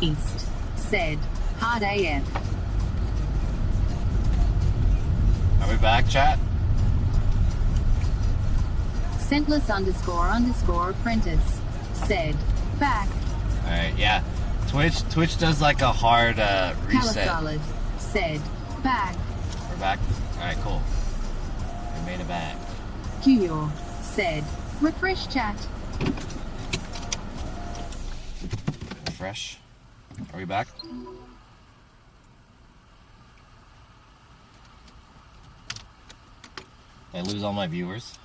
East. Said. Hard AF. Are we back, chat? Scentless __ apprentice. Said. Back. Alright, yeah. Twitch does like a hard reset. Calisolid. Said. Back. We're back? Alright, cool. We made it back. Cure. Said. Refresh chat. Refresh. Are we back? Did I lose all my viewers?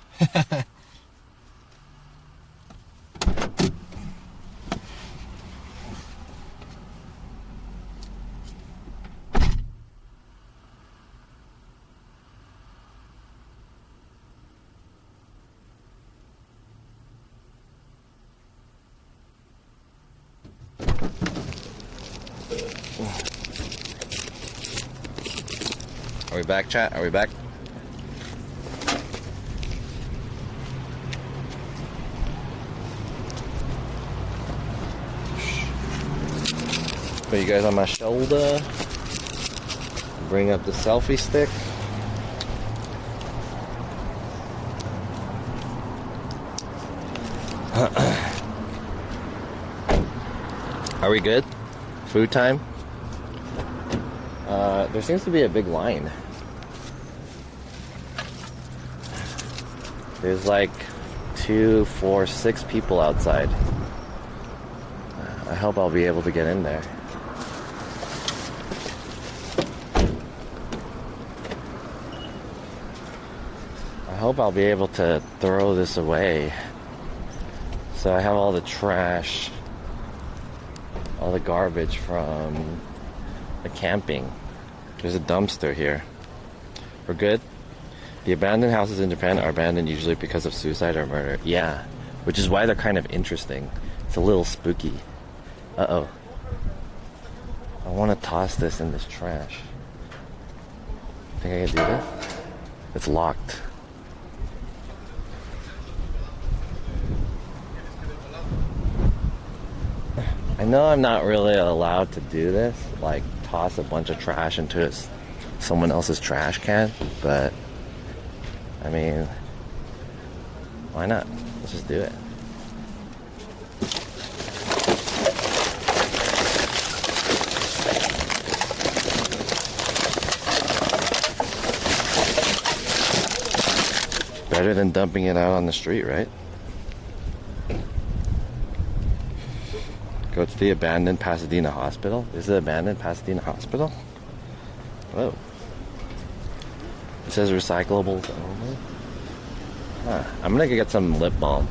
Are we back, chat? Are we back? Put you guys on my shoulder. Bring up the selfie stick. Are we good? Food time? There seems to be a big line. There's like 2, 4, 6 people outside. I hope I'll be able to get in there. I hope I'll be able to throw this away. So I have all the trash, all the garbage from the camping. There's a dumpster here. We're good? The abandoned houses in Japan are abandoned usually because of suicide or murder. Yeah, which is why they're kind of interesting. It's a little spooky. Uh-oh. I want to toss this in this trash. Think I can do this? It's locked. I know I'm not really allowed to do this, like toss a bunch of trash into someone else's trash can, but I mean, why not? Let's just do it. Better than dumping it out on the street, right? Go to the abandoned Pasadena hospital. Is it abandoned Pasadena hospital? Whoa. It says recyclables only. Huh. I'm gonna get some lip balm.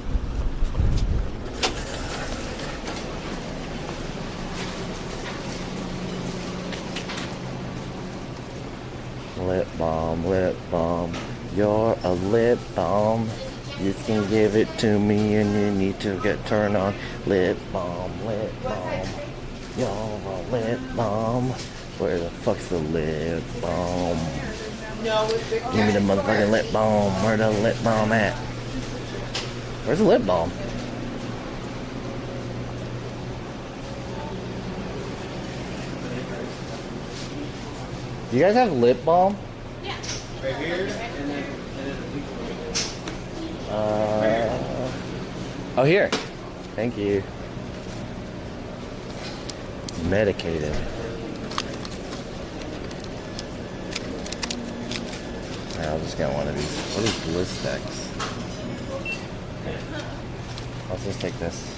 Lip balm, lip balm. You're a lip balm. You can give it to me and you need to get turned on. Lip balm, lip balm. You're a lip balm. Where the fuck's the lip balm? Give me the motherfucking lip balm. Where the lip balm at? Where's the lip balm? Do you guys have lip balm? Yeah. Right here, and then oh, here. Thank you. Medicated. I'll just get one of these. What is Blistex? I'll just take this.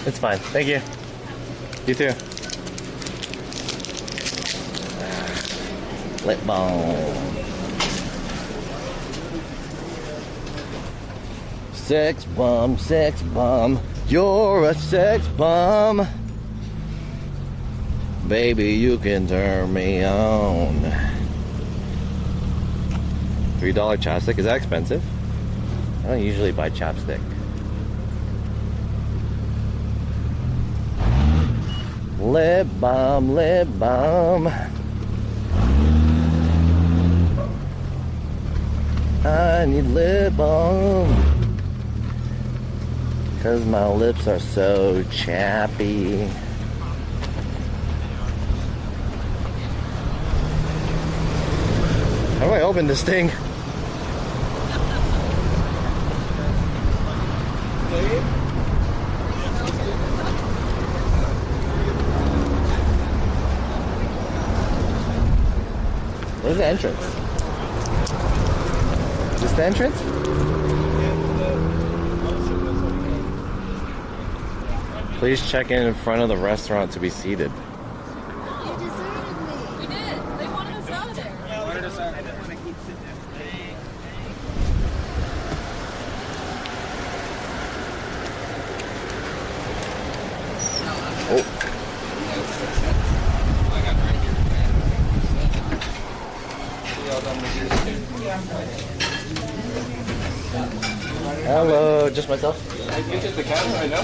It's fine. Thank you. You too. Lip balm. Sex bomb, sex bomb. You're a sex bomb. Baby, you can turn me on. $3 chapstick. Is that expensive? I don't usually buy chapstick. Lip balm, lip balm. I need lip balm. Because my lips are so chappy. How do I open this thing? Where's the entrance? Is this the entrance? Please check in front of the restaurant to be seated. You deserted me. We did. They wanted us out of there. They wanted us out. I didn't want to keep sitting there. Oh. Hello, just myself? I can get the camera, I know.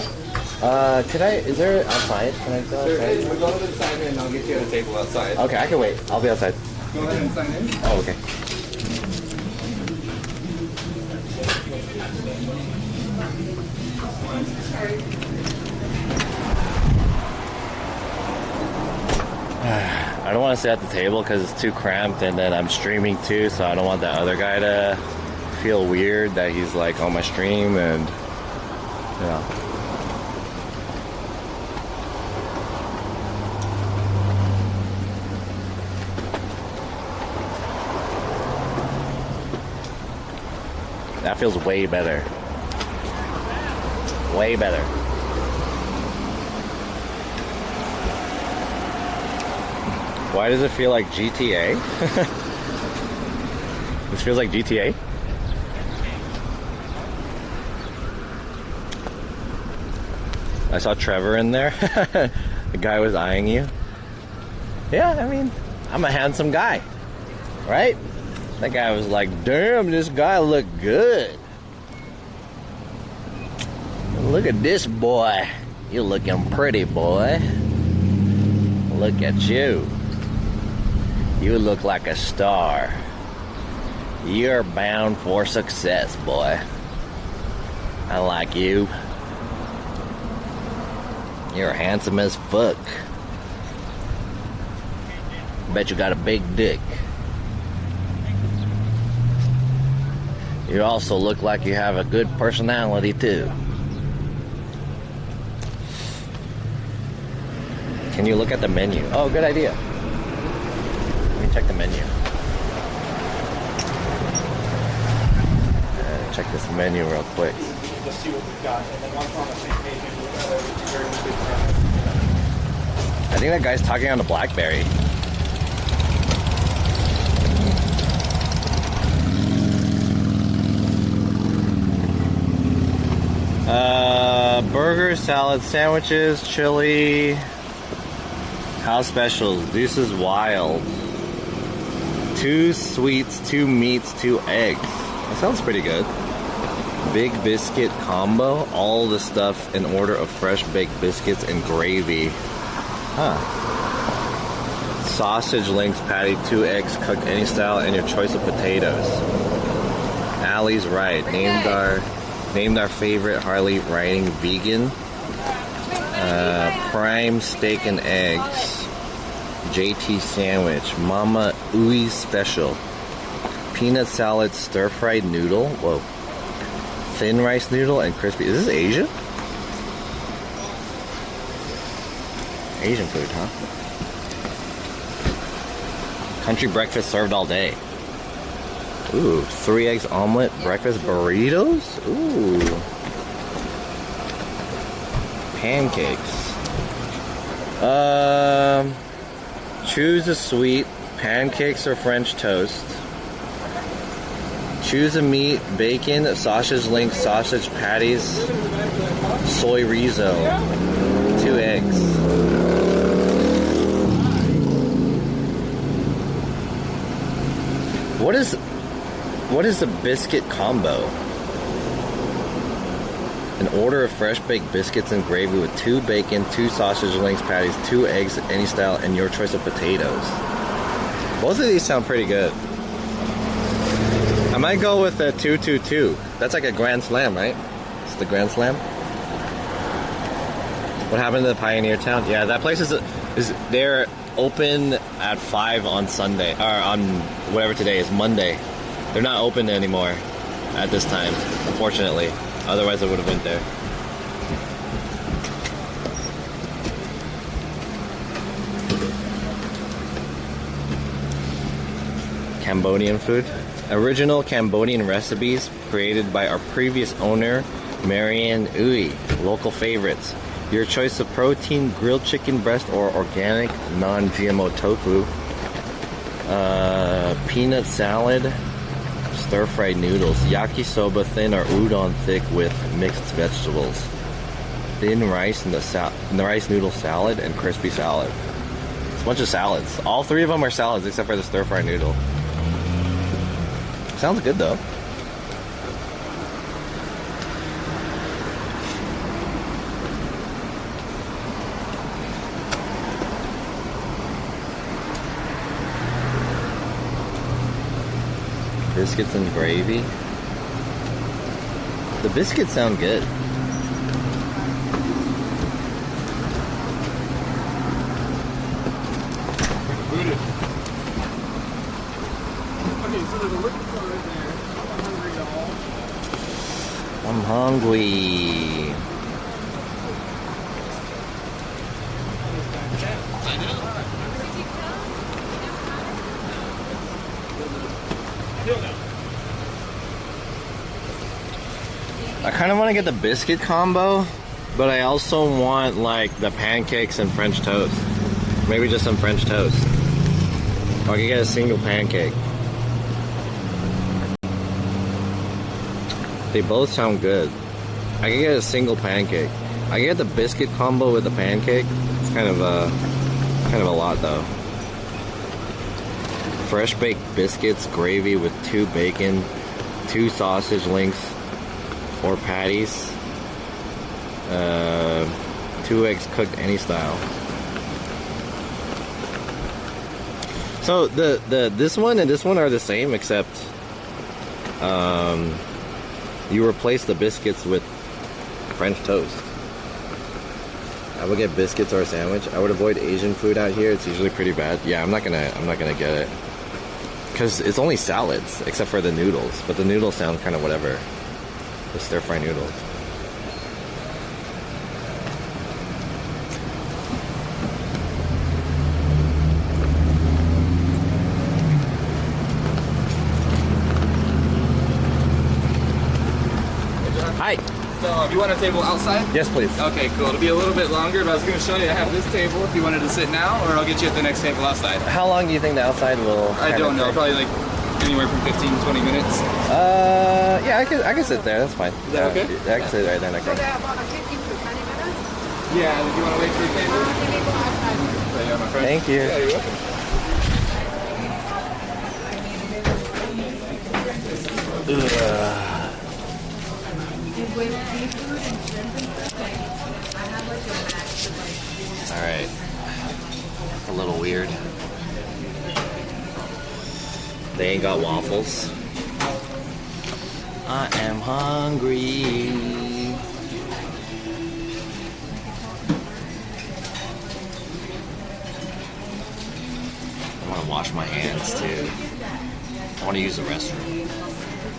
Could I, is there outside? Can I go There outside? is. We'll go to the sign in and I'll get you at a table outside. Okay, I can wait. I'll be outside. Go ahead and sign in. Oh, okay. I don't want to sit at the table because it's too cramped, and then I'm streaming too, so I don't want that other guy to feel weird that he's like on my stream, and you know. That feels way better. Way better. Why does it feel like GTA? This feels like GTA? I saw Trevor in there. The guy was eyeing you. Yeah, I mean, I'm a handsome guy, right? That guy was like, damn, this guy look good. Look at this boy. You looking pretty, boy. Look at you. You look like a star. You're bound for success, boy. I like you. You're handsome as fuck. Bet you got a big dick. You also look like you have a good personality, too. Can you look at the menu? Oh, good idea. Let me check the menu. Check this menu real quick. Just see what we've got. And then once we're on the same page, I think that guy's talking on the BlackBerry. Burgers, salad, sandwiches, chili, house specials. Deuces Wild. 2 sweets, 2 meats, 2 eggs. That sounds pretty good. Big biscuit combo. All the stuff in order of fresh baked biscuits and gravy. Huh. Sausage links patty, 2 eggs, cooked any style, and your choice of potatoes. Allie's right. Named our favorite Harley riding vegan. Prime steak and eggs. JT sandwich. Mama Ui's special. Peanut salad stir fried noodle. Whoa. Thin rice noodle and crispy. Is this Asian? Asian food, huh? Country breakfast served all day. Ooh, 3 eggs omelet, breakfast burritos? Ooh. Pancakes. Choose a sweet, pancakes or French toast. Choose a meat, bacon, sausage links, sausage patties, soy rizo, 2 eggs. What is What is the biscuit combo? An order of fresh baked biscuits and gravy with 2 bacon, 2 sausage links patties, 2 eggs, any style, and your choice of potatoes. Both of these sound pretty good. I might go with a 222. That's like a Grand Slam, right? It's the Grand Slam. What happened to the Pioneer Town? Yeah, that place is they're open at 5 on Sunday, or on whatever today is, Monday. They're not open anymore at this time, unfortunately. Otherwise I would have went there. Cambodian food. Original Cambodian recipes created by our previous owner, Marianne Uy. Local favorites. Your choice of protein, grilled chicken breast, or organic non-GMO tofu. Peanut salad. Stir-fried noodles. Yakisoba thin or udon thick with mixed vegetables. Thin rice and the rice noodle salad and crispy salad. It's a bunch of salads. All 3 of them are salads except for the stir-fried noodle. Sounds good though. Biscuits and gravy. The biscuits sound good. Booted. Okay, so there's a liquor store right there. I'm hungry, y'all. I'm hungry. I kind of want to get the biscuit combo, but I also want like the pancakes and French toast. Maybe just some French toast. Or I can get a single pancake. They both sound good. I can get a single pancake. I can get the biscuit combo with the pancake. It's kind of a lot though. Fresh baked biscuits, gravy with 2 bacon, 2 sausage links or patties, 2 eggs cooked any style. So this one and this one are the same, except you replace the biscuits with French toast. I would get biscuits or a sandwich. I would avoid Asian food out here. It's usually pretty bad. Yeah, I'm not gonna get it. Because it's only salads, except for the noodles. But the noodles sound kind of whatever. The stir-fry noodles. Hi. So, you want a table outside? Yes, please. Okay, cool. It'll be a little bit longer, but I was going to show you I have this table if you wanted to sit now, or I'll get you at the next table outside. How long do you think the outside will? I don't know. Probably like anywhere from 15 to 20 minutes. Yeah, I can sit there. That's fine. Is that okay? I can sit right there. So they have about 15 to 20 minutes? Yeah, do you want to wait for your table? There you go, my friend. Thank you. Yeah, you're welcome. Alright. A little weird. They ain't got waffles. I am hungry. I want to wash my hands too. I want to use the restroom,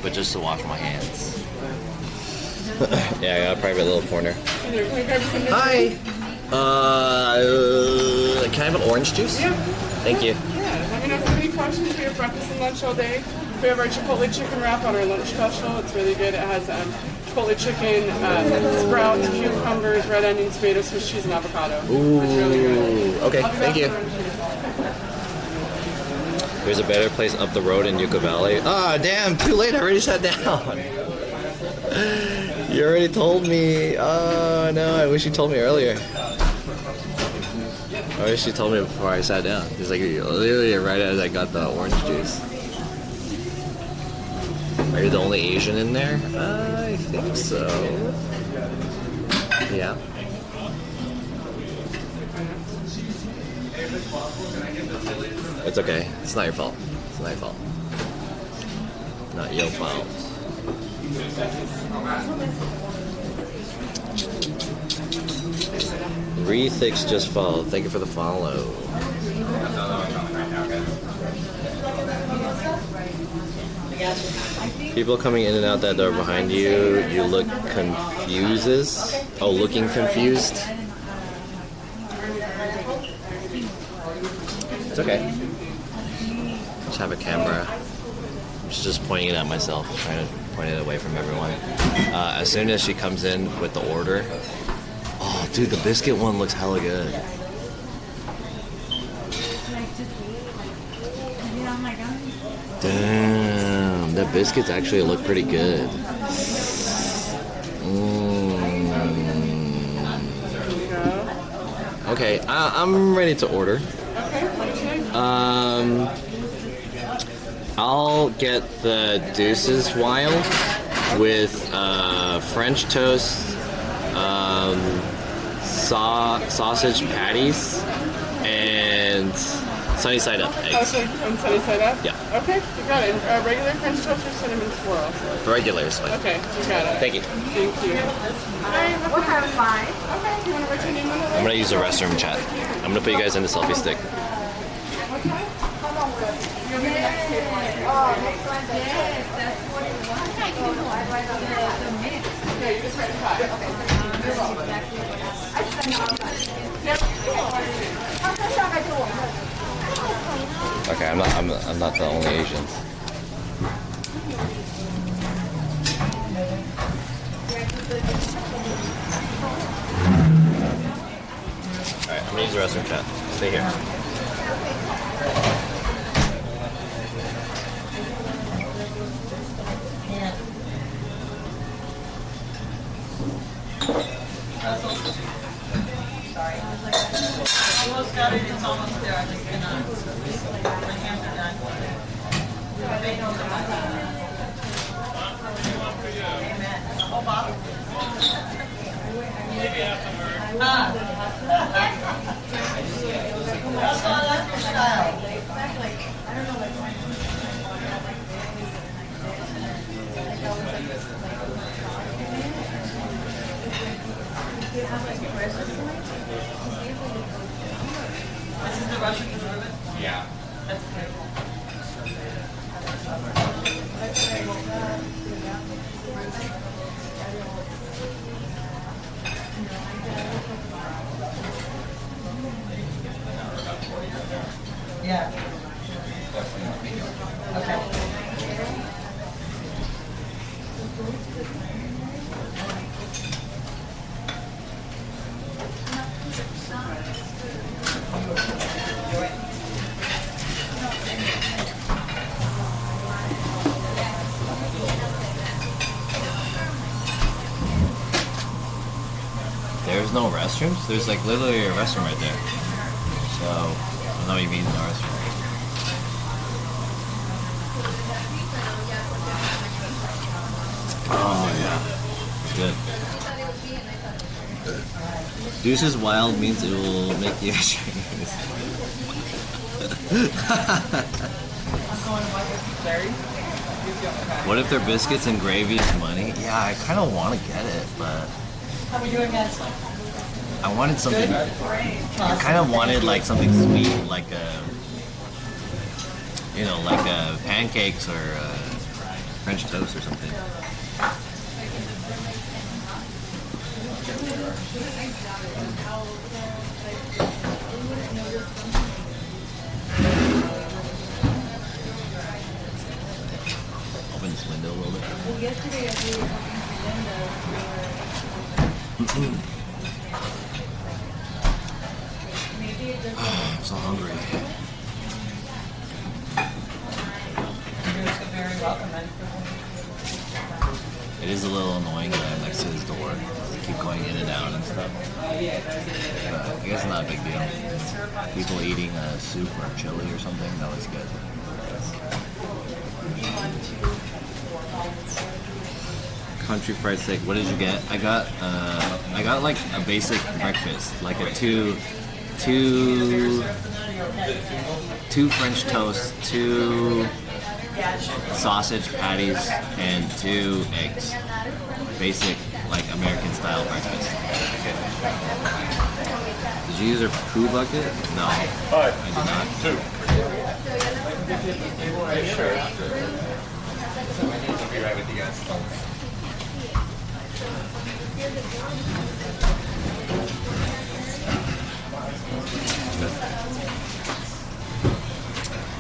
but just to wash my hands. Yeah, I got a private little corner. Hi. Can I have an orange juice? Yeah. Thank you. Yeah, let me know if you have any questions for your breakfast and lunch all day. We have our Chipotle chicken wrap on our lunch special. It's really good. It has Chipotle chicken, sprouts, cucumbers, red onions, tomatoes, Swiss cheese, and avocado. Ooh. It's really good. Okay, I'll be thank back you. for lunch. There's a better place up the road in Yucca Valley. Ah, damn, too late. I already sat down. You already told me. Oh, no, I wish you told me earlier. I wish you told me before I sat down. It's like literally right as I got the orange juice. Are you the only Asian in there? I think so. Yeah. It's okay. It's not your fault. It's not your fault. Not your fault. Rethix just followed. Thank you for the follow. People coming in and out that door behind you. You look confuses. Oh, looking confused. It's okay. Just have a camera. I'm just pointing it at myself, trying to point it away from everyone. As soon as she comes in with the order, oh, dude, the biscuit one looks hella good. Damn, the biscuits actually look pretty good. Okay, I'm ready to order. I'll get the Deuces Wild with French toast, sausage patties, and sunny side up eggs. Okay, and sunny side up? Yeah. Okay, you got it. Regular French toast or cinnamon swirl? Regular is fine. Okay, you got it. Thank you. Thank you. We'll have mine. Okay, you want to write your name on it? I'm gonna use the restroom chat. I'm gonna put you guys in the selfie stick. Okay, I'm not the only Asian. Alright, I'm gonna use the restroom chat. Stay here. Almost got it. It's almost there. I just cannot. My hands are done. Amen. A whole bottle. That's all after style. I don't know what. This is the Russian conservative? Yeah. That's beautiful. Yeah. Okay. There's no restrooms? There's like literally a restroom right there. So, I don't know what you mean no restroom. Oh yeah, it's good. Deuces Wild means it will make you What if their biscuits and gravy is money? Yeah, I kind of want to get it, but How are we doing next? I wanted something. I kind of wanted like something sweet, like like pancakes or French toast or something. Open this window a little bit. Well, yesterday as we were talking to Linda, I'm so hungry. Very welcome. It is a little annoying that I'm next to his door. I keep going in and out and stuff. But I guess it's not a big deal. People eating soup or chili or something, that was good. country fried steak. What did you get? I got like a basic breakfast, like a two French toast, 2 sausage patties, and 2 eggs. Basic, like American style breakfast. Did you use your poo bucket? No, I did not. 2. Sure. I'll be right with you guys.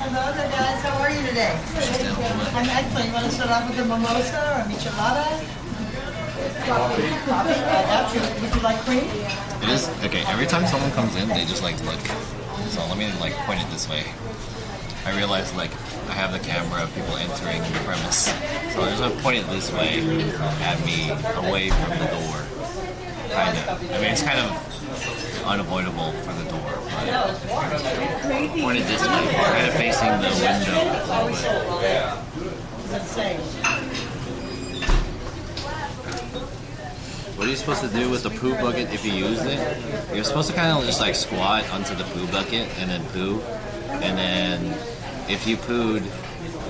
Hello there, guys. How are you today? I'm excellent. You want to start off with a mimosa or a michelada? Coffee. Absolutely. Would you like cream? It is okay. Every time someone comes in, they just like look. So let me like point it this way. I realize like I have the camera of people entering the premise, so I just want to point it this way at me, away from the door. Kind of. I mean, it's kind of unavoidable for the door, but point it this way, kind of facing the window. What are you supposed to do with the poo bucket if you use it? You're supposed to kind of just like squat onto the poo bucket and then poo, and then if you pooed,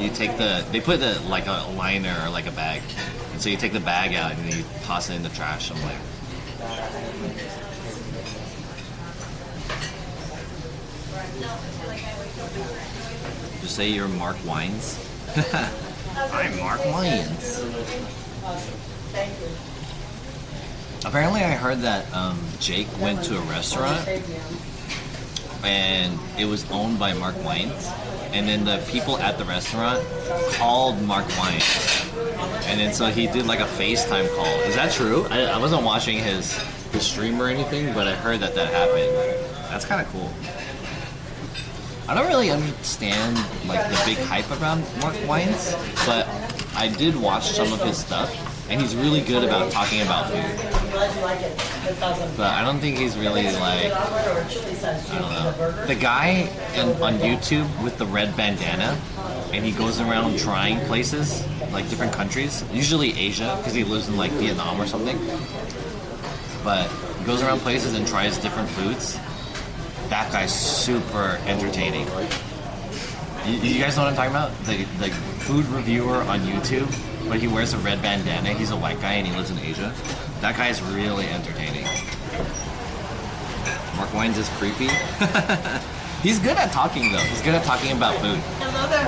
you take they put the like a liner or like a bag, and so you take the bag out and you toss it in the trash somewhere. Just say you're Mark Wines. I'm Mark Wines. Thank you. Apparently I heard that Jake went to a restaurant and it was owned by Mark Wines, and then the people at the restaurant called Mark Wines, and then so he did like a FaceTime call. Is that true? I wasn't watching his stream or anything, but I heard that happened. That's kind of cool. I don't really understand like the big hype around Mark Wines, but I did watch some of his stuff, and he's really good about talking about food. But I don't think he's really like, I don't know. The guy on YouTube with the red bandana, and he goes around trying places, like different countries, usually Asia, because he lives in like Vietnam or something. But he goes around places and tries different foods. That guy's super entertaining. You guys know what I'm talking about? The food reviewer on YouTube, but he wears a red bandana. He's a white guy and he lives in Asia. That guy is really entertaining. Mark Wines is creepy. He's good at talking though. He's good at talking about food.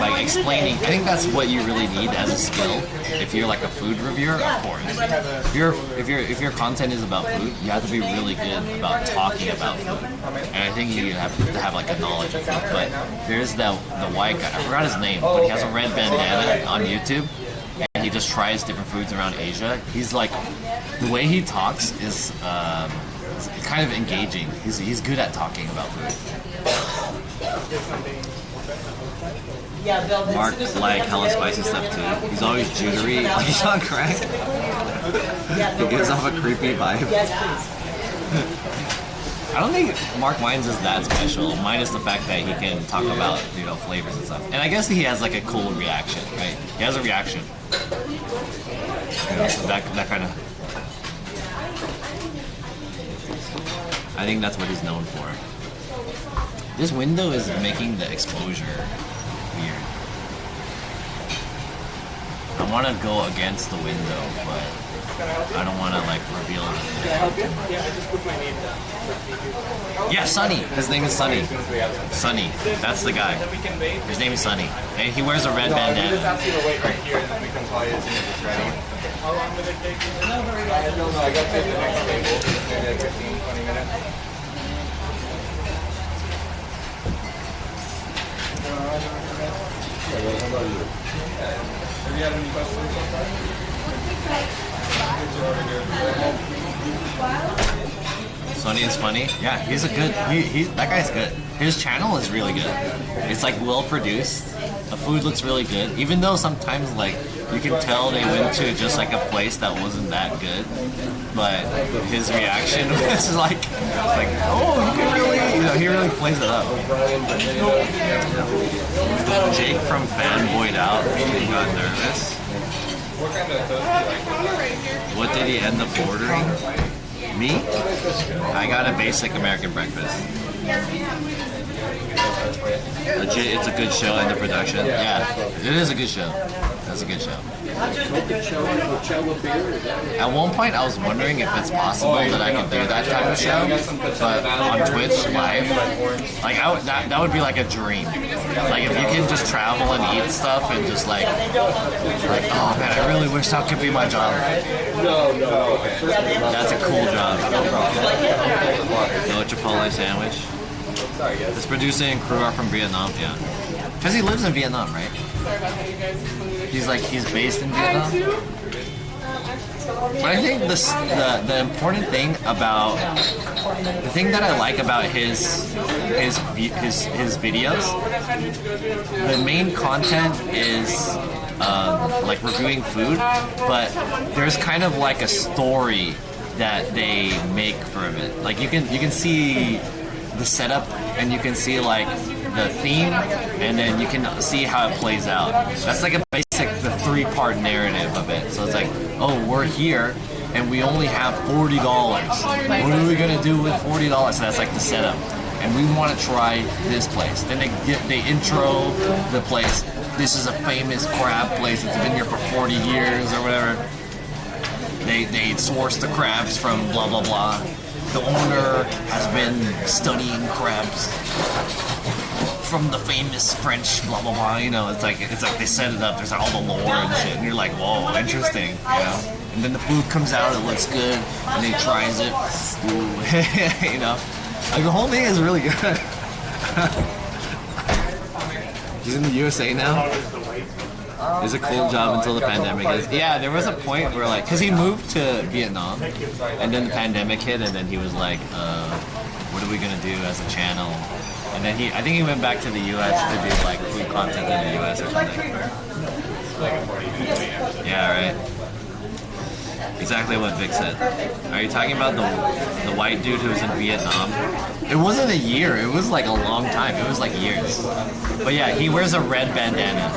Like explaining. I think that's what you really need as a skill. If you're like a food reviewer, of course. If your content is about food, you have to be really good about talking about food. And I think you have to have like a knowledge of food. But there's the white guy. I forgot his name, but he has a red bandana on YouTube. And he just tries different foods around Asia. He's like, the way he talks is kind of engaging. He's good at talking about food. Mark like hella spicy stuff too. He's always jittery, like he's on crack. He gives off a creepy vibe. I don't think Mark Wines is that special, minus the fact that he can talk about, you know, flavors and stuff. And I guess he has like a cool reaction, right? He has a reaction. You know, so that kind of. I think that's what he's known for. This window is making the exposure weird. I want to go against the window, but I don't want to like reveal it. Can I help you? Yeah, I just put my name down. Yeah, Sunny. His name is Sunny. Sunny. That's the guy. His name is Sunny. And he wears a red bandana. Just ask you to wait right here and then we can call you as soon as it's ready. How long will it take you? I don't know. I got to the next table. Maybe 15, 20 minutes. How about you? Have you had any questions so far? Sunny is funny. Yeah, he's a good. That guy's good. His channel is really good. It's like well produced. The food looks really good, even though sometimes like you can tell they went to just like a place that wasn't that good. But his reaction was like oh, you can really, you know, he really plays it up. Jake from Fanboyed Out, he got nervous. What kind of toast do you like? Counter right here. What did he end up ordering? Me? I got a basic American breakfast. Legit, it's a good show in the production. Yeah, it is a good show. That's a good show. At one point, I was wondering if it's possible that I could do that type of show, but on Twitch live, like that would be like a dream. Like if you can just travel and eat stuff and just like oh man, I really wish that could be my job. That's a cool job. No Chipotle sandwich. This producer and crew are from Vietnam, yeah. Because he lives in Vietnam, right? Sorry about that, you guys. He's based in Vietnam. But I think the important thing about the thing that I like about his videos, the main content is like reviewing food, but there's kind of like a story that they make from it. Like you can see the setup and you can see like the theme and then you can see how it plays out. That's like the 3-part narrative of it. So it's like, oh, we're here and we only have $40. What are we gonna do with $40? So that's like the setup. And we want to try this place. Then they intro the place. This is a famous crab place that's been here for 40 years or whatever. They source the crabs from blah blah blah. The owner has been studying crabs from the famous French blah blah blah. You know, it's like they set it up. There's all the lore and shit, and you're like, whoa, interesting. You know. And then the food comes out, it looks good, and he tries it. Ooh. You know, like the whole thing is really good. He's in the USA now. It's a cool job until the pandemic is. Yeah, there was a point where like, cause he moved to Vietnam, and then the pandemic hit, and then he was like, what are we gonna do as a channel? And then I think he went back to the US to do like food content in the US or something. Yeah, right. Exactly what Vic said. Are you talking about the white dude who was in Vietnam? It wasn't a year, it was like a long time. It was like years. But yeah, he wears a red bandana.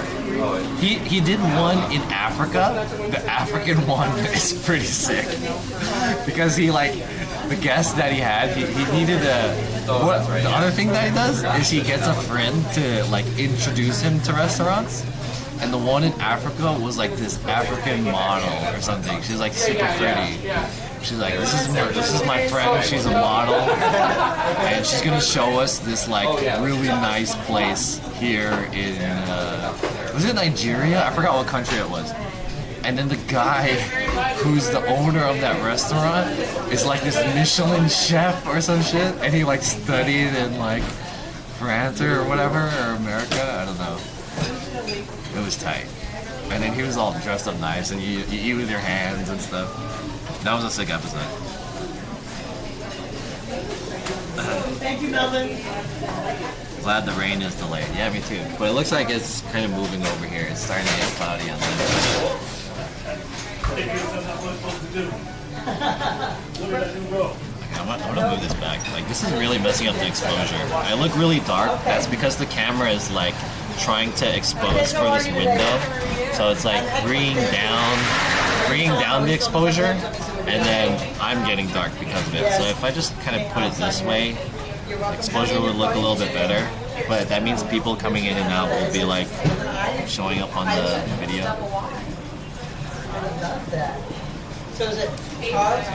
He did one in Africa. The African one is pretty sick. Because he like, the guest that he had, he needed the other thing that he does is he gets a friend to like introduce him to restaurants. And the one in Africa was like this African model or something. She's like super pretty. She's like, this is my friend. She's a model, and she's gonna show us this like really nice place here in was it Nigeria? I forgot what country it was. And then the guy who's the owner of that restaurant is like this Michelin chef or some shit, and he like studied in like France or whatever, or America. I don't know. It was tight. And then he was all dressed up nice, and you eat with your hands and stuff. That was a sick episode. Thank you, Melvin. Glad the rain is delayed. Yeah, me too. But it looks like it's kind of moving over here. It's starting to get cloudy on there. I'm gonna move this back. Like, this is really messing up the exposure. I look really dark. That's because the camera is like trying to expose for this window. So it's like bringing down the exposure, and then I'm getting dark because of it. So if I just kind of put it this way, the exposure would look a little bit better. But that means people coming in and out will be like showing up on the video. So is it K-Y-R-S-T-Y-N?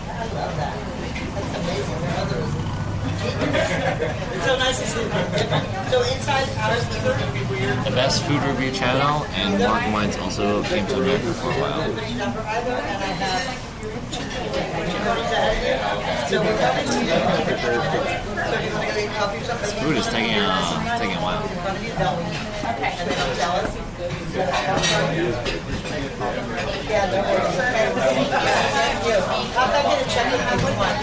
I love that. That's amazing. My mother is. It's so nice to see you. So inside our speaker. The best food review channel, and Mark Wines also came to America for a while. And I have so we're coming to you. So if you want to go get coffee or something. This food is taking a while. Okay. And then I'll tell us. Yeah, don't worry. Thank you. I'll go get a check in if you want.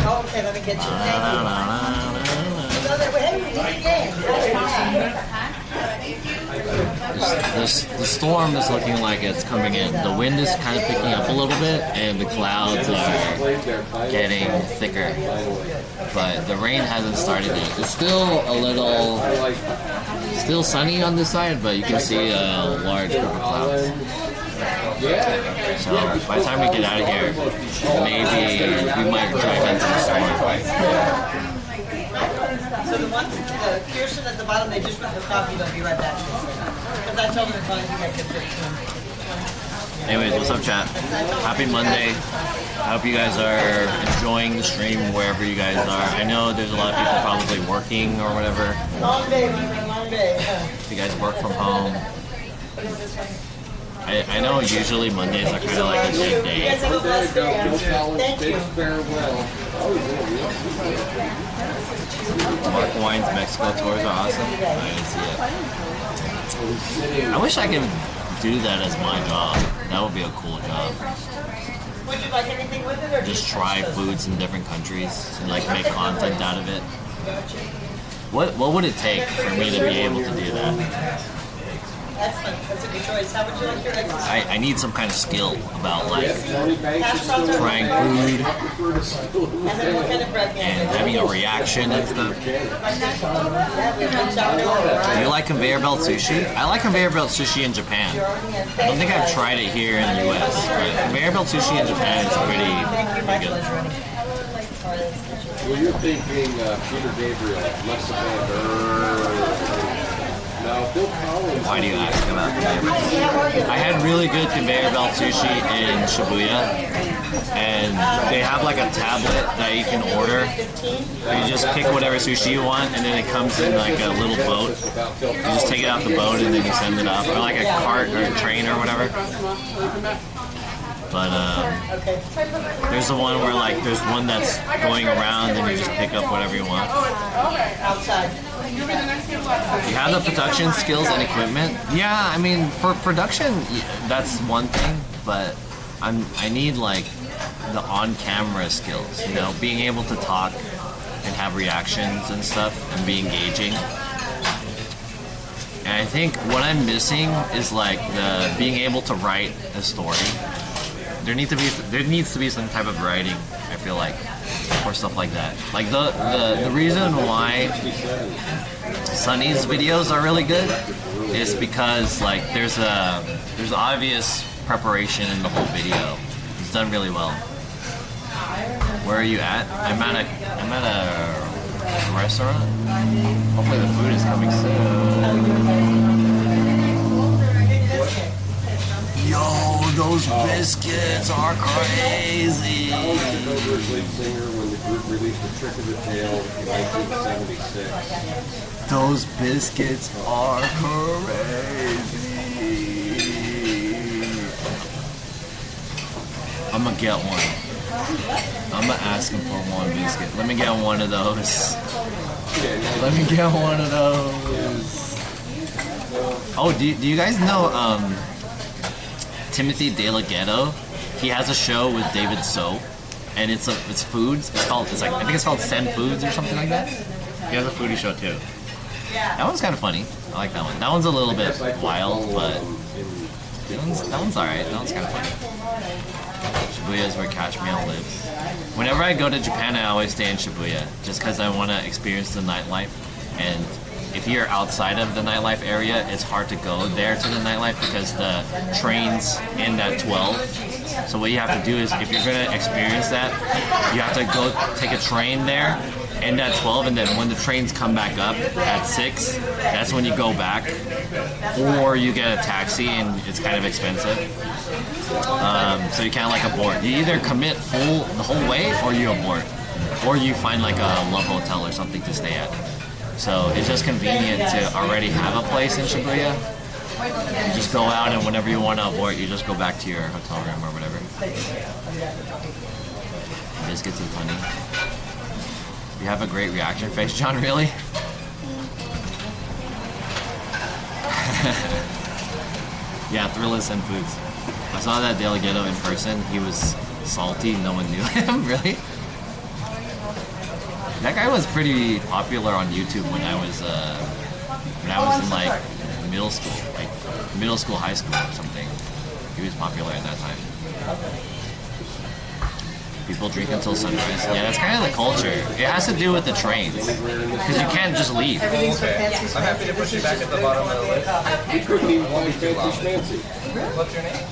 Oh, okay, let me get you. Thank you. The storm is looking like it's coming in. The wind is kind of picking up a little bit, and the clouds are getting thicker. but the rain hasn't started yet. It's still a little, still sunny on this side, but you can see a large group of clouds. So by the time we get out of here, maybe we might drive into the storm. So the ones, the Pearson at the bottom, they just went for coffee. They'll be right back. Because I told them to call you guys at 15. Anyways, what's up, chat? Happy Monday. I hope you guys are enjoying the stream wherever you guys are. I know there's a lot of people probably working or whatever. Long day, long day. If you guys work from home. I know usually Mondays are kind of like a good day. You guys have a blessed day. Thank you. Mark Wine's Mexico tours are awesome. I didn't see it. I wish I could do that as my job. That would be a cool job. Would you like anything with it, or Just try foods in different countries and like make content out of it. What would it take for me to be able to do that? Excellent. That's a good choice. How would you like your exercise? I need some kind of skill about like Hash browns are trying food And then what kind of bread and having a reaction and stuff. Yeah, we have sourdough. Do you like conveyor belt sushi? I like conveyor belt sushi in Japan. I don't think I've tried it here in the US, but conveyor belt sushi in Japan is pretty good. Well, you're thinking Peter Gabriel must have been no, Bill Collins. Why do you ask about conveyor belt? I had really good conveyor belt sushi in Shibuya, and they have like a tablet that you can order. You just pick whatever sushi you want, and then it comes in like a little boat. You just take it out the boat, and then you send it up, or like a cart or a train or whatever. But there's the one where like there's one that's going around, and you just pick up whatever you want. Outside. You have the production skills and equipment. Yeah, I mean for production, that's one thing, but I need like the on-camera skills. You know, being able to talk and have reactions and stuff, and be engaging. And I think what I'm missing is like the being able to write a story. There needs to be some type of writing, I feel like, or stuff like that. Like the reason why Sunny's videos are really good is because like there's obvious preparation in the whole video. It's done really well. Where are you at? I'm at a restaurant. Hopefully the food is coming soon. Yo, those biscuits are crazy. Lead singer when the group released The Trick of the Tail in 1976. Those biscuits are crazy. I'm gonna get one. I'm gonna ask him for one biscuit. Let me get one of those. Let me get one of those. Oh, do you guys know Timothy De La Ghetto? He has a show with David So, and it's foods. I think it's called Send Foods or something like that. He has a foodie show too. That one's kind of funny. I like that one. That one's a little bit wild, but that one's alright. That one's kind of funny. Shibuya is where Cash Meal lives. Whenever I go to Japan, I always stay in Shibuya, just because I want to experience the nightlife. And if you're outside of the nightlife area, it's hard to go there to the nightlife because the trains end at 12. So what you have to do is, if you're going to experience that, you have to go take a train there, end at 12, and then when the trains come back up at 6, that's when you go back. Or you get a taxi, and it's kind of expensive. So you can't like abort. You either commit full the whole way, or you abort. Or you find like a love hotel or something to stay at. So it's just convenient to already have a place in Shibuya. You just go out, and whenever you want to abort, you just go back to your hotel room or whatever. Biscuits and funny. You have a great reaction face, John, really? Yeah, Thrillist and Foods. I saw that De La Ghetto in person. He was salty, no one knew him, really. That guy was pretty popular on YouTube when I was in like middle school, high school or something. He was popular at that time. People drink until sunrise. Yeah, that's kind of the culture. It has to do with the trains. Because you can't just leave. Everything's so Okay. fancy. I'm happy to push you back at the bottom of the list. Okay. Couldn't even call me fancy. What's your name?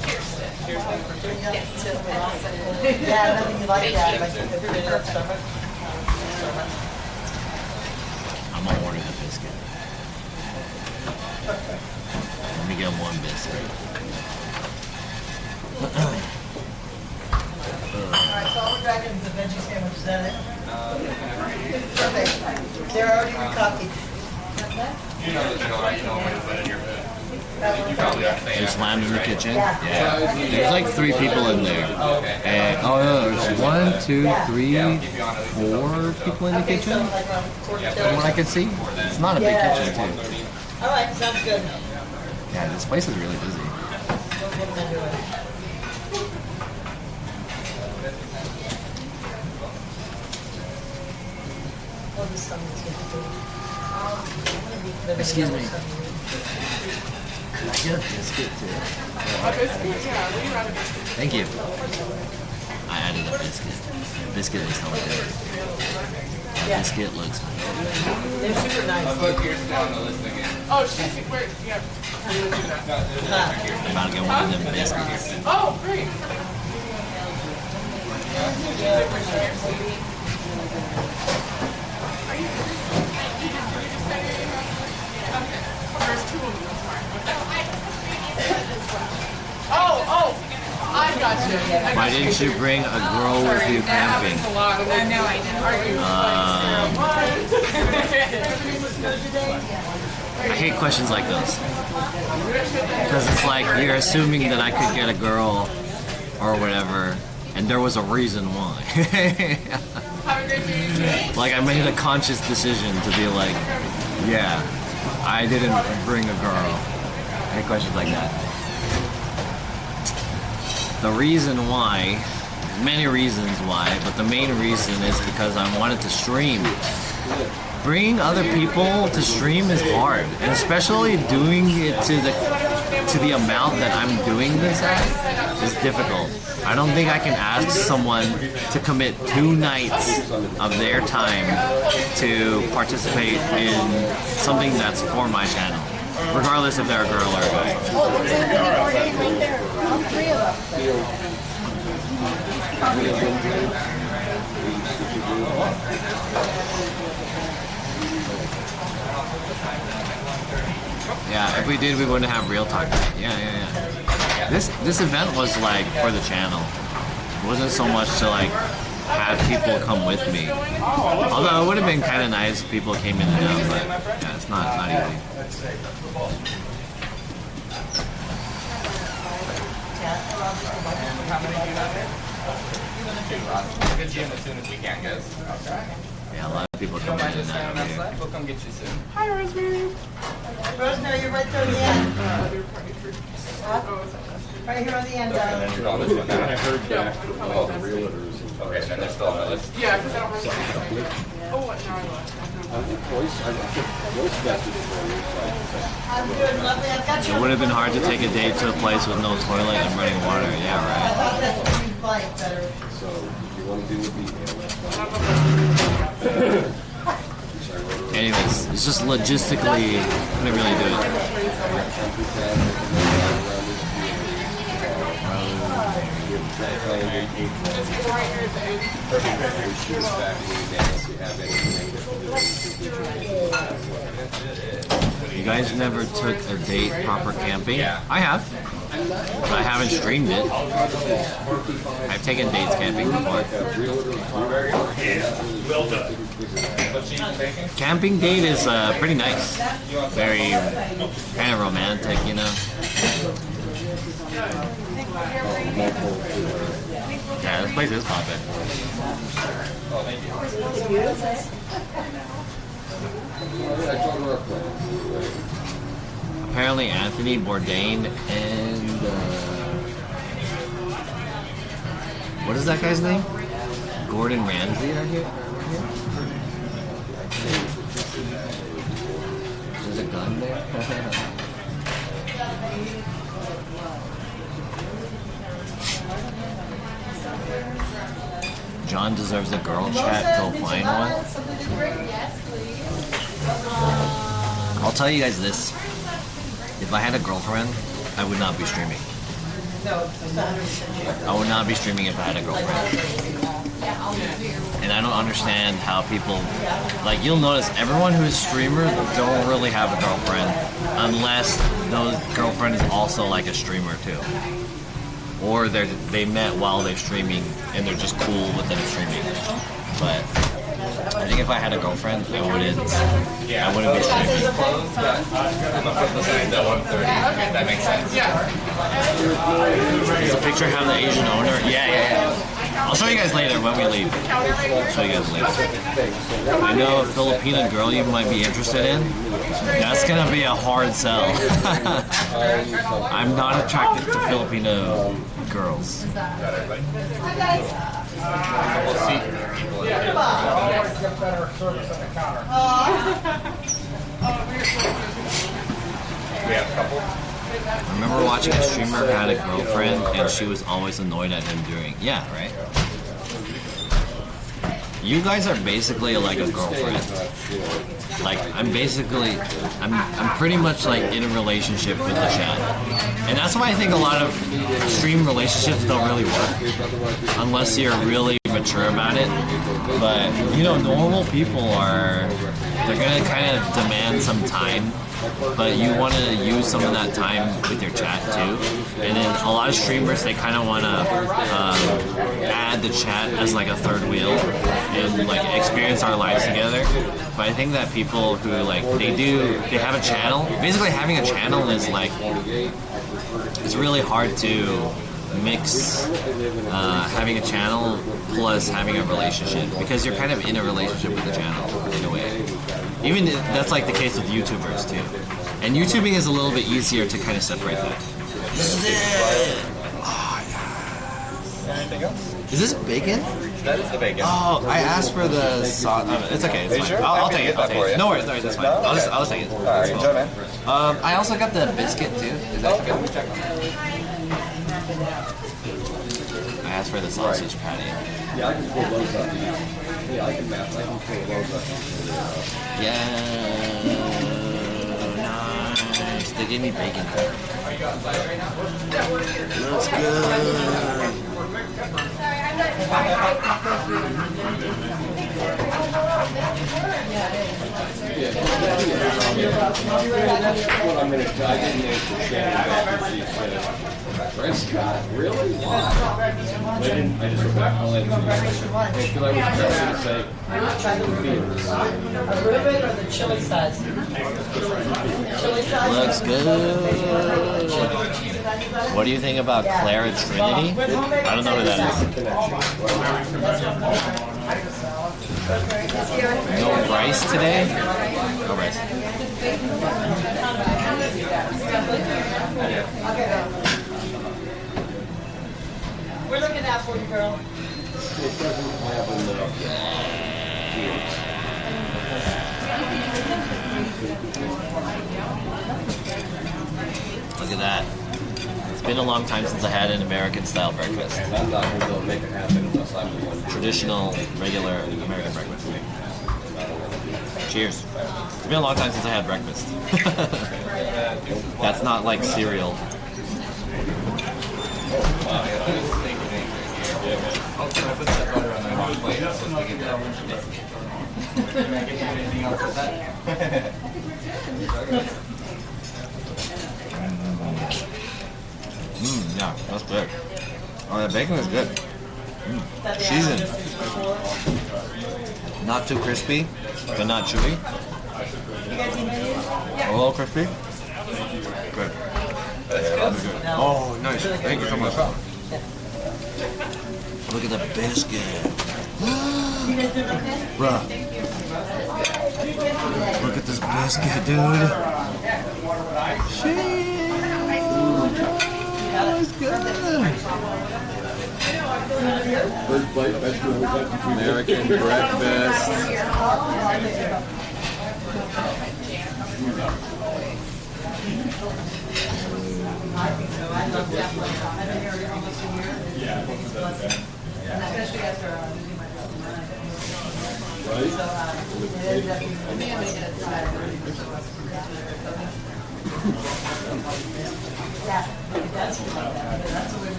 Yeah, nothing you like that. Like, have you ever heard of Starbucks? I'm gonna order the biscuit. Let me get one biscuit. Alright, so all we're dragging is the veggie sandwich, is that it? Perfect. They're already recopied. You know the drill, right? You know when to put in your food. You probably are saying. There's lamb in the kitchen. Yeah. There's like 3 people in there. And no, there's 1, 2, 3, 4 people in the kitchen. From what I can see, it's not a big kitchen too. Alright, sounds good. Yeah, this place is really busy. We'll get them into it. Oh, this summer's gonna be. Excuse me. Could I get a biscuit too? A biscuit? Yeah, we got a biscuit. Thank you. I added a biscuit. Biscuit looks hella good. Biscuit looks They're super nice. Look, yours down the list again. Oh, she's where? Yeah. We're gonna do that. I'm about to get one of them biscuits. Oh, great. There's 2 of them. That's fine. Oh, I got you. Why didn't you bring a girl with you camping? That's a lot. I know, I didn't. Are you I hate questions like those. Because it's like you're assuming that I could get a girl or whatever, and there was a reason why. Have a great day. Like I made a conscious decision to be like, yeah, I didn't bring a girl. I hate questions like that. The reason why, many reasons why, but the main reason is because I wanted to stream. Bringing other people to stream is hard, and especially doing it to the amount that I'm doing this at is difficult. I don't think I can ask someone to commit 2 nights of their time to participate in something that's for my channel, regardless if they're a girl or a guy. Yeah, if we did, we wouldn't have real talk. Yeah. This event was like for the channel. It wasn't so much to like have people come with me. Although it would have been kind of nice if people came in and out, but yeah, it's not easy. How many do you have there? 2, Rod. We'll get you in as soon as we can, guys. Okay. Yeah, a lot of people You come don't mind in just and standing out here. outside? We'll come get you soon. Hi, Rosemary. Rosemary, you're right there at the end. Other party for. Oh, it's Right here on the end, And then you're on this one now. yeah. Oh, the realtors. Okay, and then they're still on the list. Yeah, because I don't remember. Oh, what? Now I left. I'm good, lovely. I've got It you. would have been hard to take a date to a place with no toilet and running water. Yeah, I right. thought that's what you'd like better. So, if you want to do with Anyways, it's just logistically couldn't really do it. You guys never took a date proper camping? I have. But I haven't streamed it. I've taken dates camping before. Camping date is pretty nice. Very kind of romantic, you know. Yeah, this place is popping. Apparently Anthony Bourdain and what is that guy's name? Gordon Ramsay are here? There's a gun there? John deserves a girl chat till find one. I'll tell you guys this. If I had a girlfriend, I would not be streaming. I would not be streaming if I had a girlfriend. And I don't understand how people, like, you'll notice everyone who is streamer don't really have a girlfriend unless those girlfriend is also like a streamer too. Or they met while they're streaming and they're just cool with them streaming. But I think if I had a girlfriend, I wouldn't be streaming. I'm gonna put the signs at 1:30. That makes sense. Does the picture have the Asian owner? Yeah. I'll show you guys later when we leave. I'll show you guys later. I know a Filipino girl you might be interested in. That's gonna be a hard sell. I'm not attracted to Filipino girls. We'll see people. We have a couple. I remember watching a streamer who had a girlfriend and she was always annoyed at him during. Yeah, right? You guys are basically like a girlfriend. Like, I'm pretty much like in a relationship with the chat. And that's why I think a lot of stream relationships don't really work. Unless you're really mature about it. But, you know, normal people they're gonna kind of demand some time. But you want to use some of that time with your chat too. And then a lot of streamers, they kind of want to add the chat as like a third wheel and like experience our lives together. But I think that people who like, they have a channel. Basically having a channel is like, it's really hard to mix having a channel plus having a relationship, because you're kind of in a relationship with the channel in a way. Even that's like the case with YouTubers too. And YouTubing is a little bit easier to kind of separate that. This is it! Oh, yes. Anything else? Is this bacon? That is the bacon. Oh, I asked for the sauce. It's okay. It's fine. Sure? I'll take it. No worries, that's fine. No? I'll just take it. Alright, enjoy, man. I also got the biscuit too. Is that good? I asked for the sausage patty. Yeah, I can pull those up. Yeah, I can pull those up. Yeah, nice. They gave me bacon. Looks good. That's what I'm going to tell you. I didn't answer Shannon back when she said, Prescott, really? Why? I just went back and because I was going to say, A ribbon or the chili size? Chili size? Looks good. What do you think about Clara Trinity? I don't know who that is. No rice today? No rice. We're looking out for you, girl. it doesn't have enough. Look at that. It's been a long time since I had an American-style breakfast. I'm not going to make it happen unless I'm the one. Traditional, regular American breakfast. Cheers. It's been a long time since I had breakfast. That's not like cereal. I'll put that butter on my plate so we can get anything else with that. Yeah, that's good. Oh, the bacon is good. Seasoned. Not too crispy, but not chewy. A little crispy. Good. Oh, nice. Thank you so much. Look at the biscuit. Bruh. Look at this biscuit, dude. That was good. First bite, vegetable, American breakfast. Especially after I'm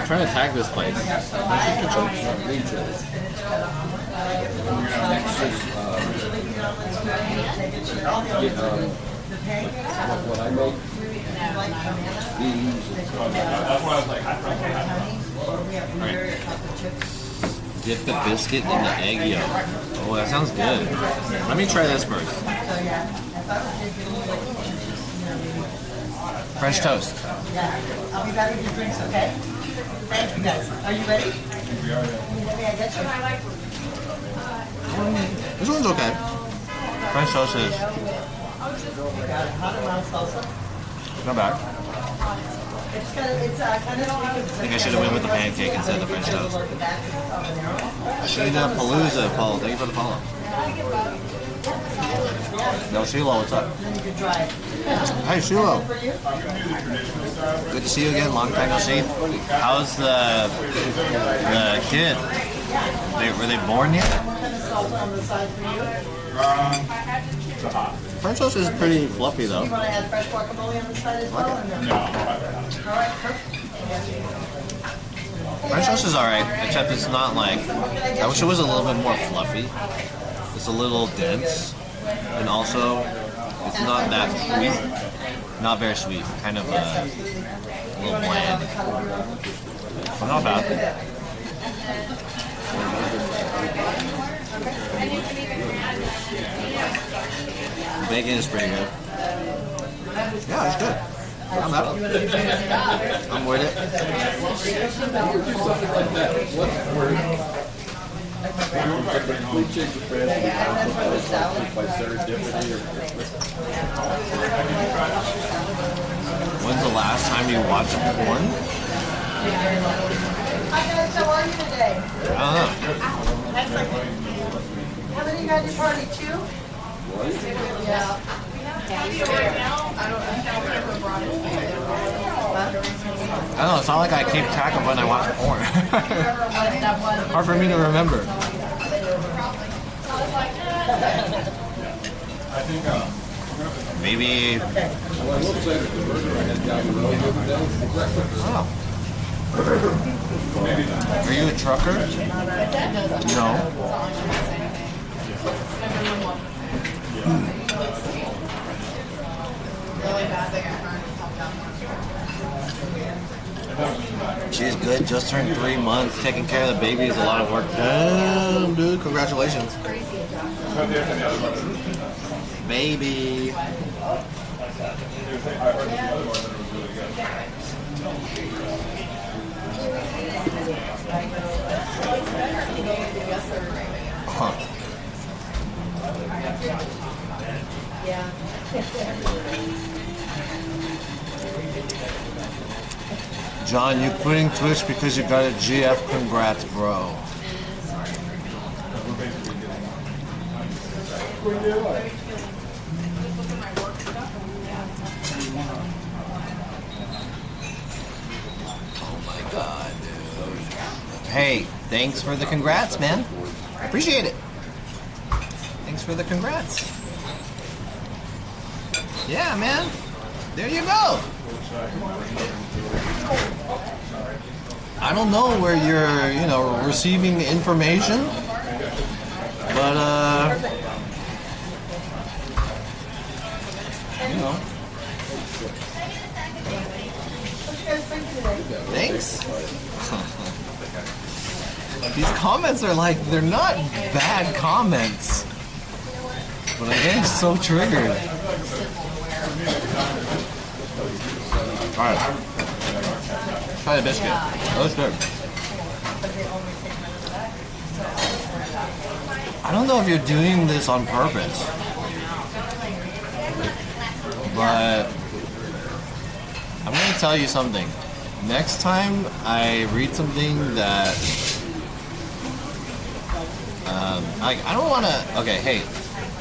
trying to tag this place. Green chili. Next is, what I make, Dip the biscuit in the egg yolk. Oh, that sounds good. Let me try this first. French toast. I'll be back with your drinks, okay? Thank you guys. Are you ready? May I get you? This one's okay. French toast is Hot and mild salsa. not bad. It's kind of I think I should have went with the pancake instead of the French toast. Sheena Palooza, Paul. Thank you for the follow. No, Sheila, what's up? Then you can dry it. Hey, Sheila. Good to see you again. Long time no see. How's the kid? Were they born yet? What kind of salsa on the side for you? French toast is pretty fluffy though. You want to add fresh guacamole on the side as well? Or no? All right, perfect. French toast is alright, except it's not like, I wish it was a little bit more fluffy. It's a little dense, and also it's not that sweet. Not very sweet, kind of a little bland. But not bad. Bacon is pretty good. Yeah, it's good. I'm happy. I'm with it. When's the last time you watched porn? Hi guys, how are you today? I don't know. How many got your party? 2? Yeah. I don't know, it's not like I keep track of when I watch porn. Hard for me to remember. Maybe. Oh. Are you a trucker? No. She's good, just turned 3 months. Taking care of the baby is a lot of work. Damn, dude, congratulations. Baby. Huh. John, you quitting Twitch because you got a GF? Congrats, bro. Oh my god, dude. Hey, thanks for the congrats, man. I appreciate it. Thanks for the congrats. Yeah, man. There you go. I don't know where you're, receiving information, but, thanks. These comments are like, they're not bad comments, but I'm getting so triggered. Alright. Try the biscuit. That looks good. I don't know if you're doing this on purpose, but I'm going to tell you something. Next time I read something that I don't want to. Okay, hey,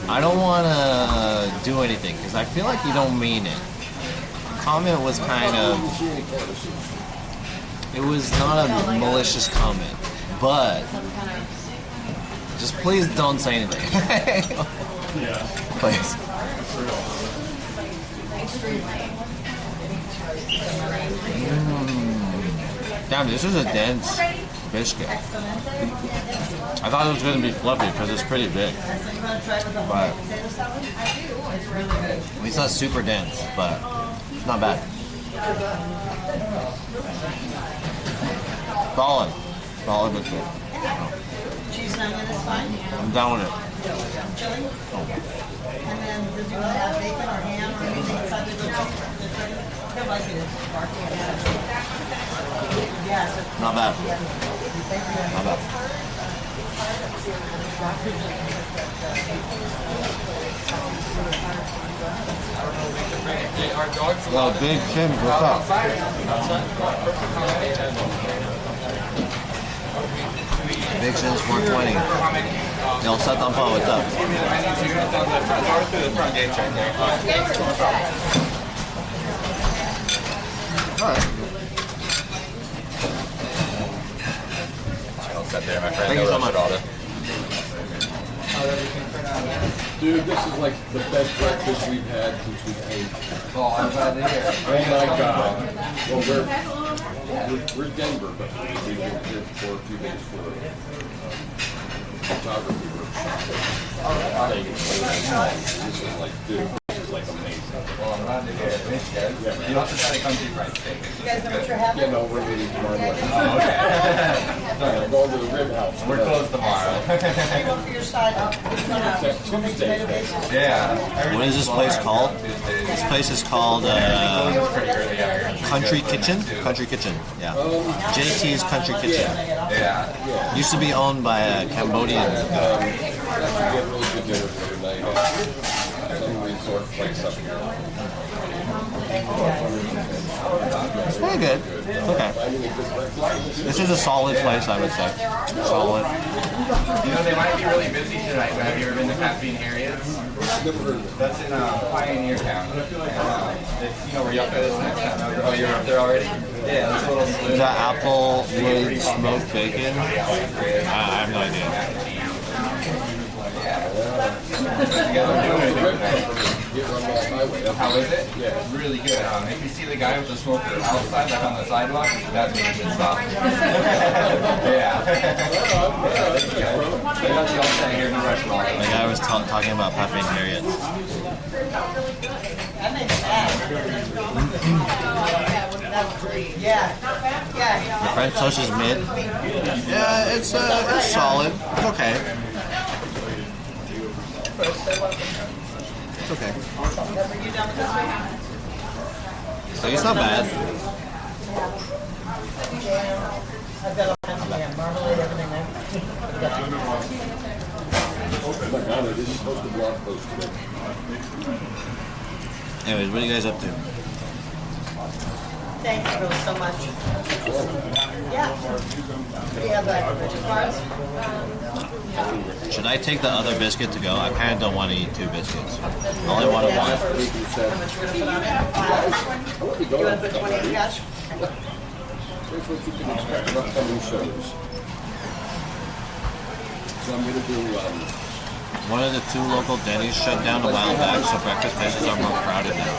I don't want to do anything because I feel like you don't mean it. Comment was kind of, it was not a malicious comment, but just please don't say anything. Please. Damn, this is a dense biscuit. I thought it was going to be fluffy because it's pretty big. But it's not super dense, but it's not bad. Solid. Solid biscuit. Cheese and onion is fine. I'm down with it. Chili. And then did you want to have bacon or ham or anything inside the grill? I like it. Yeah. Not bad. Not bad. Well, Big Tim, what's up? Big Tim's 120. Yo, set on par, what's up? Alright. I'll sit there, my friend. Thank you so much. Dude, this is like the best breakfast we've had since we came. Oh, I'm glad to hear. Oh my God. Well, we're Denver, but we've been here for a few days for photography workshop. This is like, dude, this is like amazing. Well, I'm glad to hear it. Thanks, guys. Yeah, man. You don't have to try to come to fried steak. You guys know what you're having? Yeah, no, we're meeting tomorrow morning. Oh, okay. I'm going to the rib house. We're closed tomorrow. You go for your side. Except Tuesday. Yeah. What is this place called? This place is called Pretty early out here. Country Kitchen? Country Kitchen, yeah. JT's Country Kitchen. Yeah. Used to be owned by a Cambodian guy. We get really good dinner for tonight. Some resort place up here. It's pretty good. It's okay. This is a solid place, I would say. Solid. You know, they might be really busy tonight, but have you ever been to Caffeine Harriet's? That's in Pioneer Town. It's, you know, where Yucca is next time. Oh, you're up there already? Yeah, that's a little saloon. Is that apple with smoked bacon? I have no idea. How is it? Yeah, it's really good. If you see the guy with the smoker outside, like on the sidewalk, that's when you should stop. Yeah. The guy was talking about Pepe and Harriet. That makes bad. Yeah. The French toast is mid. Yeah, it's solid. It's okay. It's okay. So it's not bad. I've got all kinds of marmalade, everything there. Oh my God, I didn't post a blog post today. Anyways, what are you guys up to? Thank you really so much. Yeah. Do you have like cards? Should I take the other biscuit to go? I kind of don't want to eat two biscuits. I only want one. How much we're gonna put on it? You want to put 20 in cash? Here's what you can expect from upcoming shows. So I'm going to do, One of the two local Denny's shut down a while back, so breakfast places are more crowded now.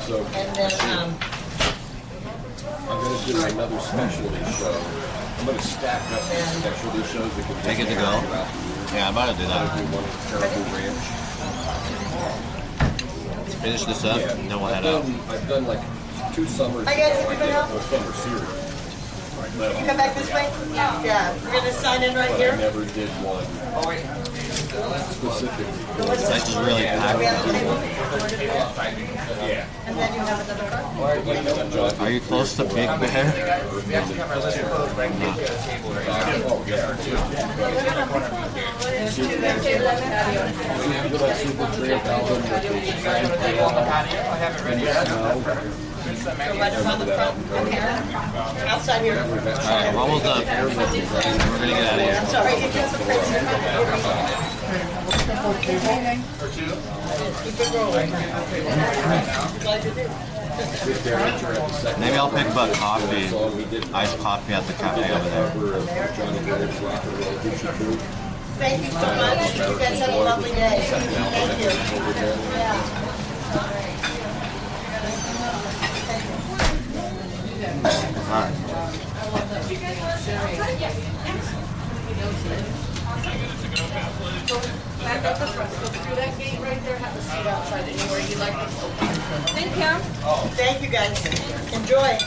so And then, I'm going to do another specialty show. I'm going to stack up these specialty shows that can Take it to go? Yeah, I'm about to do I'll that. do one at Caribou Ranch. Let's finish this up, and then we'll head out. I've done like 2 summers. Hi, guys, ago, I everybody did a else? whole summer series. can you come back this way? Yeah. We're gonna sign in right But I here. never did one specifically. This is really packed. We have a table. Yeah. And then you have another card. Are you close to Big Bear? the Go menu. right around the front. Okay. Outside here. Alright, we're almost done. We're gonna get out of here. I'm sorry, it gets the price. Or two? Keep it rolling. Glad you did. Maybe I'll pick up coffee, iced coffee at the cafe over there. Thank you so much. You guys have a lovely day. Thank you. Yeah. Back up the front. Go through that gate right there. Have a seat outside anywhere you like. Thank you. Thank you guys. Enjoy.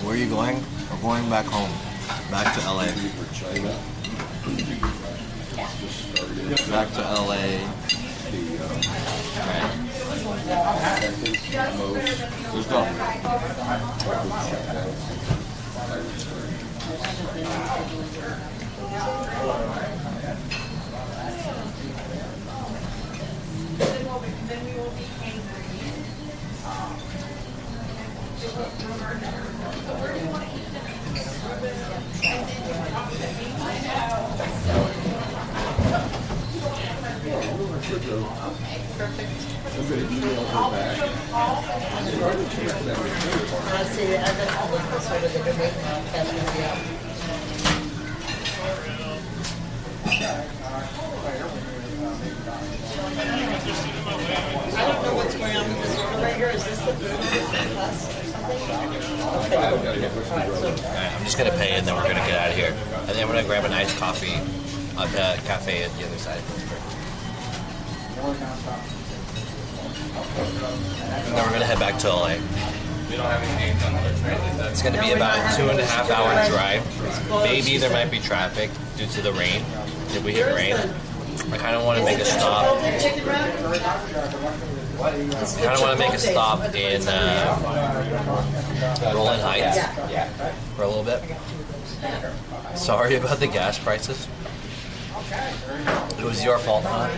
Where are you going? We're going back home. Back to LA. Back to LA. Let's go. I see. I've been all over this over the debate now. I don't know what's going on with this order right here. Is this the class or something? Alright, I'm just gonna pay and then we're gonna get out of here. And then we're gonna grab an iced coffee at the cafe at the other side. And then we're gonna head back to LA. We don't have any names on the list, right? It's gonna be about a 2.5 hour drive. Maybe there might be traffic due to the rain. If we hit rain, I kind of want to make a stop. In Rolling Heights for a little bit. Sorry about the gas prices. It was your fault, huh?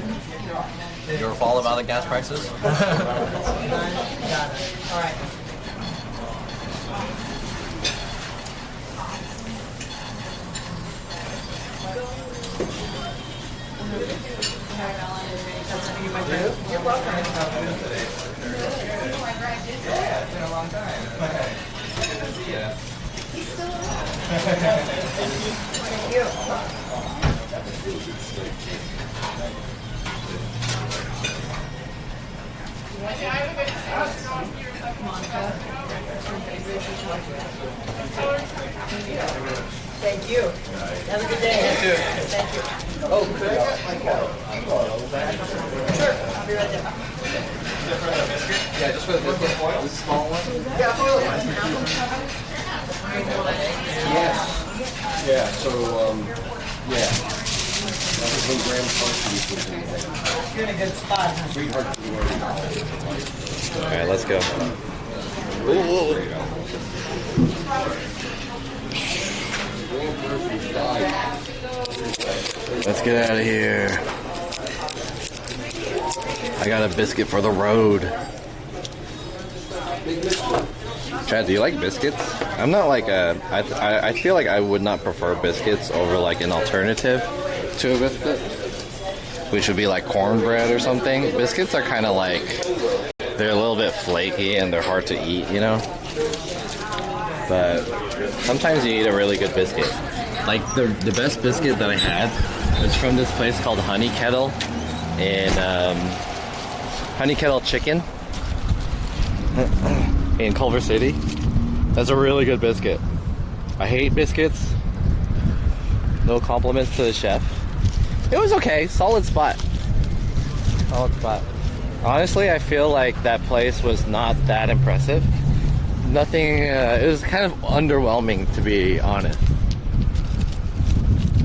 Your fault about the gas prices? All right. You're welcome. Yeah, it's been a long time. Good to see ya. Thank you. Thank you. Have a good day. Thank you. Oh, could I get like a bag? Sure. I'll be right there. Yeah, just for the biscuit foil, the small one. Yeah, foil. Yes. Yeah, so, yeah. That was when Graham Parsons was in there. You're in a good spot, huh? Sweetheart to the world. Alright, let's go. Let's get out of here. I got a biscuit for the road. Chad, do you like biscuits? I'm not like a... I feel like I would not prefer biscuits over like an alternative to a biscuit, which would be like cornbread or something. Biscuits are kind of like... They're a little bit flaky and they're hard to eat, you know? But sometimes you eat a really good biscuit. Like the best biscuit that I had was from this place called Honey Kettle in Honey Kettle Chicken in Culver City. That's a really good biscuit. I hate biscuits. No compliments to the chef. It was okay, solid spot. Solid spot. Honestly, I feel like that place was not that impressive. Nothing, it was kind of underwhelming, to be honest.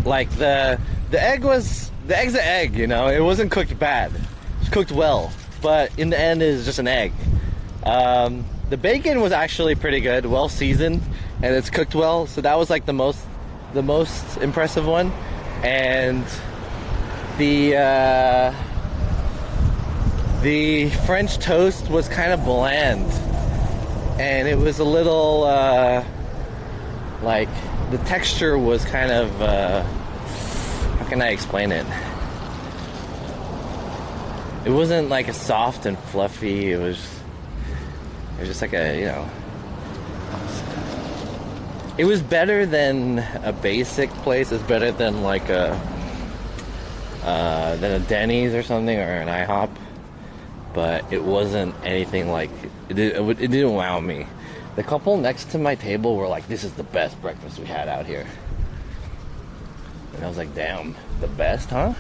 Like the egg's an egg, you know. It wasn't cooked bad. It was cooked well, but in the end, it's just an egg. The bacon was actually pretty good, well seasoned, and it's cooked well. So that was like the most impressive one. and the French toast was kind of bland, and it was a little like the texture was kind of how can I explain it? It wasn't like a soft and fluffy. It was just like a, you know. It was better than a basic place. It's better than like a Denny's or something, or an IHOP. But it wasn't anything like it didn't wow me. The couple next to my table were like, "This is the best breakfast we had out here," and I was like, "Damn, the best, huh?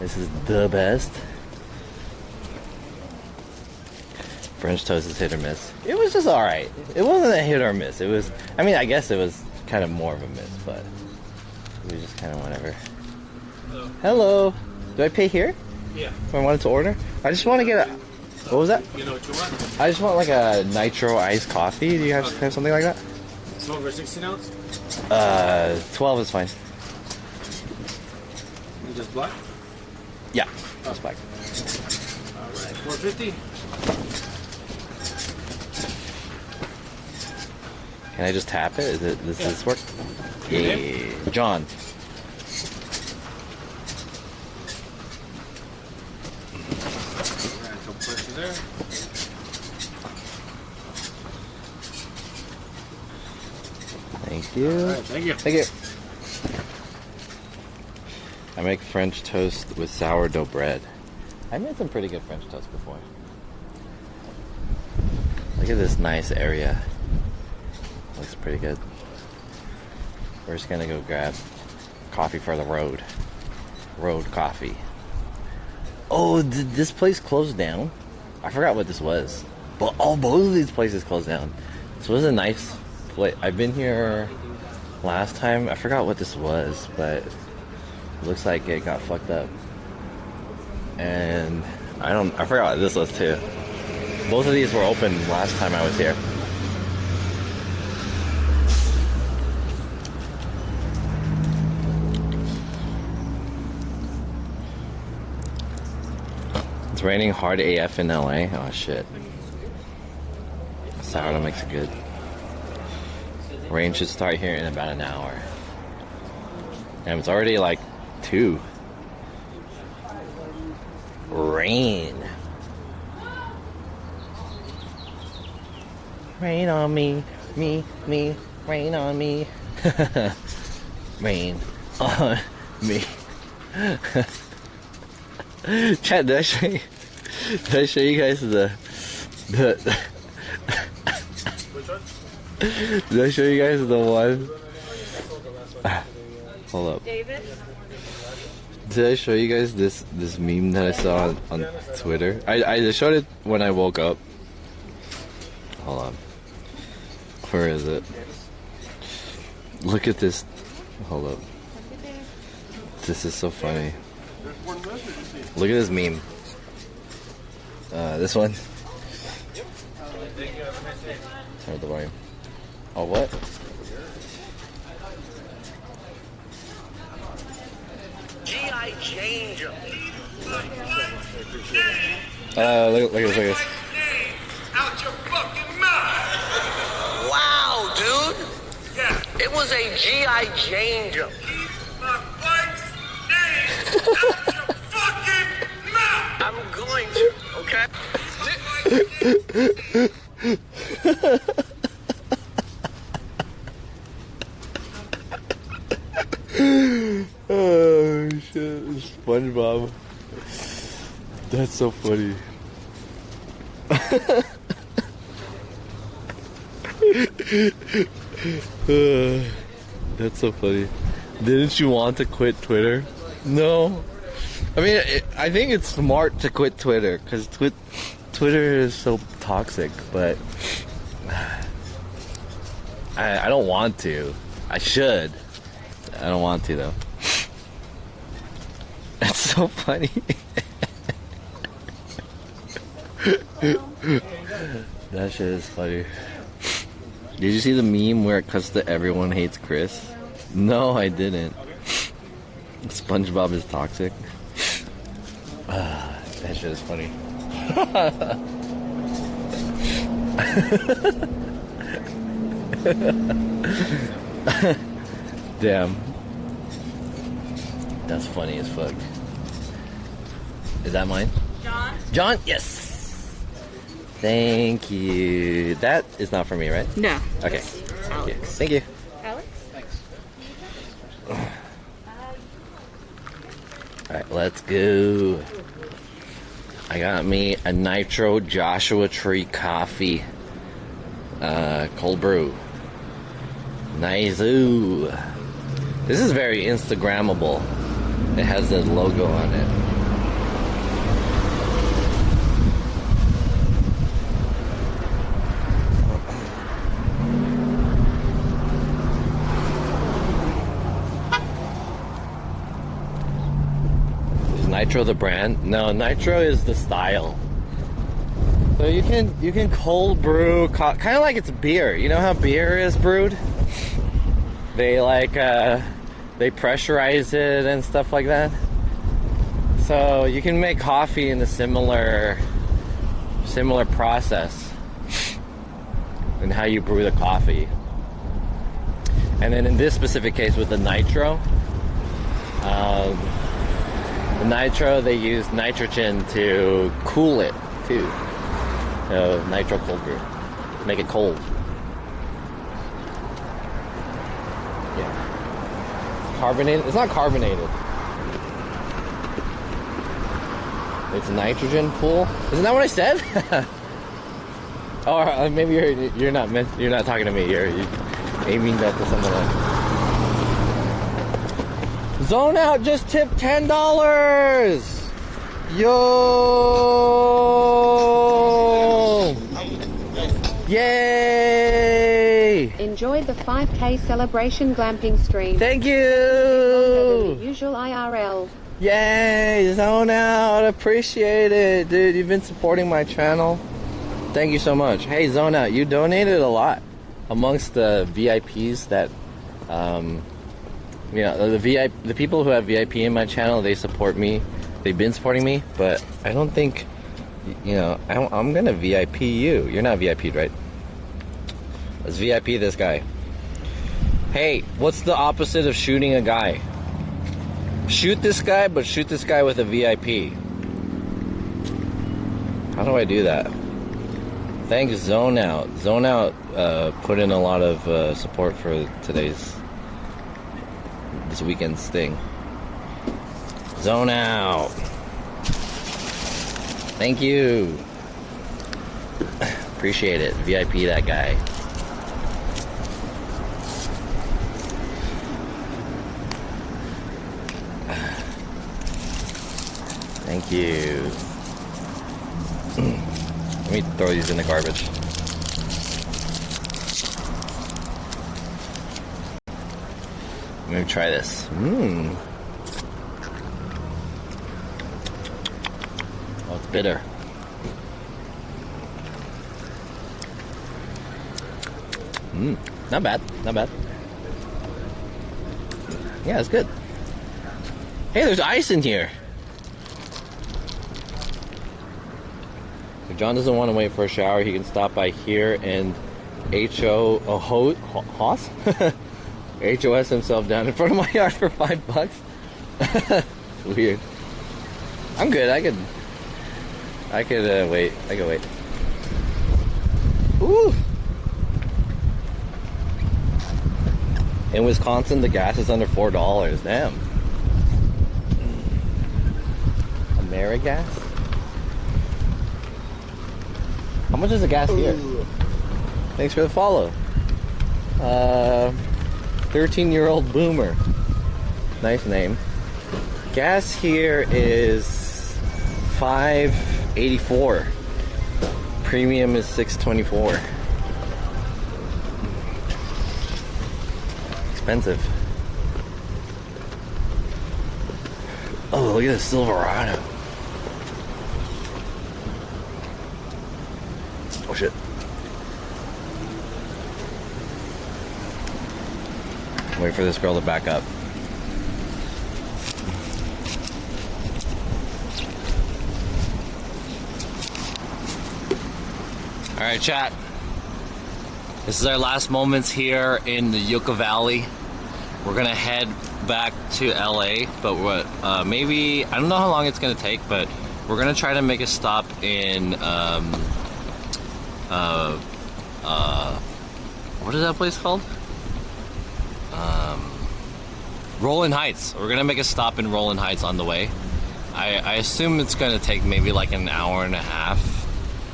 This is the best." French toast is hit or miss. It was just alright. It wasn't a hit or miss. It was, I mean, I guess it was kind of more of a miss, but it was just kind of whatever. Hello. Hello. Do I pay here? Yeah. If I wanted to order? I just want to get a, what was that? You know what you want? I just want like a nitro iced coffee. Do you have something like that? 12 or 16 ounce? 12 is fine. And just black? Yeah, just black. Alright, 450. Can I just tap it? Does this work? Yeah. John. Alright, so push it there. Thank you. Alright, thank you. Thank you. I make French toast with sourdough bread. I made some pretty good French toast before. Look at this nice area. Looks pretty good. We're just gonna go grab coffee for the road. Road coffee. Oh, did this place close down? I forgot what this was. But both of these places closed down. This was a nice place. I've been here last time. I forgot what this was, but it looks like it got fucked up. And I forgot what this was too. Both of these were open last time I was here. It's raining hard AF in LA. Oh shit. Sourdough makes it good. Rain should start here in about an hour. And it's already like 2. Rain. Rain on me, rain on me. Rain on me. Chat, did I show you guys the Which one? did I show you guys the one? Hold up. David? Did I show you guys this meme that I saw on Twitter? I showed it when I woke up. Hold on. Where is it? Look at this. Hold up. This is so funny. Look at this meme. This one. Turn the volume. Oh, what? G.I. Changer. Look at this. Out your fucking mouth. Wow, dude. Yeah. It was a G.I. Changer. Keep my wife's name out your fucking mouth. I'm going to, okay? Oh shit, SpongeBob. That's so funny. That's so funny. Didn't you want to quit Twitter? No. I mean, I think it's smart to quit Twitter because Twitter is so toxic, but I don't want to. I should. I don't want to though. That's so funny. That shit is funny. Did you see the meme where it cuts to everyone hates Chris? No, I didn't. SpongeBob is toxic. That shit is funny. Damn. That's funny as fuck. Is that mine? John? John? Yes! Thank you. That is not for me, right? No. Okay. Thank you. Thank you. Alex? Alright, let's go. I got me a Nitro Joshua Tree coffee. Cold brew. Nice. Ooh. This is very Instagrammable. It has the logo on it. Is Nitro the brand? No, Nitro is the style. So you can cold brew, kind of like it's beer. You know how beer is brewed? They they pressurize it and stuff like that. So you can make coffee in a similar process in how you brew the coffee. And then in this specific case with the Nitro, they use nitrogen to cool it too. So Nitro cold brew, make it cold. Yeah. Carbonated? It's not carbonated. It's nitrogen full. Isn't that what I said? Or maybe you're not talking to me. You're aiming that to someone else. Zone Out just tipped $10. Yo! Yay! Enjoyed the 5K celebration glamping stream. Thank you! Than the usual IRL. Yay! Zone Out! Appreciate it, dude. You've been supporting my channel. Thank you so much. Hey, Zone Out, you donated a lot amongst the VIPs that, the people who have VIP in my channel, they support me. They've been supporting me, but I don't think, I'm gonna VIP you. You're not VIP'd, right? Let's VIP this guy. Hey, what's the opposite of shooting a guy? Shoot this guy, but shoot this guy with a VIP. How do I do that? Thanks, Zone Out. Zone Out put in a lot of support for this weekend's thing. Zone Out. Thank you. Appreciate it. VIP that guy. Thank you. Let me throw these in the garbage. Let me try this. Oh, it's bitter. Not bad. Not bad. Yeah, it's good. Hey, there's ice in here. If John doesn't want to wait for a shower, he can stop by here and HOS himself down in front of my yard for $5. Weird. I'm good. I could wait. I could wait. Ooh. In Wisconsin, the gas is under $4. Damn. AmeriGas? How much is the gas here? Thanks for the follow. 13-year-old boomer. Nice name. Gas here is $5.84. Premium is $6.24. Expensive. Oh, look at this Silverado. Oh shit. Wait for this girl to back up. Alright, chat. This is our last moments here in the Yucca Valley. We're gonna head back to LA, but what maybe, I don't know how long it's gonna take, but we're gonna try to make a stop in what is that place called? Rolling Heights. We're gonna make a stop in Rolling Heights on the way. I assume it's gonna take maybe like an hour and a half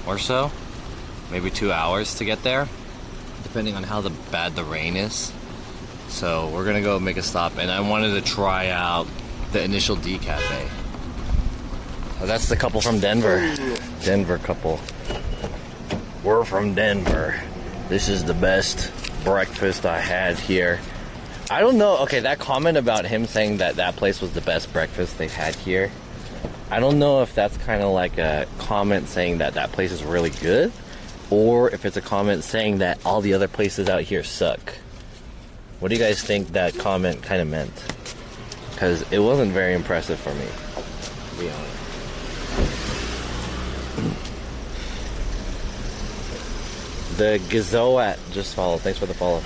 or so, maybe 2 hours to get there, depending on how bad the rain is. So we're gonna go make a stop, and I wanted to try out the Initial D Cafe. Oh, that's the couple from Denver. Denver couple. We're from Denver. This is the best breakfast I had here. I don't know. Okay, that comment about him saying that that place was the best breakfast they've had here, I don't know if that's kind of like a comment saying that that place is really good, or if it's a comment saying that all the other places out here suck. What do you guys think that comment kind of meant? Because it wasn't very impressive for me, to be honest. The Gizoat just followed. Thanks for the follow.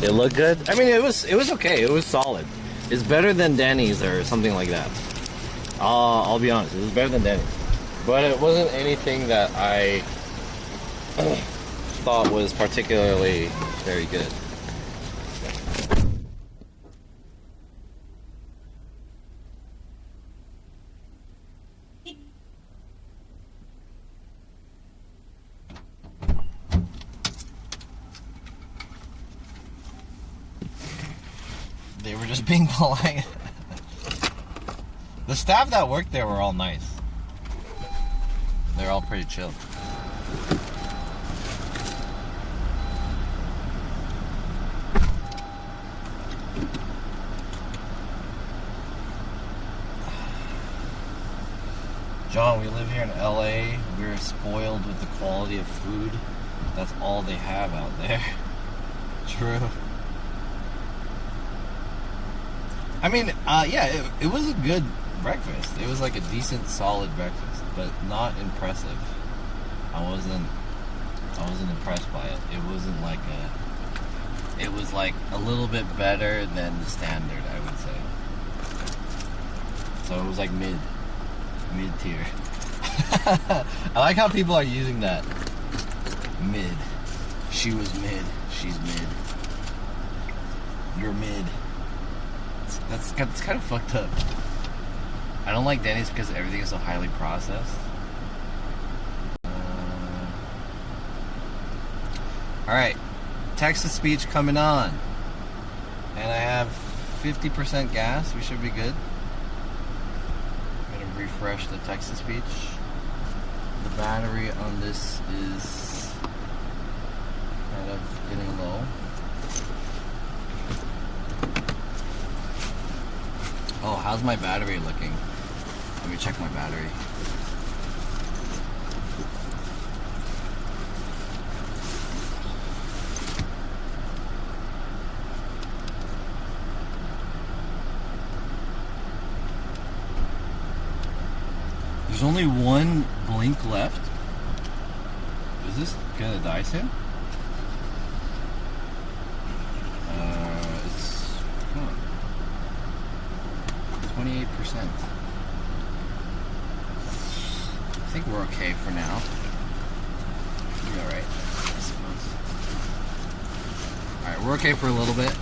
It looked good. I mean, it was okay. It was solid. It's better than Denny's or something like that. I'll be honest. It was better than Denny's, but it wasn't anything that I thought was particularly very good. They were just being polite. The staff that worked there were all nice. They're all pretty chill. John, we live here in LA. We're spoiled with the quality of food. That's all they have out there. True. I mean, yeah, it was a good breakfast. It was like a decent, solid breakfast, but not impressive. I wasn't impressed by it. It wasn't like it was like a little bit better than the standard, I would say. So it was like mid-tier. I like how people are using that. Mid. She was mid. She's mid. You're mid. That's kind of fucked up. I don't like Denny's because everything is so highly processed. Alright, text-to-speech coming on. And I have 50% gas. We should be good. I'm going to refresh the text-to-speech. The battery on this is kind of getting low. Oh, how's my battery looking? Let me check my battery. There's only one blink left. Is this gonna die soon? It's, come on. 28%. I think we're okay for now. Be alright, I suppose. Alright, we're okay for a little bit.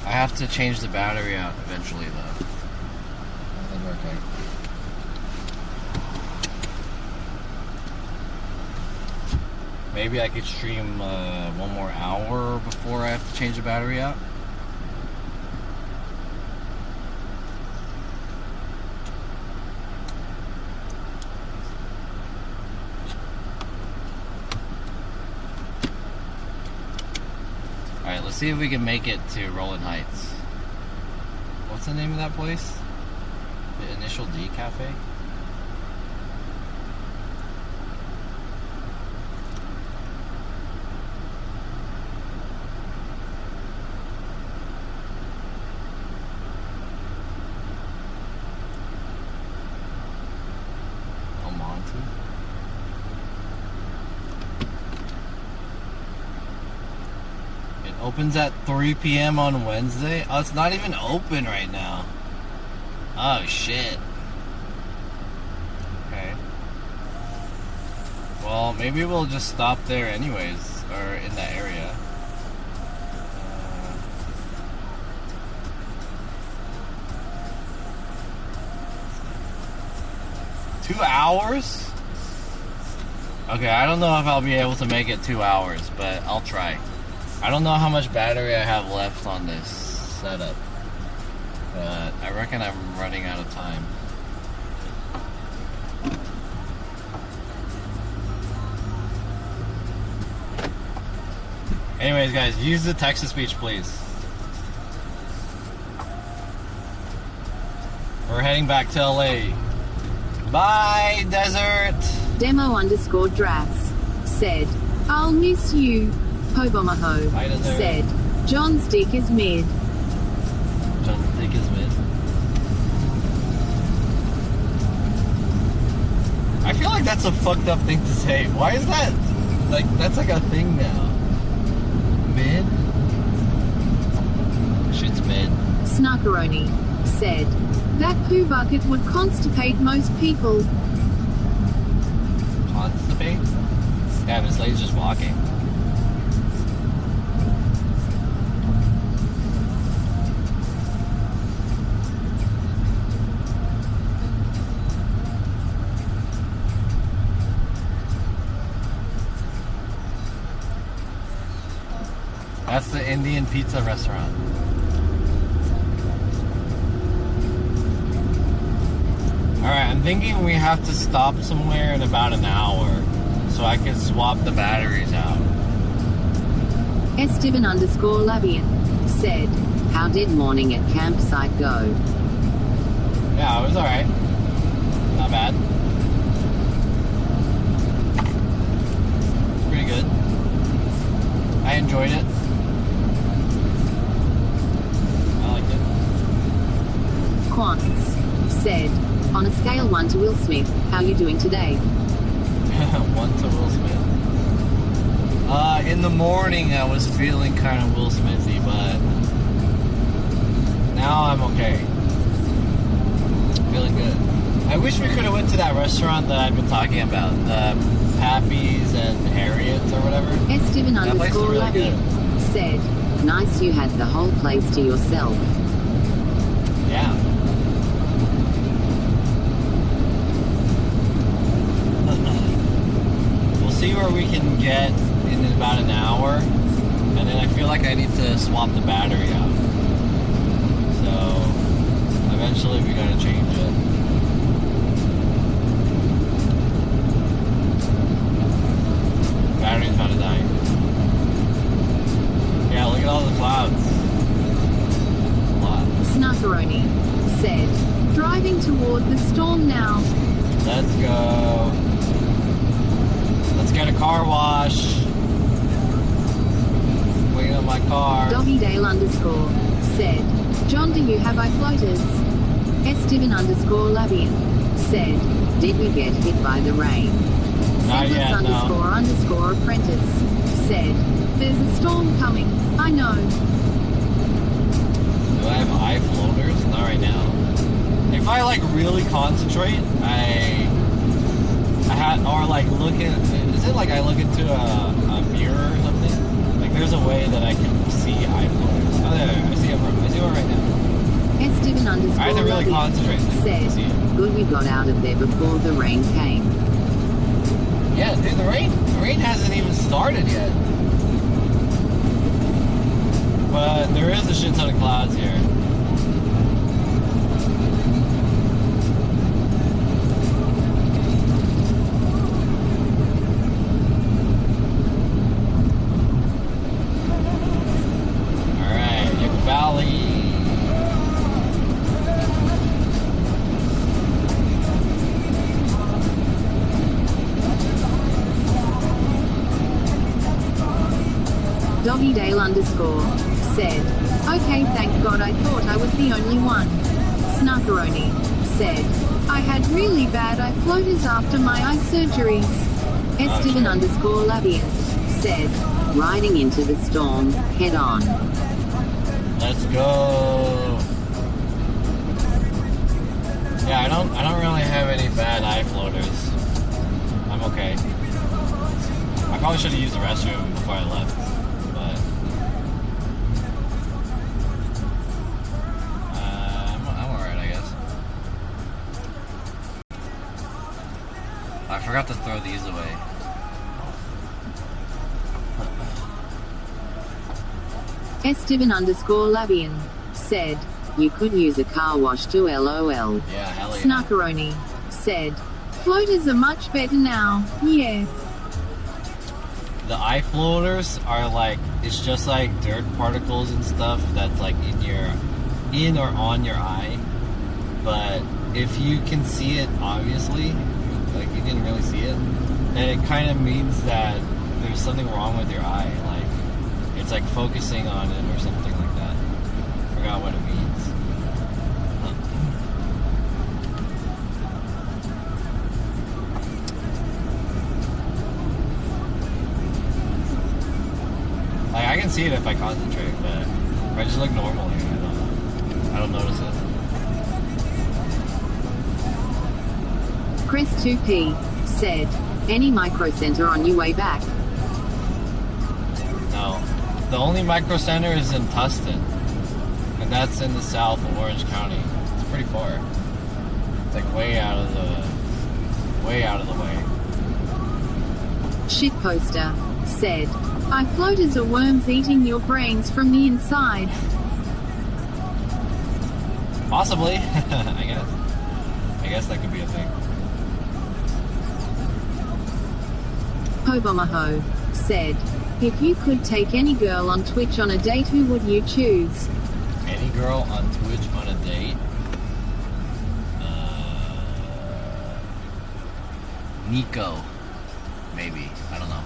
I have to change the battery out eventually, though. I think we're okay. Maybe I could stream one more hour before I have to change the battery out. Alright, let's see if we can make it to Rolling Heights. What's the name of that place? The Initial D Cafe? Opens at 3 p.m. on Wednesday? Oh, it's not even open right now. Oh, shit. Okay. Well, maybe we'll just stop there anyways, or in that area. 2 hours? Okay, I don't know if I'll be able to make it 2 hours, but I'll try. I don't know how much battery I have left on this setup, but I reckon I'm running out of time. Anyways, guys, use the text-to-speech, please. We're heading back to LA. Bye, desert! Demo_Drafts said, I'll miss you. Hobomaho Bye, desert. said, John's dick is mid. John's dick is mid. I feel like that's a fucked up thing to say. Why is that? Like, that's like a thing now. Mid? Shit's mid. Snarkaroni said, that poo bucket would constipate most people. Constipate? Yeah, this lady's just walking. That's the Indian pizza restaurant. Alright, I'm thinking we have to stop somewhere in about an hour so I can swap the batteries out. Esteban_Labian said, how did morning at campsite go? Yeah, it was alright. Not bad. It's pretty good. I enjoyed it. I liked it. Quants said, on a scale 1 to Will Smith, how you doing today? 1 to Will Smith. In the morning I was feeling kind of Will Smithy, but now I'm okay. Feeling good. I wish we could have went to that restaurant that I've been talking about, the Pappy's and Harriet's or whatever. Esteban_Labian said, nice you had the whole place to yourself. Yeah. See where we can get in about an hour, and then I feel like I need to swap the battery out. So eventually we gotta change it. Battery's about to die. Yeah, look at all the clouds. It's a lot. Snarkaroni said, driving toward the storm now. Let's go. Let's get a car wash. Waiting on my car. Doggydale_ said, John, do you have eye floaters? Esteban_Labian said, did we get hit by the rain? Not yet, no. _apprentice said, there's a storm coming, I know. Do I have eye floaters? Not right now. If I like really concentrate, or like look at, is it like I look into a mirror or something? Like there's a way that I can see eye floaters. Oh, there, I see one right now. I have to really concentrate said, good we got out of there before the rain came. Yeah, dude, the rain hasn't even started yet. But there is a shit ton of clouds here. Doggydale_ said, okay, thank God, I thought I was the only one. Snarkaroni said, I had really bad eye floaters after my eye surgeries. Esteban_Labian said, riding into the storm, head on. Let's go. Yeah, I don't really have any bad eye floaters. I'm okay. I probably should have used the restroom before I left, but I'm alright, I guess. I forgot to throw these away. Esteban_Lavian said, you could use a car wash to LOL. Yeah, hell yeah. Snarkaroni said, floaters are much better now, yeah. The eye floaters are like, it's just like dirt particles and stuff that's like in or on your eye. But if you can see it, obviously, like you can really see it, then it kind of means that there's something wrong with your eye. Like, it's like focusing on it or something like that. Forgot what it means. Like, I can see it if I concentrate, but if I just look normally, I don't notice it. Chris 2P said, any micro center on your way back? No. The only micro center is in Tustin, and that's in the South Orange County. It's pretty far. It's like way out of the way. Shitposter said, eye floaters are worms eating your brains from the inside. Possibly. I guess that could be a thing. Hobomaho said, if you could take any girl on Twitch on a date, who would you choose? Any girl on Twitch on a date? Nico. Maybe. I don't know.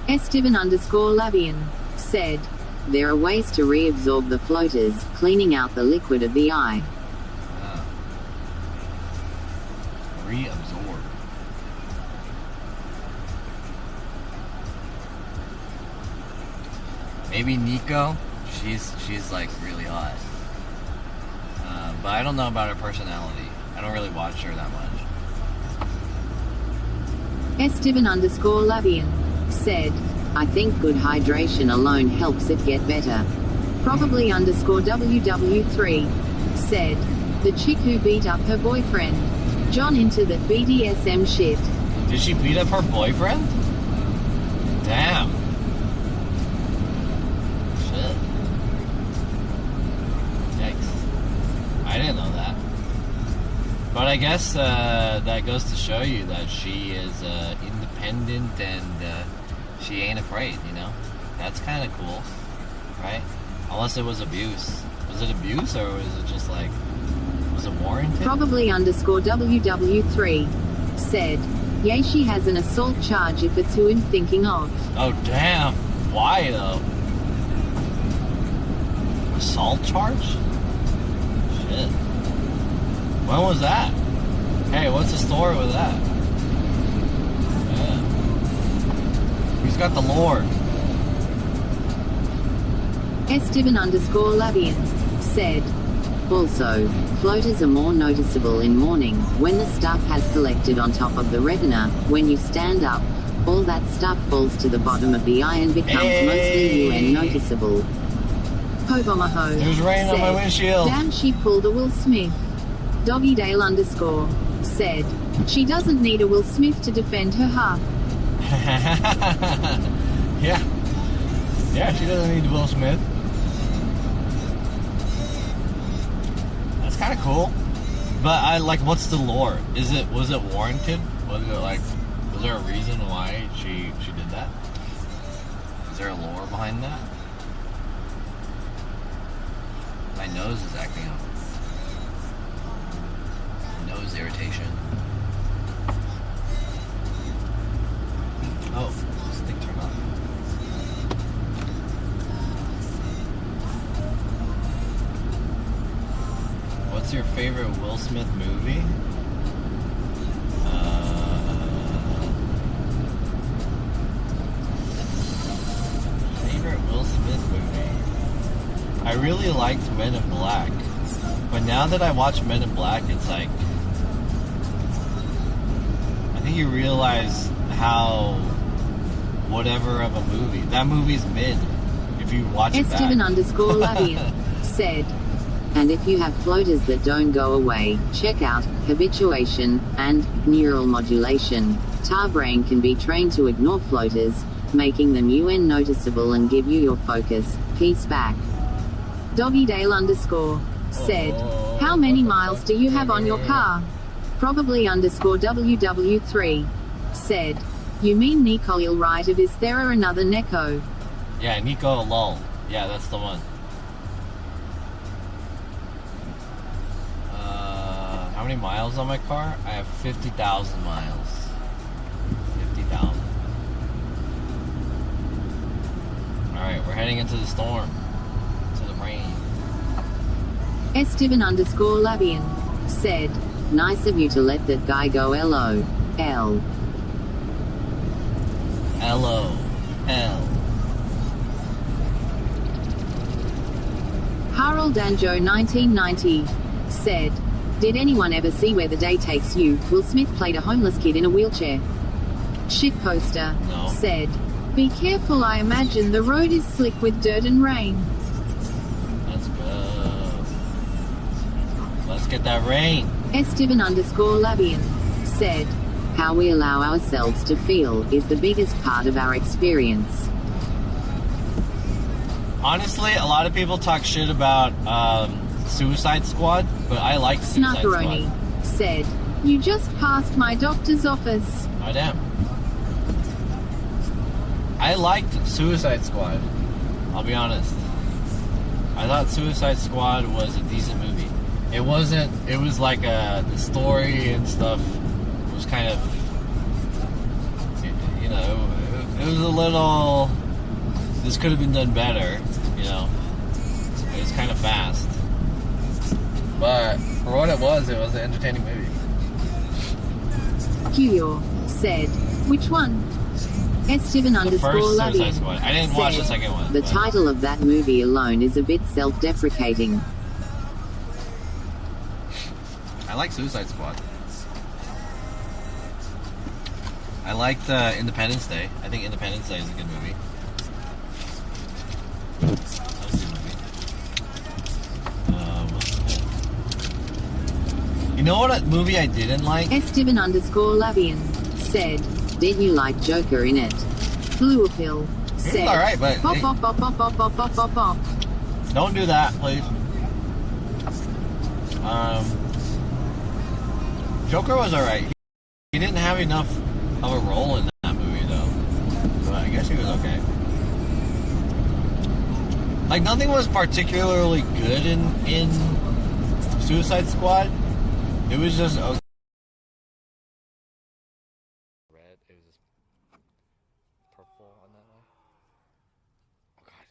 Esteban_Lavian said, there are ways to reabsorb the floaters, cleaning out the liquid of the eye. Reabsorb. Maybe Nico. She's like really hot. But I don't know about her personality. I don't really watch her that much. Esteban_Lavian said, I think good hydration alone helps it get better. Probably _WW3 said, the chick who beat up her boyfriend. John into the BDSM shit. Did she beat up her boyfriend? Damn. Shit. Yikes. I didn't know that. But I guess that goes to show you that she is independent and she ain't afraid, you know? That's kind of cool, right? Unless it was abuse. Was it abuse or was it just like, was it warranted? Probably _WW3 said, yay, she has an assault charge if it's who I'm thinking of. Oh, damn. Why, though? Assault charge? Shit. When was that? Hey, what's the story with that? Yeah. Who's got the lore? Esteban_Lavian said, also, floaters are more noticeable in morning, when the stuff has collected on top of the retina. When you stand up, all that stuff falls to the bottom of the eye and becomes mostly UN noticeable. Hobomaho There's rain on my windshield. Damn, she pulled a Will Smith. Doggydale_ said, she doesn't need a Will Smith to defend her heart. Yeah. Yeah, she doesn't need Will Smith. That's kind of cool. But I like, what's the lore? Was it warranted? Was there a reason why she did that? Is there a lore behind that? My nose is acting up. Nose irritation. Oh, this thing turned on. What's your favorite Will Smith movie? I really liked Men in Black. But now that I watch Men in Black, it's like, I think you realize how whatever of a movie, that movie's mid if you watch it back. Esteban_Lavian said, and if you have floaters that don't go away, check out habituation and neural modulation. Tar brain can be trained to ignore floaters, making them UN noticeable and give you your focus. Peace back. Doggydale_ said, how many miles do you have on your car? Probably _WW3 said, you mean Nicole right of is there another Neko? Yeah, Nico lol. Yeah, that's the one. How many miles on my car? I have 50,000 miles. 50,000. Alright, we're heading into the storm. To the rain. Esteban_Lavian said, nice of you to let that guy go LOL. LOL. Harold Danjo 1990 said, did anyone ever see Where the Day Takes You? Will Smith played a homeless kid in a wheelchair. Shitposter said, be careful, I imagine the road is slick with dirt and rain. Let's go. Let's get that rain. Esteban_Lavian said, how we allow ourselves to feel is the biggest part of our experience. Honestly, a lot of people talk shit about Suicide Squad, but I like Suicide Snarkaroni Squad. said, you just passed my doctor's office. Oh, damn. I liked Suicide Squad. I'll be honest. I thought Suicide Squad was a decent movie. It wasn't, it was like the story and stuff was kind of, you know, it was a little, this could have been done better, you know. It was kind of fast. But for what it was an entertaining movie. Cuyor said, which one? Esteban_Lavian I didn't watch the second one. The title of that movie alone is a bit self-deprecating. I like Suicide Squad. I liked Independence Day. I think Independence Day is a good movie. That was a good movie. You know what movie I didn't like? Esteban_Lavian said, did you like Joker in it? Blue Pill said, alright, but pop, pop, pop, pop, pop, pop, pop, pop, pop. Don't do that, please. Joker was alright. He didn't have enough of a role in that movie, though. But I guess he was okay. Like, nothing was particularly good in Suicide Squad. It was just okay. Red, it was just purple on that one. Oh, God.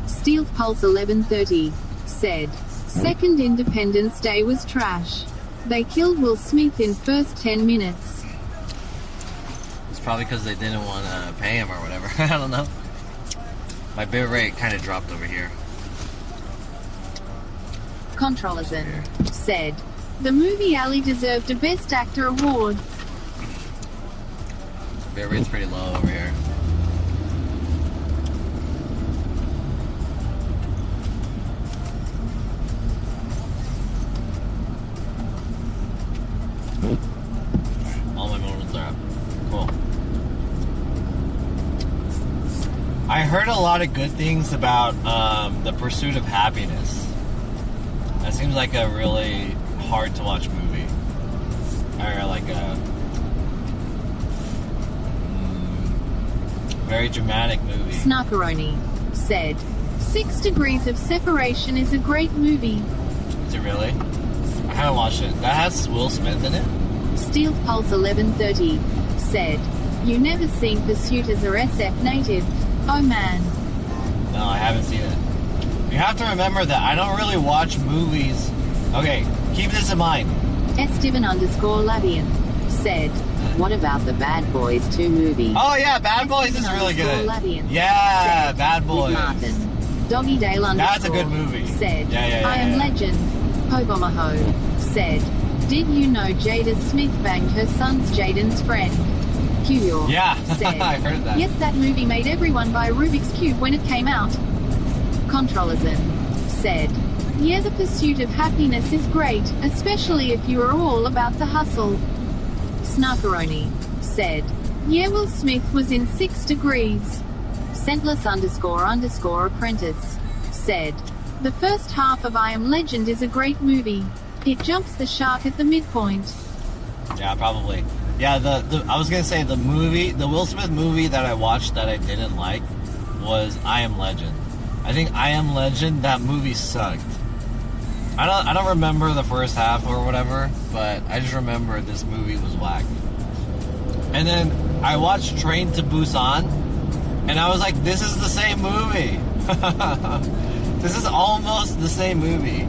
Steel Pulse 1130 said, second Independence Day was trash. They killed Will Smith in first 10 minutes. It's probably because they didn't want to pay him or whatever. I don't know. My bit rate kind of dropped over here. Controllerson said, the movie Ali deserved a Best Actor award. Bit rate's pretty low over here. All my moments are up. Cool. I heard a lot of good things about The Pursuit of Happiness. That seems like a really hard to watch movie. Or like a very dramatic movie. Snarkaroni said, 6 Degrees of Separation is a great movie. Is it really? I haven't watched it. That has Will Smith in it? Steel Pulse 1130 said, you never seen Pursuit as a SF native. Oh man. No, I haven't seen it. You have to remember that I don't really watch movies Okay, keep this in mind. Esteban_Labian said, what about the Bad Boys 2 movie? Oh yeah, Bad Boys is really good. Yeah, Bad Boys. Martin. Doggy Dale _ That's a good movie. Said, Yeah. I am legend. Hobomaho said, did you know Jada Smith banged her son's Jaden's friend? Q Yeah, said, I heard that. yes, that movie made everyone buy Rubik's Cube when it came out. Controllerson said, yeah, the pursuit of happiness is great, especially if you are all about the hustle. Snarkaroni said, yeah, Will Smith was in 6 Degrees. Scentless__apprentice said, the first half of I Am Legend is a great movie. It jumps the shark at the midpoint. Yeah, probably. Yeah, I was gonna say the Will Smith movie that I watched that I didn't like was I Am Legend. I think I Am Legend, that movie sucked. I don't remember the first half or whatever, but I just remember this movie was whack. And then I watched Train to Busan, and I was like, this is the same movie. This is almost the same movie.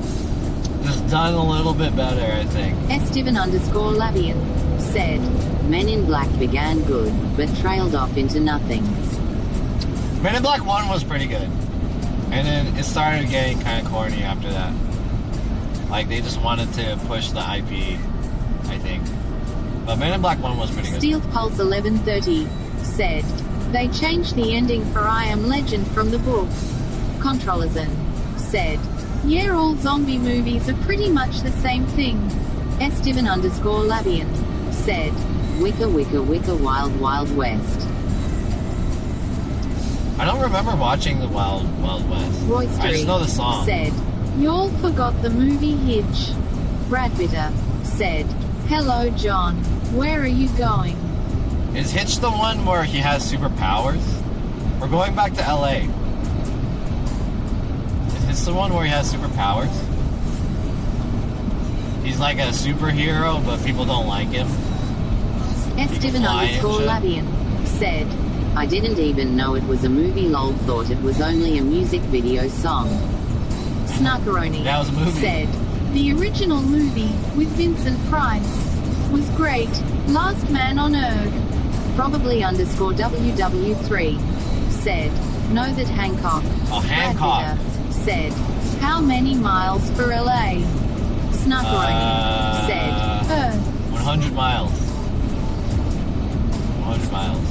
Just done a little bit better, I think. Esteban_Labian said, Men in Black began good, but trailed off into nothing. Men in Black 1 was pretty good. And then it started getting kind of corny after that. Like, they just wanted to push the IP, I think. But Men in Black 1 was pretty good. Steel Pulse 1130 said, they changed the ending for I Am Legend from the book. Controllerson said, yeah, all zombie movies are pretty much the same thing. Esteban_Labian said, Wicca Wicca Wicca Wild Wild West. I don't remember watching the Wild Wild West. Roy I just Street know the song. said, y'all forgot the movie Hitch. Brad Bitter said, hello John, where are you going? Is Hitch the one where he has superpowers? We're going back to LA. Is Hitch the one where he has superpowers? He's like a superhero, but people don't like him. Esteban_Labian said, I didn't even know it was a movie, lol, thought it was only a music video song. Snarkaroni That was a movie. said, the original movie, with Vincent Price, was great, Last Man on Earth. Probably_WW3 said, know that Hancock. Oh, Hancock. Said, how many miles for LA? Snarkaroni said, Earth. 100 miles. 100 miles.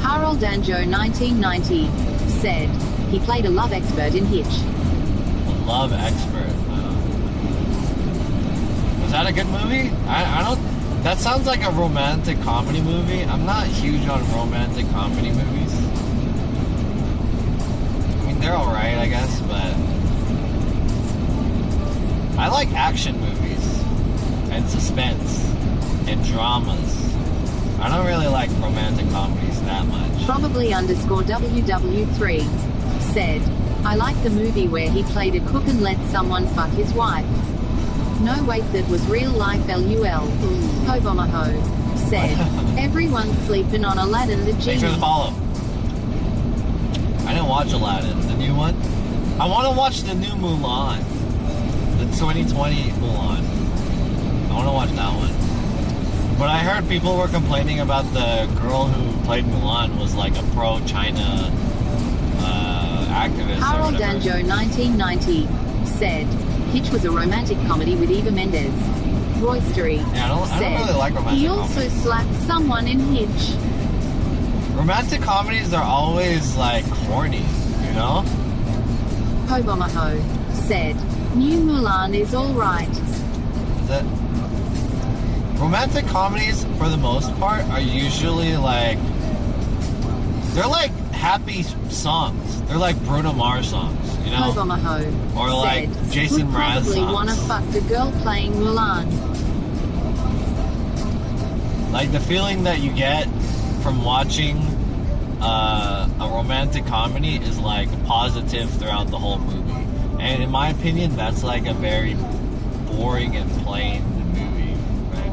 Harold Danjo 1990 said, he played a love expert in Hitch. A love expert. Was that a good movie? I don't... That sounds like a romantic comedy movie. I'm not huge on romantic comedy movies. I mean, they're alright, I guess, but... I like action movies. And suspense. And dramas. I don't really like romantic comedies that much. Probably_WW3 said, I like the movie where he played a cook and let someone fuck his wife. No wait, that was real life LUL. Hobomaho said, everyone's sleeping on Aladdin the Thanks Genie. for the follow. I didn't watch Aladdin, the new one. I want to watch the new Mulan. The 2020 Mulan. I want to watch that one. But I heard people were complaining about the girl who played Mulan was like a pro-China activist. Harold Danjo 1990 said, Hitch was a romantic comedy with Eva Mendes. Roystery Yeah, I don't said, really like romantic he also comedies. slapped someone in Hitch. Romantic comedies are always like corny, you know? Hobomaho said, new Mulan is alright. That romantic comedies, for the most part, are usually like... They're like happy songs. They're like Bruno Mars songs, you know? Hobomaho Or like said, Jason would Mraz probably want to songs. fuck the girl playing Mulan. Like the feeling that you get from watching a romantic comedy is like positive throughout the whole movie. And in my opinion, that's like a very boring and plain movie, right?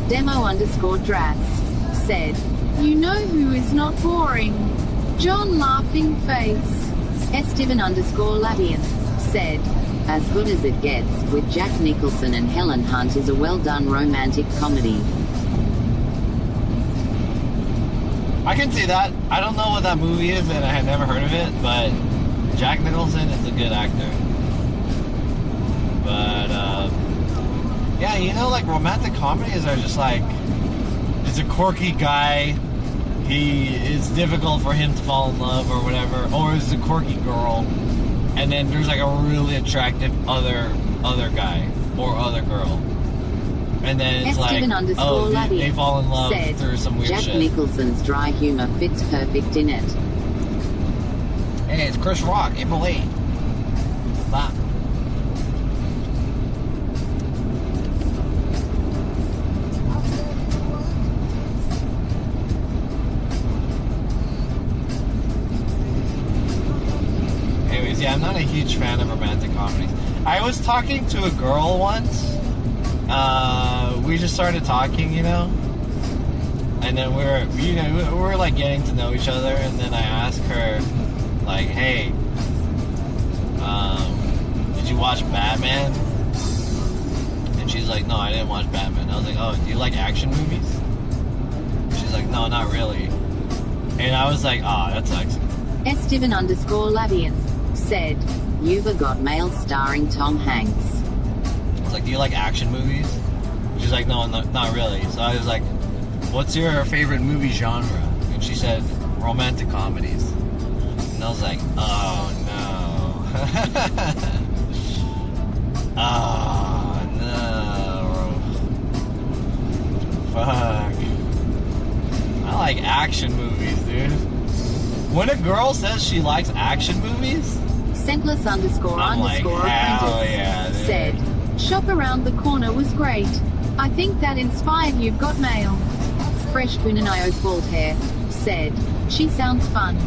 Demo_Drats said, "You know who is not boring? John laughing face." Esteban_Lavian said, "As good as it gets, with Jack Nicholson and Helen Hunt is a well-done romantic comedy." I can see that. I don't know what that movie is, and I had never heard of it, but Jack Nicholson is a good actor. But, yeah, you know, like, romantic comedies are just like, it's a quirky guy, it's difficult for him to fall in love or whatever, or it's a quirky girl, and then there's like a really attractive other guy or other girl. And then it's like, oh, they fall in love said, through some weird Jack shit. Nicholson's dry humor fits perfect in it. Hey, it's Chris Rock, April 8. Bye. Anyways, yeah, I'm not a huge fan of romantic comedies. I was talking to a girl once. We just started talking, you know, and then we were like getting to know each other, and then I asked her, like, "Hey, did you watch Batman?" And she's like, "No, I didn't watch Batman." I was like, "Oh, do you like action movies?" She's like, "No, not really." And I was like, "Ah, that sucks." Esteban_Lavian said, "You've got Mail starring Tom Hanks." I was like, "Do you like action movies?" She's like, "No, not really." So I was like, "What's your favorite movie genre?" And she said, "Romantic comedies." And I was like, "Oh no." Oh no. Fuck. I like action movies, dude. When a girl says she likes action movies, Scentless__apprentice said, "Shop Around the Corner was great. I think that inspired You've Got Mail." Fresh Quinanayo's bald hair said, "She sounds fun."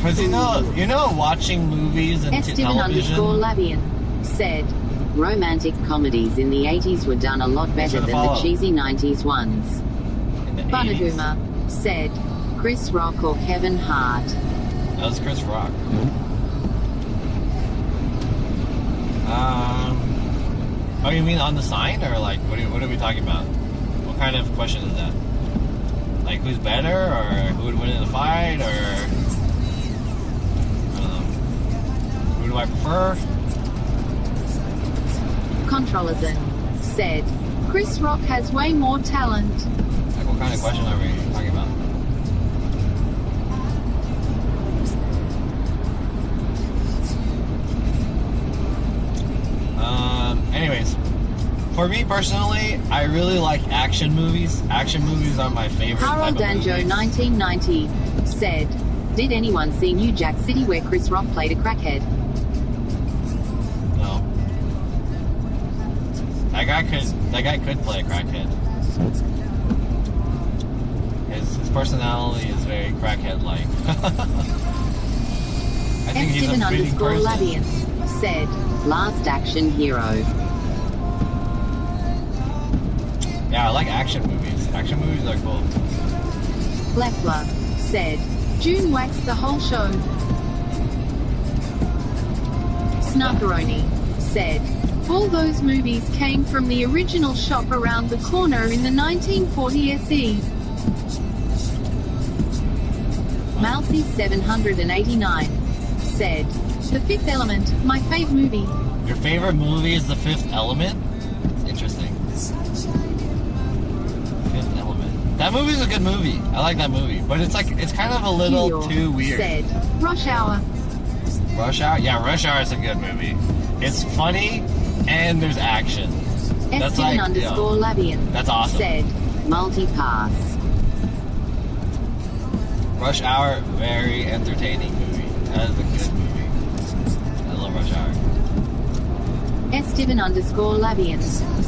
because you know, watching movies and television. Esteban_Lavian said, "Romantic comedies in the 80s were done a lot better than the cheesy 90s ones." Bunaguma said, "Chris Rock or Kevin Hart." That was Chris Rock. Oh, you mean on the sign, or like what are we talking about? What kind of question is that? Like who's better, or who would win in a fight, or I don't know. Who do I prefer? Controllerson said, "Chris Rock has way more talent." Like what kind of question are we talking about? Anyways, for me personally, I really like action movies. Action movies are my favorite Harold type of Danjo movies. 1990 said, "Did anyone see New Jack City where Chris Rock played a crackhead?" No. That guy could play a crackhead. His personality is very crackhead-like. I think he's a fitting person. Esteban_Lavian said, "Last Action Hero." Yeah, I like action movies. Action movies are cool. Leffler said, "June waxed the whole show." Snarkaroni said, "All those movies came from the original Shop Around the Corner in the 1940 SE." Mousy 789 said, "The Fifth Element, my fave movie." Your favorite movie is The Fifth Element? Interesting. Fifth Element. That movie's a good movie. I like that movie. But it's kind of a little too weird. Said, "Rush Hour." Rush Hour? Yeah, Rush Hour is a good movie. It's funny and there's action. That's like, Esteban_Lavian that's awesome. said, "Multi-pass." Rush Hour, very entertaining movie. That is a good movie. I love Rush Hour. Esteban_Lavian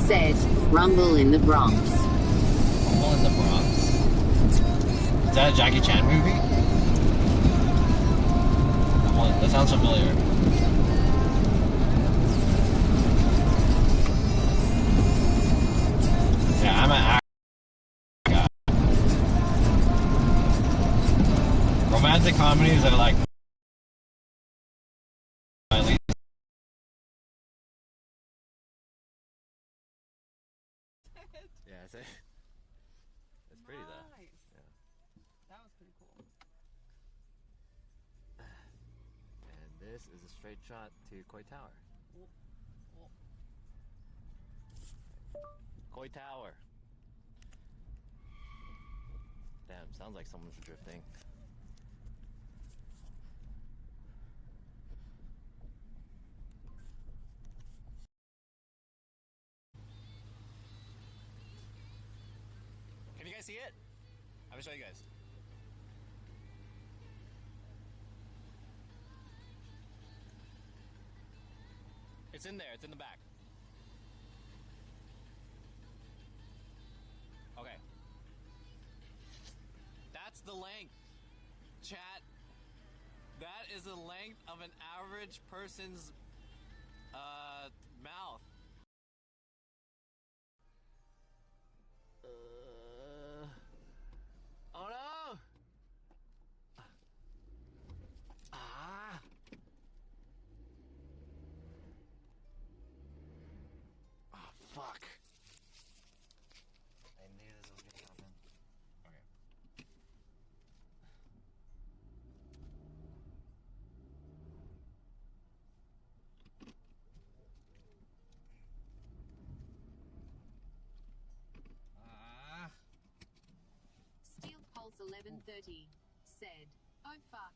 said, "Rumble in the Bronx." Rumble in the Bronx. Is that a Jackie Chan movie? That sounds familiar. many is that like? Yeah, it's pretty though. Nice. Yeah. That was pretty cool. And this is a straight shot to Koi Tower. Koi Tower. Damn, sounds like someone's drifting. Can you guys see it? I'm gonna show you guys. It's in there, it's in the back. Okay. That's the length, chat. That is the length of an average person's mouth. Oh no! Ah! Oh fuck! I knew this was gonna happen. Okay. Ah! Steel Pulse 1130 said, "Oh fuck."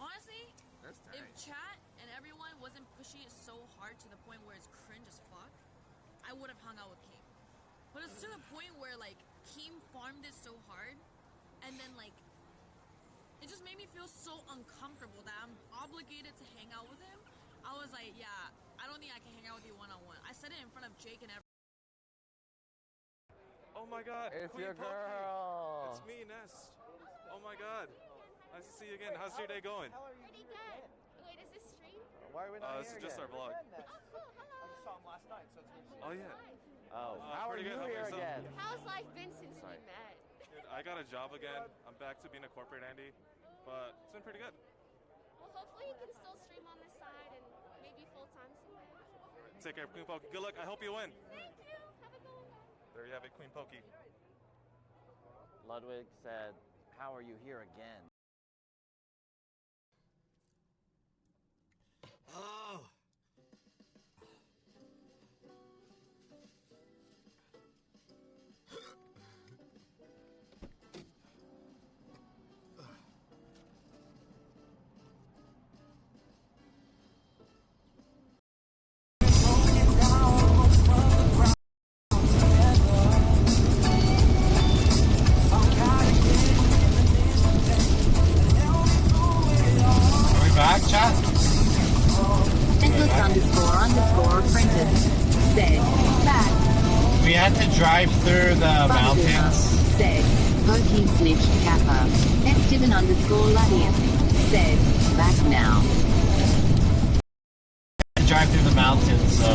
Honestly, That's if tight. chat and everyone wasn't pushing it so hard to the point where it's cringe as fuck, I would have hung out with Keem. But it's to the point where like Keem farmed it so hard, and then like it just made me feel so uncomfortable that I'm obligated to hang out with him. I was like, yeah, I don't think I can hang out with you one-on-one. I said it in front of Jake and everyone. Oh my god. It's Queen your Poppy. girl. It's me, Nest. Oh my god. Nice to see you again. How's your day going? Pretty good. Wait, is this stream? Why are we not This here is just again? our vlog. Oh, cool. Hello. I just saw him last night, so it's good to see Oh yeah. Oh, how are pretty you good. How here about yourself? again? How's life been since we met? Dude, I got a job again. I'm back to being a corporate Andy, but it's been pretty good. Well, hopefully you can still stream on this side and maybe full time someday. Take care, Queen Pokey. Good luck. I hope you win. Thank you. Have a good one. There you have it, Queen Pokey. Ludwig said, "How are you here again?" Oh. Are we back, chat? Endless__apprentice said, back. We had to drive through the mountains. Said, Pokey snitched Kappa. Esteban_Ladius said, back now. Drive through the mountains, so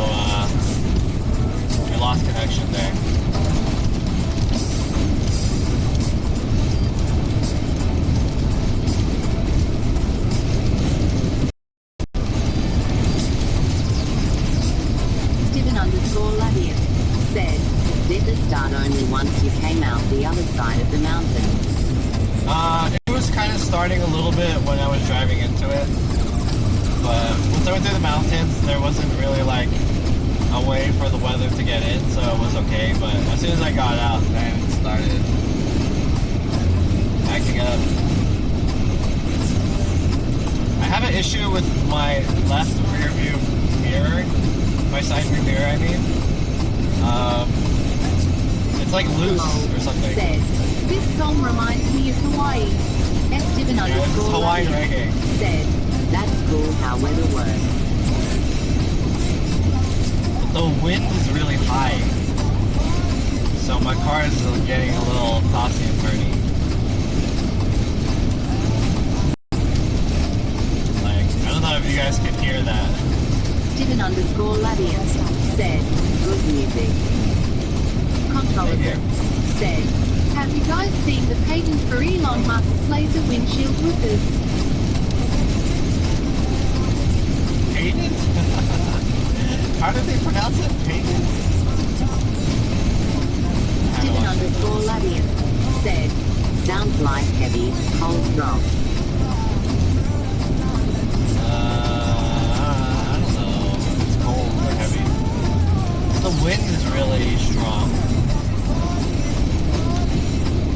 we lost connection there. Esteban_Ladius said, did the start only once you came out the other side of the mountain? It was kind of starting a little bit when I was driving into it, but once I went through the mountains, there wasn't really like a way for the weather to get in, so it was okay. But as soon as I got out, then it started acting up. I have an issue with my left rear view mirror, my side view mirror, I mean. It's like loose or something. Said, this song reminds me of Hawaii. Esteban_Ladius Hawaiian reggae. said, that's cool how weather works. the wind is really high. So my car is getting a little tossy and turny. Like, I don't know if you guys can hear that. Steven underscore Labian said, good music. Controller said, have you guys seen the patent for Elon Musk's laser windshield whoopers? Patent? How did they pronounce it? Patent? Steven underscore Labian said, sounds like heavy, cold drop. I don't know. It's cold or heavy. The wind is really strong.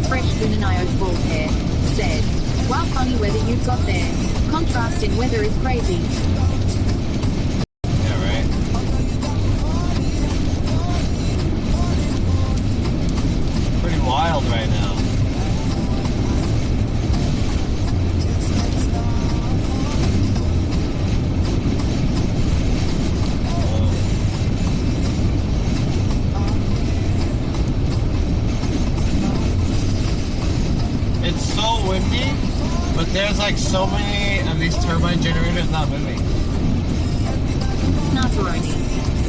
Fresh Funanayo Bald Hair said, wow, funny weather you've got there. Contrast in weather is crazy. Yeah, right? Pretty wild right now. It's so windy, but there's like so many of these turbine generators not moving. Nazaroni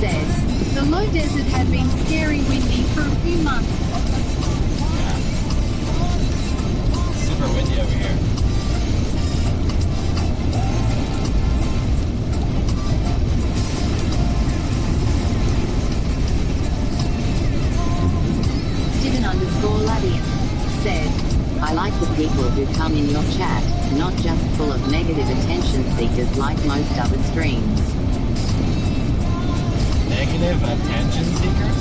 said, the low desert had been scary windy for a few months. Yeah. Super windy over here. Steven underscore Ladian said, I like the people who come in your chat, not just full of negative attention seekers like most other streams. Negative attention seekers?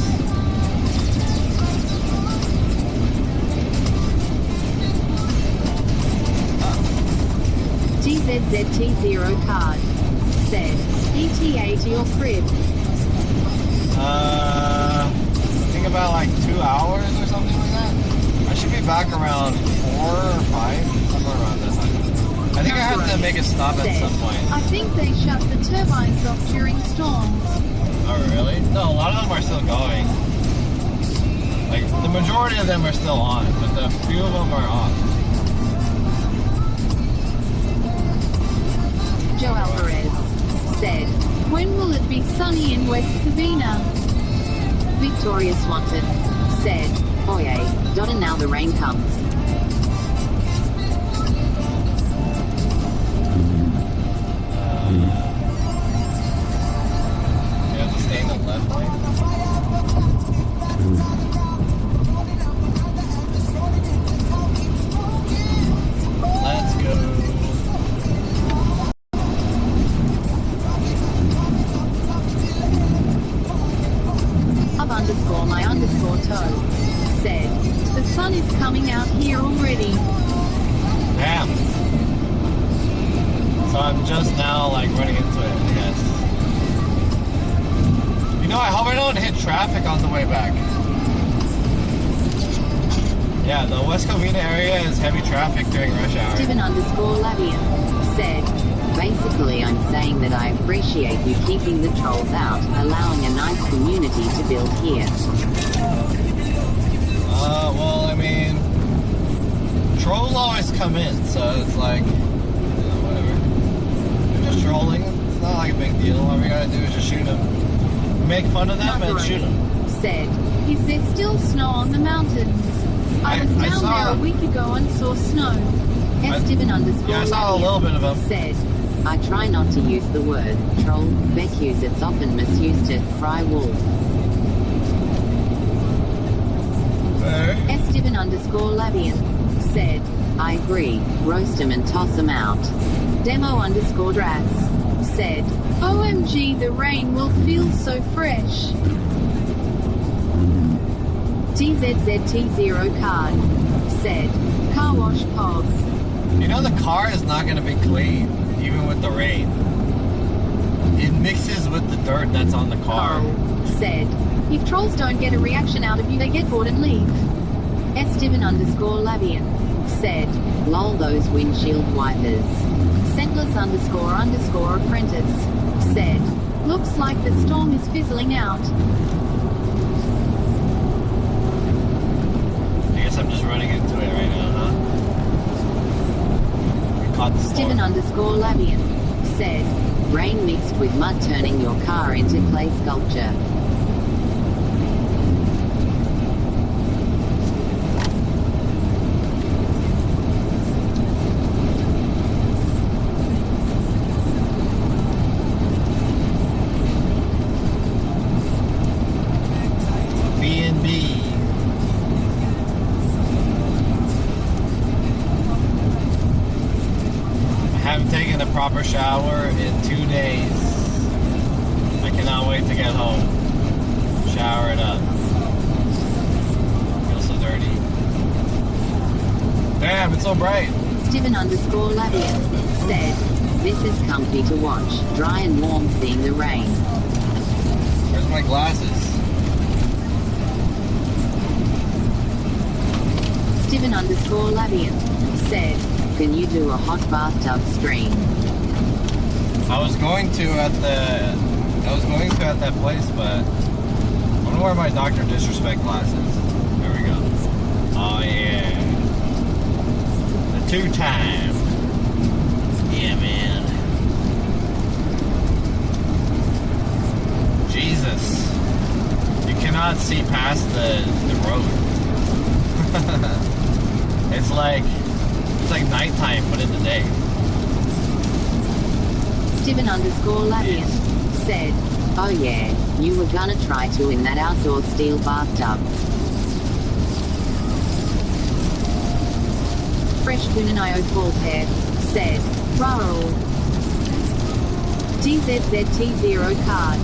GZZT0 card said, ETA to your crib. I think about like 2 hours or something like that. I should be back around 4 or 5, somewhere around that time. I think I have to make a stop at some point. I think they shut the turbines off during storms. Oh, really? No, a lot of them are still going. Like, the majority of them are still on, but a few of them are off. Joe Alvarez said, when will it be sunny in West Covina? Victoria Swanton said, oye, and now the rain comes. You have to stay in the left lane. Let's go. Up underscore my underscore toe said, the sun is coming out here already. Damn. So I'm just now like running into it, I guess. You know, I hope I don't hit traffic on the way back. Yeah, the West Covina area is heavy traffic during rush hour. Steven underscore Labian said, basically I'm saying that I appreciate you keeping the trolls out, allowing a nice community to build here. Well, I mean, trolls always come in, so it's like, you know, whatever. They're just trolling. It's not like a big deal. All we gotta do is just shoot them. Make fun of them and shoot them. Said, is there still snow on the mountains? I was down there a week ago and saw snow. Steven underscore yeah, I saw a little bit of them. Said, I try not to use the word troll, becuse, it's often misused to cry wolf. Steven underscore Labian said, I agree, roast him and toss him out. Demo underscore Dras said, OMG, the rain will feel so fresh. TZZT0 card said, car wash pog. You know the car is not going to be clean, even with the rain. It mixes with the dirt that's on the car. Said, if trolls don't get a reaction out of you, they get bored and leave. Steven underscore Labian said, lol those windshield wipers. Scentless underscore apprentice said, Looks like the storm is fizzling out. I guess I'm just running into it right now, huh? We caught the storm. Steven_Labian said, rain mixed with mud turning your car into clay sculpture. Proper shower in 2 days. I cannot wait to get home. Shower it up. Feels so dirty. Damn, it's so bright. Steven_Labian said, this is comfy to watch, dry and warm seeing the rain. Where's my glasses? Steven_Labian said, can you do a hot bathtub stream? I was going to at that place, but I'm gonna wear my Dr. Disrespect glasses. There we go. Oh yeah. The 2-time. Yeah, man. Jesus. You cannot see past the road. It's like nighttime, but in the day. Steven_Labian said, oh yeah, you were gonna try to in that outdoor steel bathtub. Fresh Punanayo Paulhead said, Raul. TZZT0 card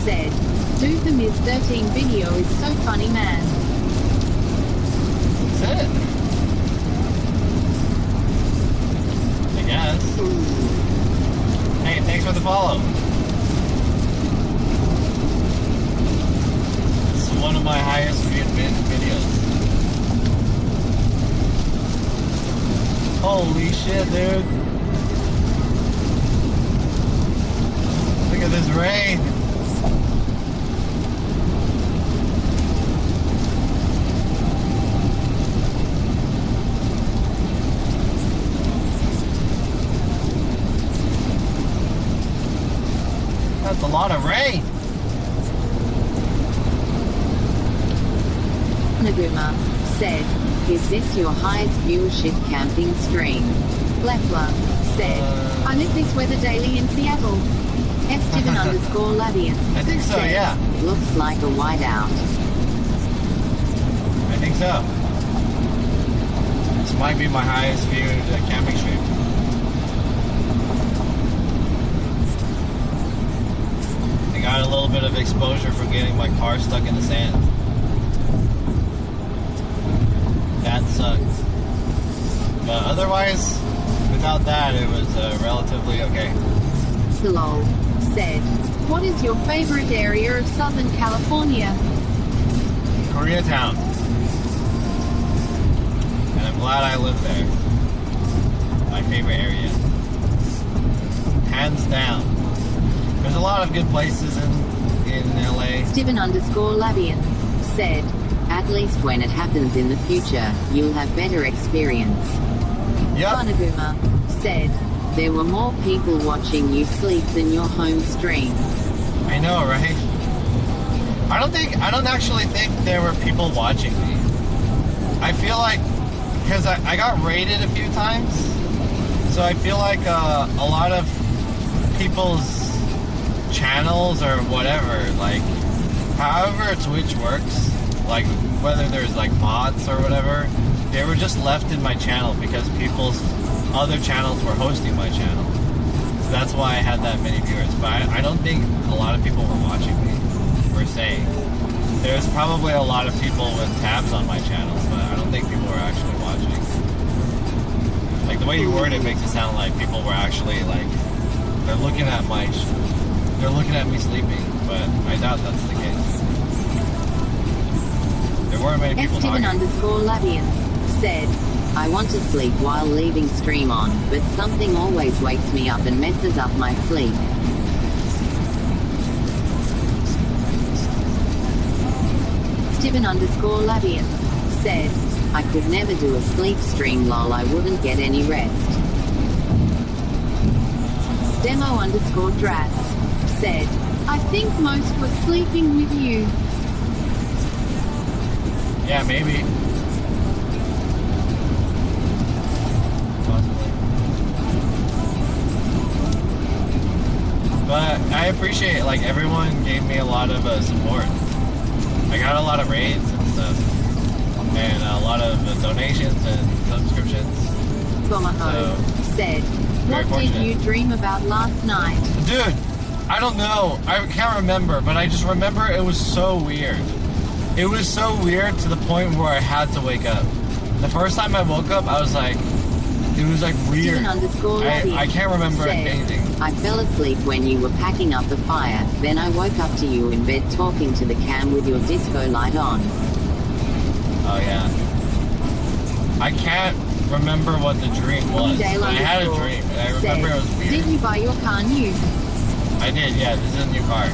said, dude, the Miz 13 video is so funny, man. That's it. I guess. Hey, thanks for the follow. This is one of my highest viewed videos. Holy shit, dude. Look at this rain. That's a lot of rain. Naguma said, is this your highest viewership camping stream? Lefler said, I live this weather daily in Seattle. Steven_Labian I think so, said, yeah. looks like a whiteout. I think so. This might be my highest viewed camping stream. I got a little bit of exposure from getting my car stuck in the sand. That sucked. But otherwise, without that, it was relatively okay. Lol said, what is your favorite area of Southern California? Koreatown. And I'm glad I live there. My favorite area. Hands down. There's a lot of good places in LA. Steven_Labian said, at least when it happens in the future, you'll have better experience. Yep. Banaguma said, there were more people watching you sleep than your home stream. I know, right? I don't actually think there were people watching me. I feel like, because I got raided a few times, so I feel like a lot of people's channels or whatever, like, however Twitch works, like, whether there's like mods or whatever, they were just left in my channel because people's other channels were hosting my channel. So that's why I had that many viewers. But I don't think a lot of people were watching me, per se. There's probably a lot of people with tabs on my channel, but I don't think people were actually watching. Like, the way you word it makes it sound like people were actually, like, they're looking at me sleeping, but I doubt that's the case. There weren't many people talking. Steven_Labian said, I want to sleep while leaving stream on, but something always wakes me up and messes up my sleep. Steven_Labian said, I could never do a sleep stream lol, I wouldn't get any rest. Demo_Dras said, I think most were sleeping with you. Yeah, maybe. But I appreciate, like, everyone gave me a lot of support. I got a lot of raids and stuff, and a lot of donations and subscriptions. Gomaho said, what did you dream about last night? Dude, I don't know. I can't remember, but I just remember it was so weird. It was so weird to the point where I had to wake up. The first time I woke up, I was like, it was like weird. I can't remember anything. I fell asleep when you were packing up the fire, then I woke up to you in bed talking to the cam with your disco light on. Oh yeah. I can't remember what the dream was. I had a dream, and I remember it was weird. Did you buy your car new? I did, yeah, this is a new car.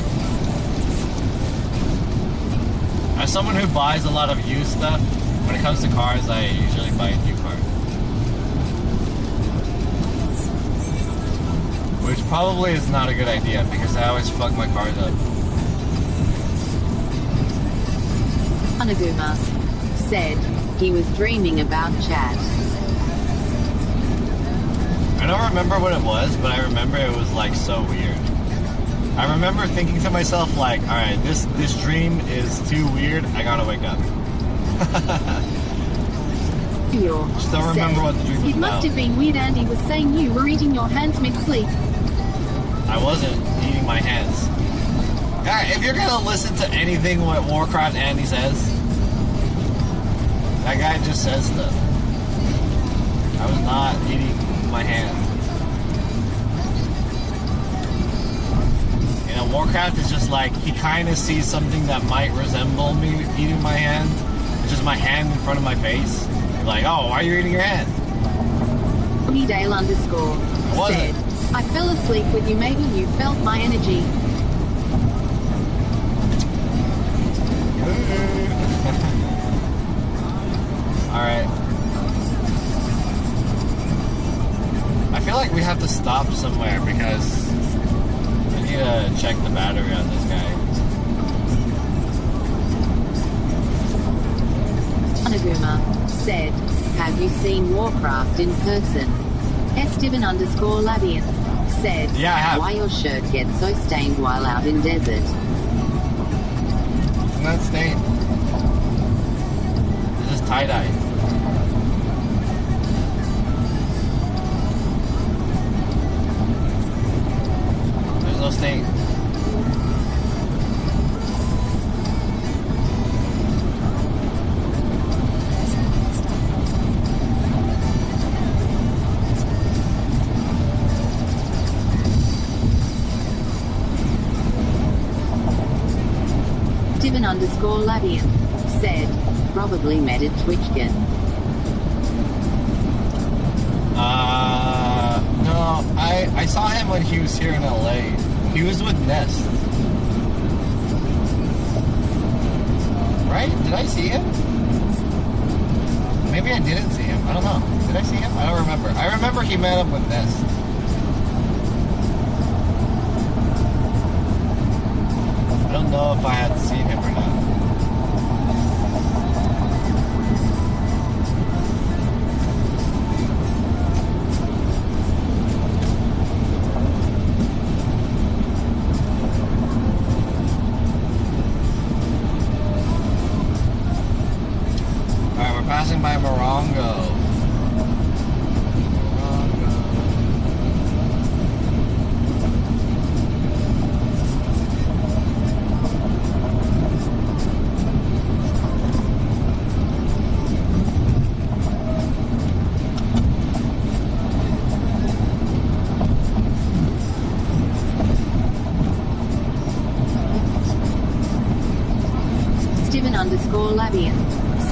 As someone who buys a lot of used stuff, when it comes to cars, I usually buy a new car. Which probably is not a good idea because I always fuck my cars up. Anaguma said he was dreaming about chat. I don't remember what it was, but I remember it was like so weird. I remember thinking to myself like, alright, this dream is too weird, I gotta wake up. Just don't remember what the dream was It must have been weird. Andy was saying you were eating your hands mid-sleep. I wasn't eating my hands. Alright, if you're gonna listen to anything what Warcraft Andy says, that guy just says stuff. I was not eating my hands. You know, Warcraft is just like, he kind of sees something that might resemble me eating my hand. It's just my hand in front of my face. Like, oh, why are you eating your hand? Dale_ said, I fell asleep with you, maybe you felt my energy. Alright. I feel like we have to stop somewhere because I need to check the battery on this guy. Anaguma said, have you seen Warcraft in person? Steven_Labian said, yeah, I have. Why your shirt gets so stained while out in desert? It's not stained. This is tie-dye. There's no stain. Steven_Labian said, probably met at Twitchkin. No, I saw him when he was here in LA. He was with Nest. Right? Did I see him? Maybe I didn't see him. I don't know. Did I see him? I don't remember. I remember he met up with Nest. I don't know if I had seen him or not. Alright, we're passing by Morongo. Steven_Labian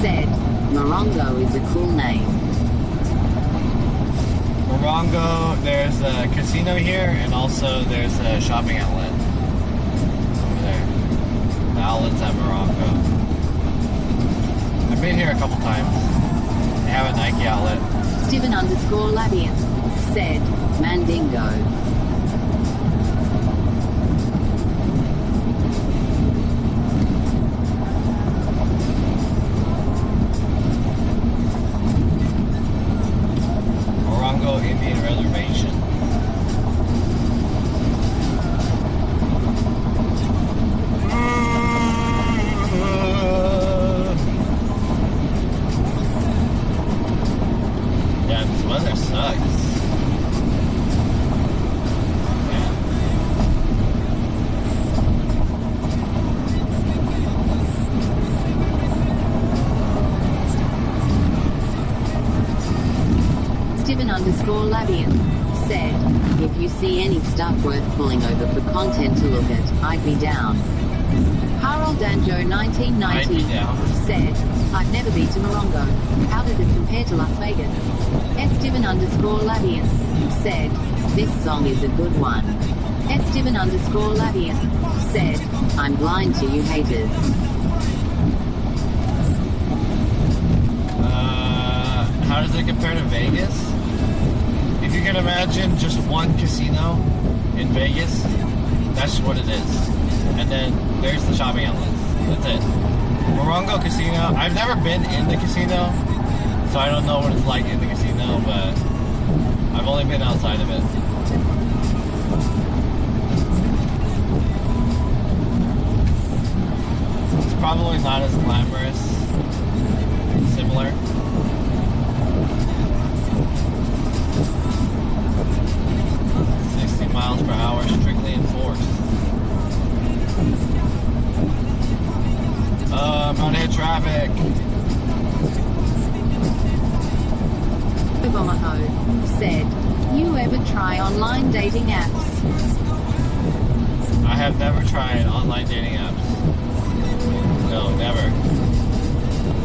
said, Morongo is a cool name. Morongo, there's a casino here, and also there's a shopping outlet. Over there. The outlet's at Morongo. been here a couple times. They have a Nike outlet. Steven_Labian said, Mandingo. Morongo Indian Reservation. Yeah, this weather sucks. Steven_Labian said, if you see any stuff worth pulling over for content to look at, I'd be down. Harold Danjo 1990 said, I've never been to Morongo. How does it compare to Las Vegas? Steven_Labian said, this song is a good one. Steven_Labian said, I'm blind to you haters. How does it compare to Vegas? If you can imagine just one casino in Vegas, that's what it is. And then there's the shopping outlets. That's it. Morongo Casino, I've never been in the casino, so I don't know what it's like in the casino, but I've only been outside of it. It's probably not as glamorous. Similar. Miles per hour, strictly enforced. I'm gonna hit traffic. Obomaho said, you ever try online dating apps? I have never tried online dating apps. No, never.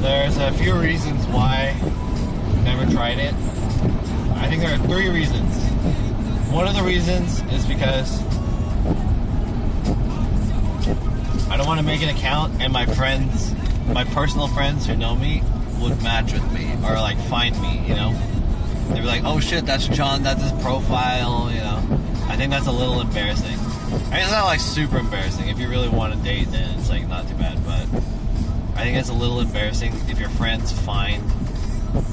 There's a few reasons why I've never tried it. I think there are 3 reasons. One of the reasons is because I don't want to make an account and my friends, my personal friends who know me, would match with me or like find me, you know? They'd be like, oh shit, that's John, that's his profile, you know? I think that's a little embarrassing. I mean, it's not like super embarrassing. If you really want to date, then it's like not too bad, but I think it's a little embarrassing if your friends find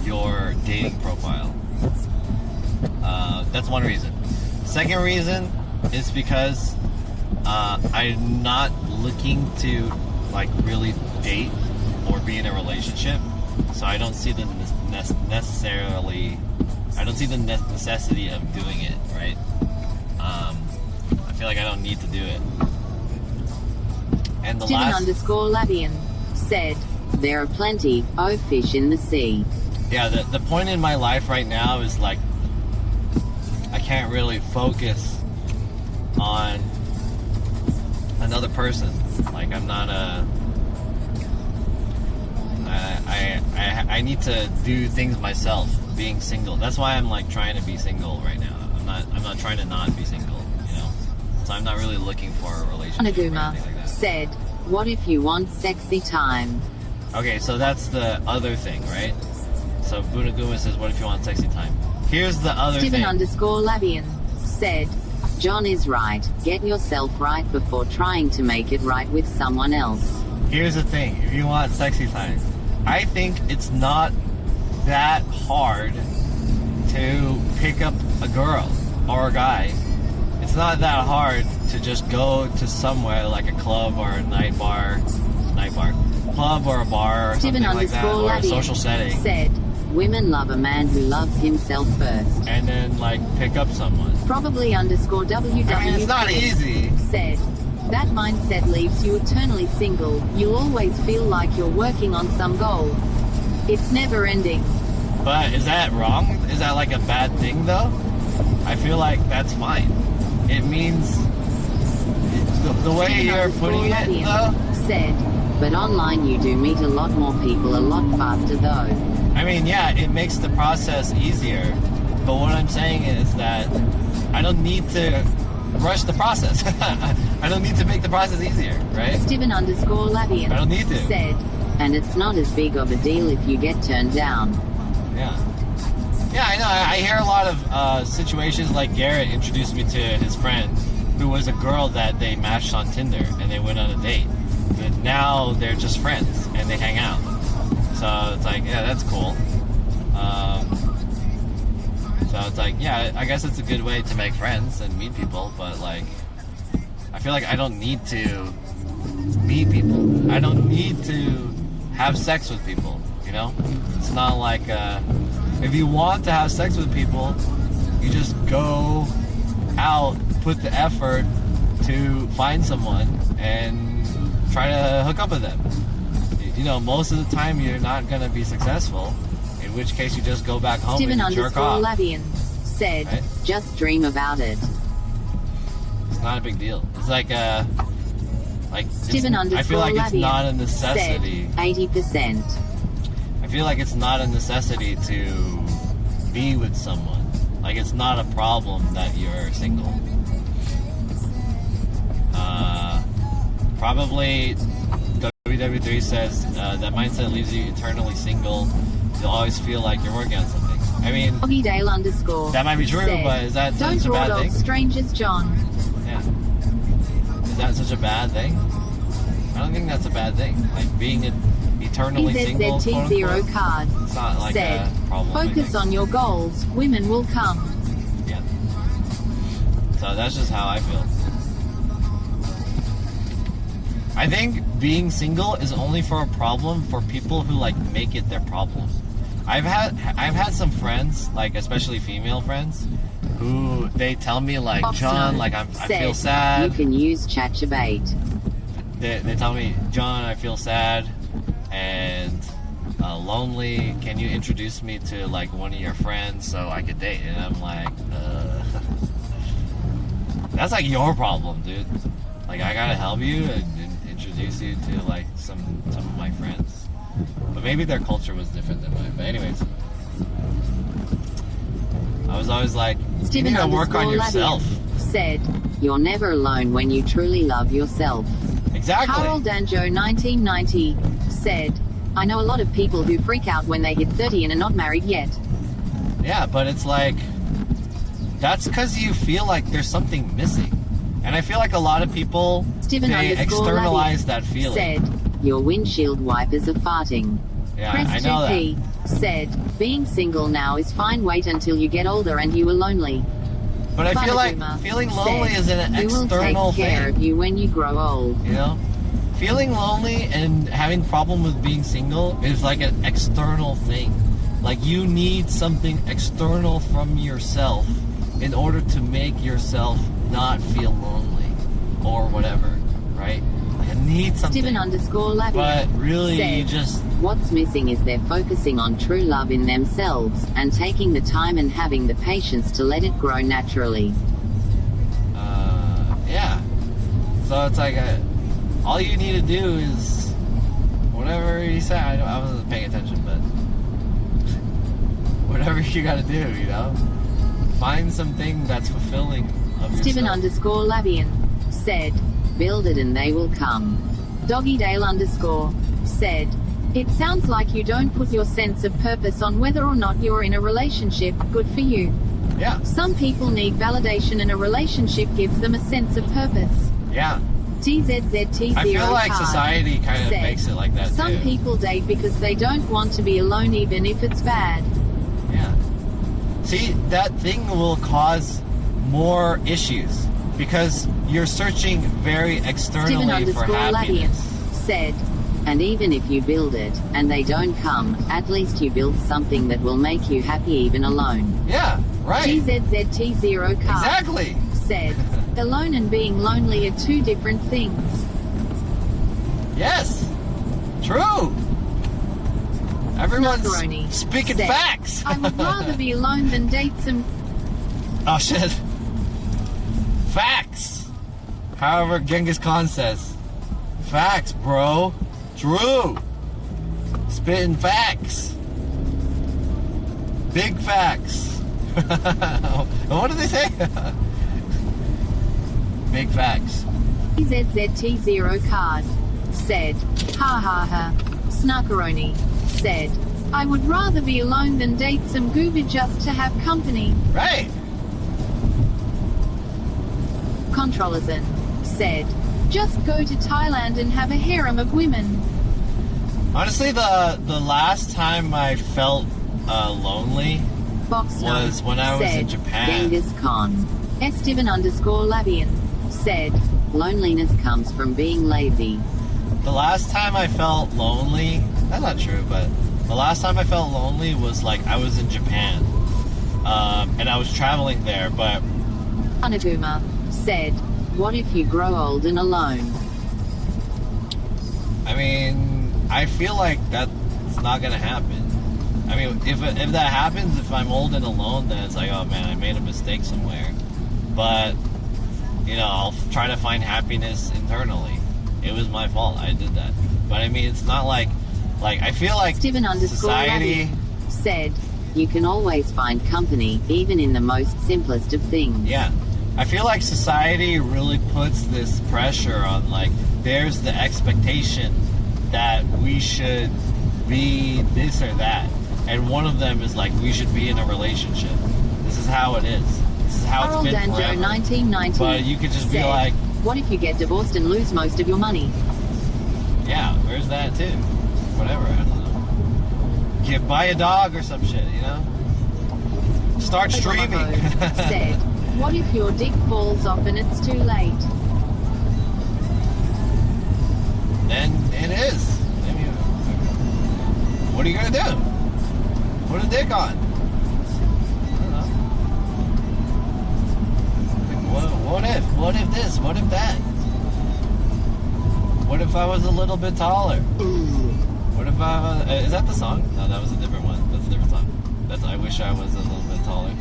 your dating profile. That's one reason. Second reason is because I'm not looking to like really date or be in a relationship, so I don't see the necessity of doing it. Right? I feel like I don't need to do it. And the Steven_Labian said, there are plenty of fish in the sea. Yeah, the point in my life right now is like I can't really focus on another person. Like I'm not I need to do things myself, being single. That's why I'm like trying to be single right now. I'm not trying to not be single, you know? So I'm not really looking for a relationship. Anaguma said, what if you want sexy time? Okay, so that's the other thing, right? So Bunaguma says, what if you want sexy time? Here's the other thing. Steven_Labian said, John is right. Get yourself right before trying to make it right with someone else. Here's the thing. If you want sexy time, I think it's not that hard to pick up a girl or a guy. It's not that hard to just go to somewhere like a club or a club or a bar or something like that, or a social setting. Said, women love a man who loves himself first. And then, like, pick up someone. Probably _WW. I mean, it's not easy. Said, that mindset leaves you eternally single. You'll always feel like you're working on some goal. It's never ending. But is that wrong? Is that like a bad thing, though? I feel like that's fine. It means the way you're putting it, though. Said, but online you do meet a lot more people a lot faster, though. I mean, yeah, it makes the process easier. But what I'm saying is that I don't need to rush the process. I don't need to make the process easier, right? Steven_Labian I don't need to. Said, and it's not as big of a deal if you get turned down. Yeah. Yeah, I know. I hear a lot of situations like Garrett introduced me to his friend who was a girl that they matched on Tinder and they went on a date. But now they're just friends and they hang out. So it's like, yeah, that's cool. So it's like, yeah, I guess it's a good way to make friends and meet people, but like, I feel like I don't need to meet people. I don't need to have sex with people, you know? It's not like, if you want to have sex with people, you just go out, put the effort to find someone and try to hook up with them. You know, most of the time you're not going to be successful, in which case you just go back home Steven and jerk off. Lavian said, right? Just dream about it. It's not a big deal. It's like I feel like it's not a necessity. Said 80%. I feel like it's not a necessity to be with someone. Like, it's not a problem that you're single. Probably WW3 says that mindset leaves you eternally single. You'll always feel like you're working on something. I mean, Doggy_Dale_ that might be true, said, but is that Don't such a bad thing? Strangers, John. Yeah. Is that such a bad thing? I don't think that's a bad thing. Like, being eternally single, Zero card it's not like said, a problem. Focus on your goals, women will come. Yeah. So that's just how I feel. I think being single is only for a problem for people who like make it their problem. I've had some friends, like especially female friends, who they tell me like, John, like I feel sad. You can use ChatChabate. They tell me, John, I feel sad and lonely. Can you introduce me to like one of your friends so I could date? And I'm like, that's like your problem, dude. Like, I gotta help you and introduce you to like some of my friends. But maybe their culture was different than mine. But anyways, I was always like, you need to work on yourself. Said, you're never alone when you truly love yourself. Exactly. Carol Danjo 1990 said, I know a lot of people who freak out when they hit 30 and are not married yet. Yeah, but it's like, that's because you feel like there's something missing. And I feel like a lot of people, they externalize that feeling. Said, your windshield wipers are farting. Yeah, I know that. Said, being single now is fine, wait until you get older and you are lonely. But I feel like feeling lonely is an external thing. Take care of you when you grow old. You know? Feeling lonely and having problem with being single is like an external thing. Like, you need something external from yourself in order to make yourself not feel lonely or whatever, right? You need something. Steven_Lavian but really, said, you just... What's missing is they're focusing on true love in themselves and taking the time and having the patience to let it grow naturally. Yeah. So it's like, all you need to do is whatever he said. I wasn't paying attention, but whatever you gotta do, you know? Find something that's fulfilling of yourself. Steven_Lavian said, build it and they will come. Doggydale_ said, it sounds like you don't put your sense of purpose on whether or not you're in a relationship. Good for you. Yeah. Some people need validation and a relationship gives them a sense of purpose. Yeah. TZZT0 I feel like society kind of makes it like that Some too. people date because they don't want to be alone even if it's bad. Yeah. See, that thing will cause more issues because you're searching very externally for happiness. Said, and even if you build it and they don't come, at least you build something that will make you happy even alone. Yeah, right. TZZT0 Exactly. Said, alone and being lonely are two different things. Yes. True. Everyone's speaking said, facts. I would rather be alone than date some... Oh, shit. Facts. However, Genghis Khan says. Facts, bro. True. Spitting facts. Big facts. What did they say? Big facts. ZZT0 card said, ha ha ha. Snarkaroni said, I would rather be alone than date some goober just to have company. Right. Controllerson said, just go to Thailand and have a harem of women. Honestly, the last time I felt lonely was when I was in Japan. Genghis Khan. Esteban_Labian said, loneliness comes from being lazy. The last time I felt lonely, that's not true, but the last time I felt lonely was like I was in Japan. And I was traveling there, but... Anaguma said, what if you grow old and alone? I mean, I feel like that's not gonna happen. I mean, if that happens, if I'm old and alone, then it's like, oh man, I made a mistake somewhere. But, you know, I'll try to find happiness internally. It was my fault, I did that. But I mean, it's not like I feel like society said, you can always find company, even in the most simplest of things. Yeah. I feel like society really puts this pressure on, like, there's the expectation that we should be this or that. And one of them is, like, we should be in a relationship. This is how it is. This is how Harold it's been forever. 1990 but you could just said, be like... what if you get divorced and lose most of your money? Yeah, there's that too. Whatever, I don't know. Buy a dog or some shit, you know? Start streaming. Said, what if your dick falls off and it's too late? Then it is. I mean, what are you gonna do? Put a dick on. I don't know. Like, what if this? What if that? What if I was a little bit taller? What if I was... is that the song? No, that was a different one. That's a different song. That's I wish I was a little bit taller.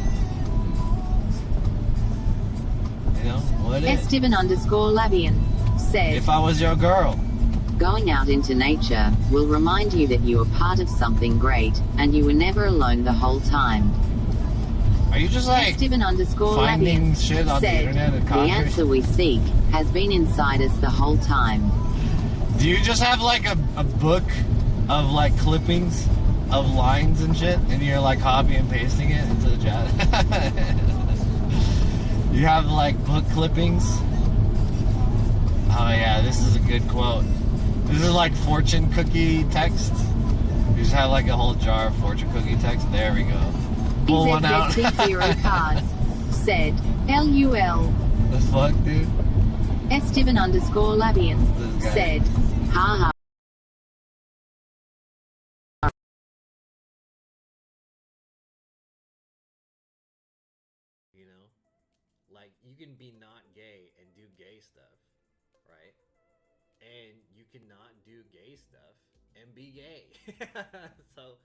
You know, what if... Esteban_Labian said, if I was your girl. Going out into nature will remind you that you are part of something great, and you were never alone the whole time. Are you just like finding shit on the internet and the answer we seek has been inside us the whole time. Do you just have like a book of like clippings of lines and shit, and you're like copy and pasting it into the chat? You have like book clippings? Oh yeah, this is a good quote. This is like fortune cookie text. You just have like a whole jar of fortune cookie text. There we go. Pull one out. Card said, LUL. The fuck, dude? Esteban_Labian said, haha. You know? Like, you can be not gay and do gay stuff, right? And you cannot do gay stuff and be gay. So,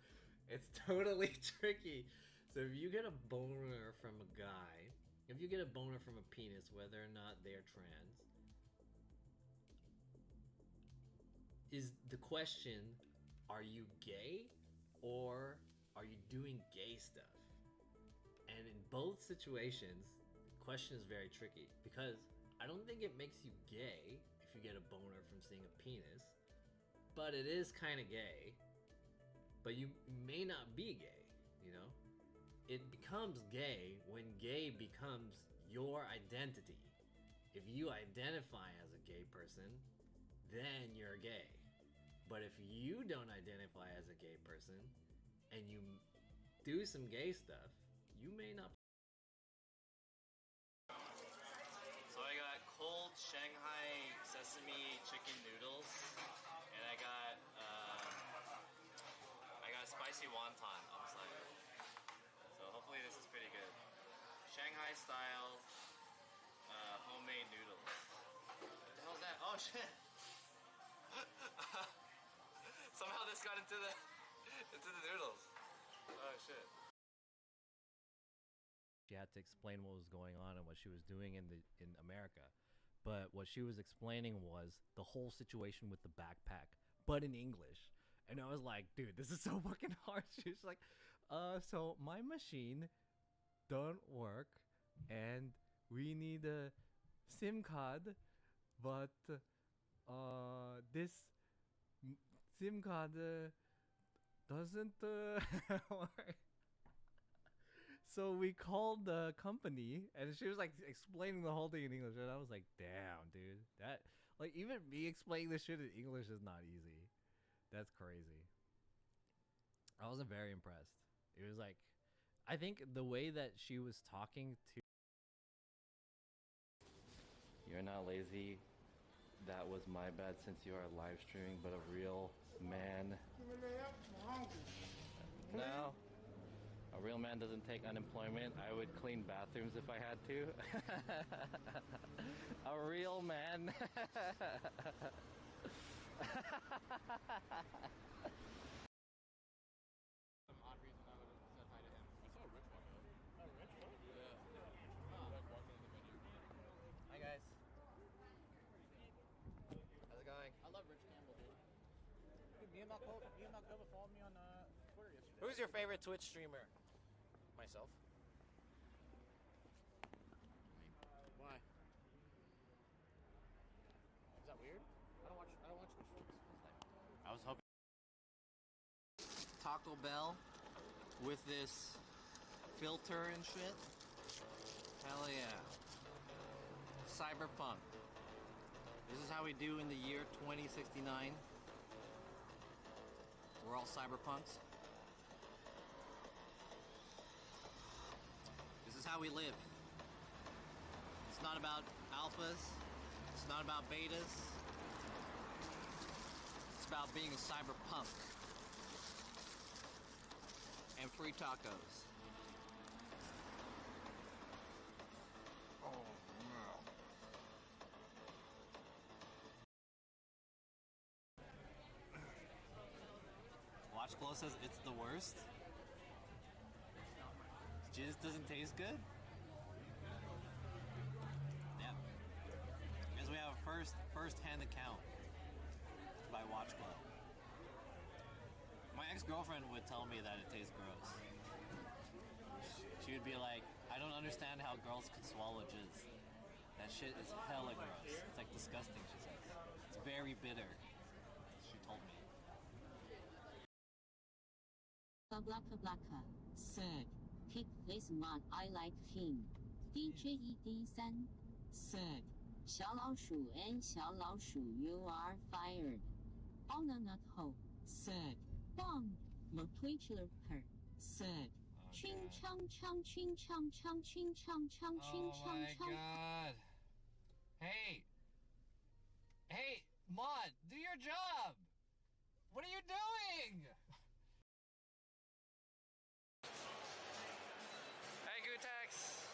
it's totally tricky. So if you get a boner from a guy, if you get a boner from a penis, whether or not they're trans, is the question, are you gay or are you doing gay stuff? And in both situations, the question is very tricky because I don't think it makes you gay if you get a boner from seeing a penis, but it is kind of gay, but you may not be gay, you know? It becomes gay when gay becomes your identity. If you identify as a gay person, then you're gay. But if you don't identify as a gay person and you do some gay stuff, you may not. So I got cold Shanghai sesame chicken noodles, and I got spicy wonton on the side. So hopefully this is pretty good. Shanghai style homemade noodles. What the hell is that? Oh shit! Somehow this got into the noodles. Oh shit. She had to explain what was going on and what she was doing in America. But what she was explaining was the whole situation with the backpack, but in English. And I was like, dude, this is so fucking hard. She was like, so my machine don't work and we need a SIM card, but this SIM card doesn't work. So we called the company, and she was like explaining the whole thing in English, and I was like, "Damn, dude, that like even me explaining this shit in English is not easy. That's crazy." I wasn't very impressed. It was like, I think the way that she was talking to. You're not lazy. That was my bad since you are live streaming, but a real man. No. A real man doesn't take unemployment. I would clean bathrooms if I had to. A real man. Some odd reason I would have said hi to him. I saw Rich walk up. Oh, Rich? Yeah. Like walking in the venue. Hi guys. How's it going? I love Rich Campbell, dude. Me and Malkova followed me on Twitter yesterday. Who's your favorite Twitch streamer? Myself. Why? Is that weird? I don't watch Twitch streams. I was hoping. Taco Bell with this filter and shit. Hell yeah. Cyberpunk. This is how we do in the year 2069. We're all cyberpunks. This is how we live. It's not about alphas. It's not about betas. It's about being a cyberpunk. And free tacos. Oh no. Watch Glow says it's the worst. It just doesn't taste good. Yeah. Because we have a first-hand account by Watch Glow. My ex-girlfriend would tell me that it tastes gross. She would be like, I don't understand how girls could swallow jizz. That shit is hella gross. It's like disgusting, she says. It's very bitter. She told me. Blacka Blacka said, pick this one, I like him. DJED3 said, 小老鼠 and 小老鼠 you are fired. Onanatho said, Bong, Motwichler said, Ching chong chong ching chong chong ching chong chong ching chong chong. Oh my god. Hey! Hey, Mod, do your job! What are you doing? Hey, Gutex!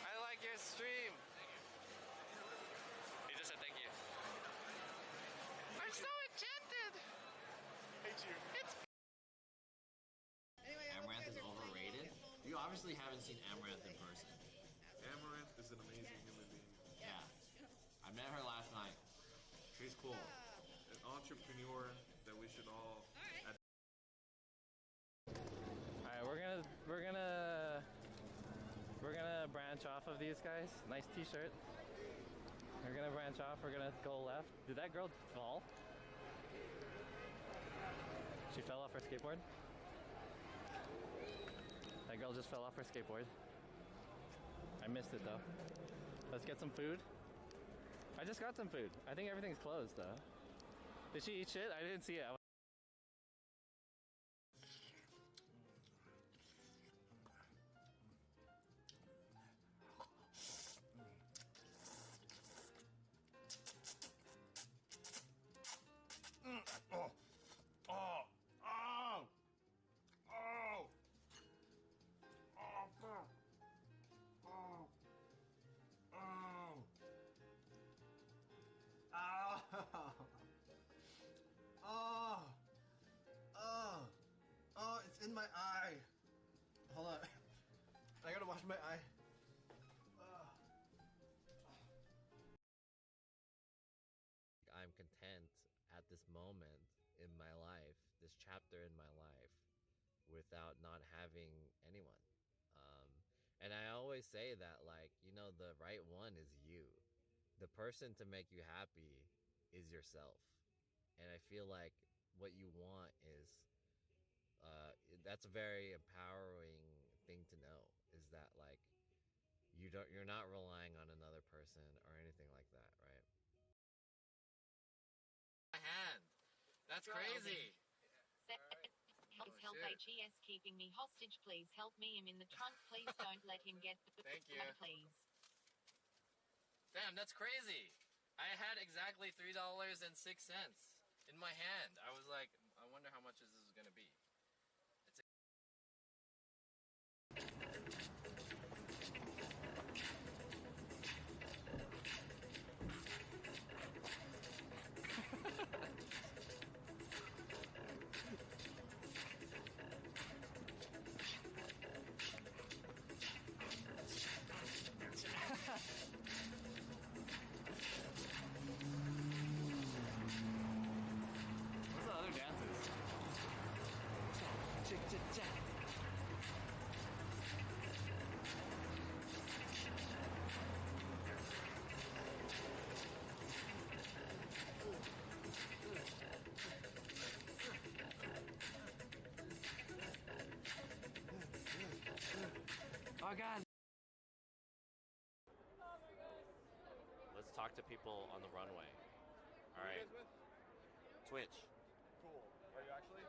I like your stream! He just said thank you. I'm so enchanted! Hate you. It's Amaranth is overrated? You obviously haven't seen Amaranth in person. Amaranth is an amazing human being. Yeah. I met her last night. She's cool. An entrepreneur that we should all... Alright, we're gonna branch off of these guys. Nice t-shirt. We're gonna branch off, we're gonna go left. Did that girl fall? She fell off her skateboard? That girl just fell off her skateboard. I missed it though. Let's get some food. I just got some food. I think everything's closed though. Did she eat shit? I didn't see it. Oh! Oh! Oh! Oh! Oh, fuck! Oh! Oh! Oh! Oh! Oh! Oh, it's in my eye! Hold on. I gotta wash my eye. I'm content at this moment in my life, this chapter in my life, without not having anyone. And I always say that, like, you know, the right one is you. The person to make you happy is yourself. And I feel like what you want is, that's a very empowering thing to know, is that like you're not relying on another person or anything like that, right? My hand. That's crazy. Help HES keeping me hostage. Please help me. I'm in the trunk. Please don't let him get. Thank you. Please. Damn, that's crazy. I had exactly $3.06 in my hand. I was like, I wonder how much this is gonna be. What's the other dances? Oh god. Let's talk to people on the runway. All right. Twitch. Cool. Are you actually?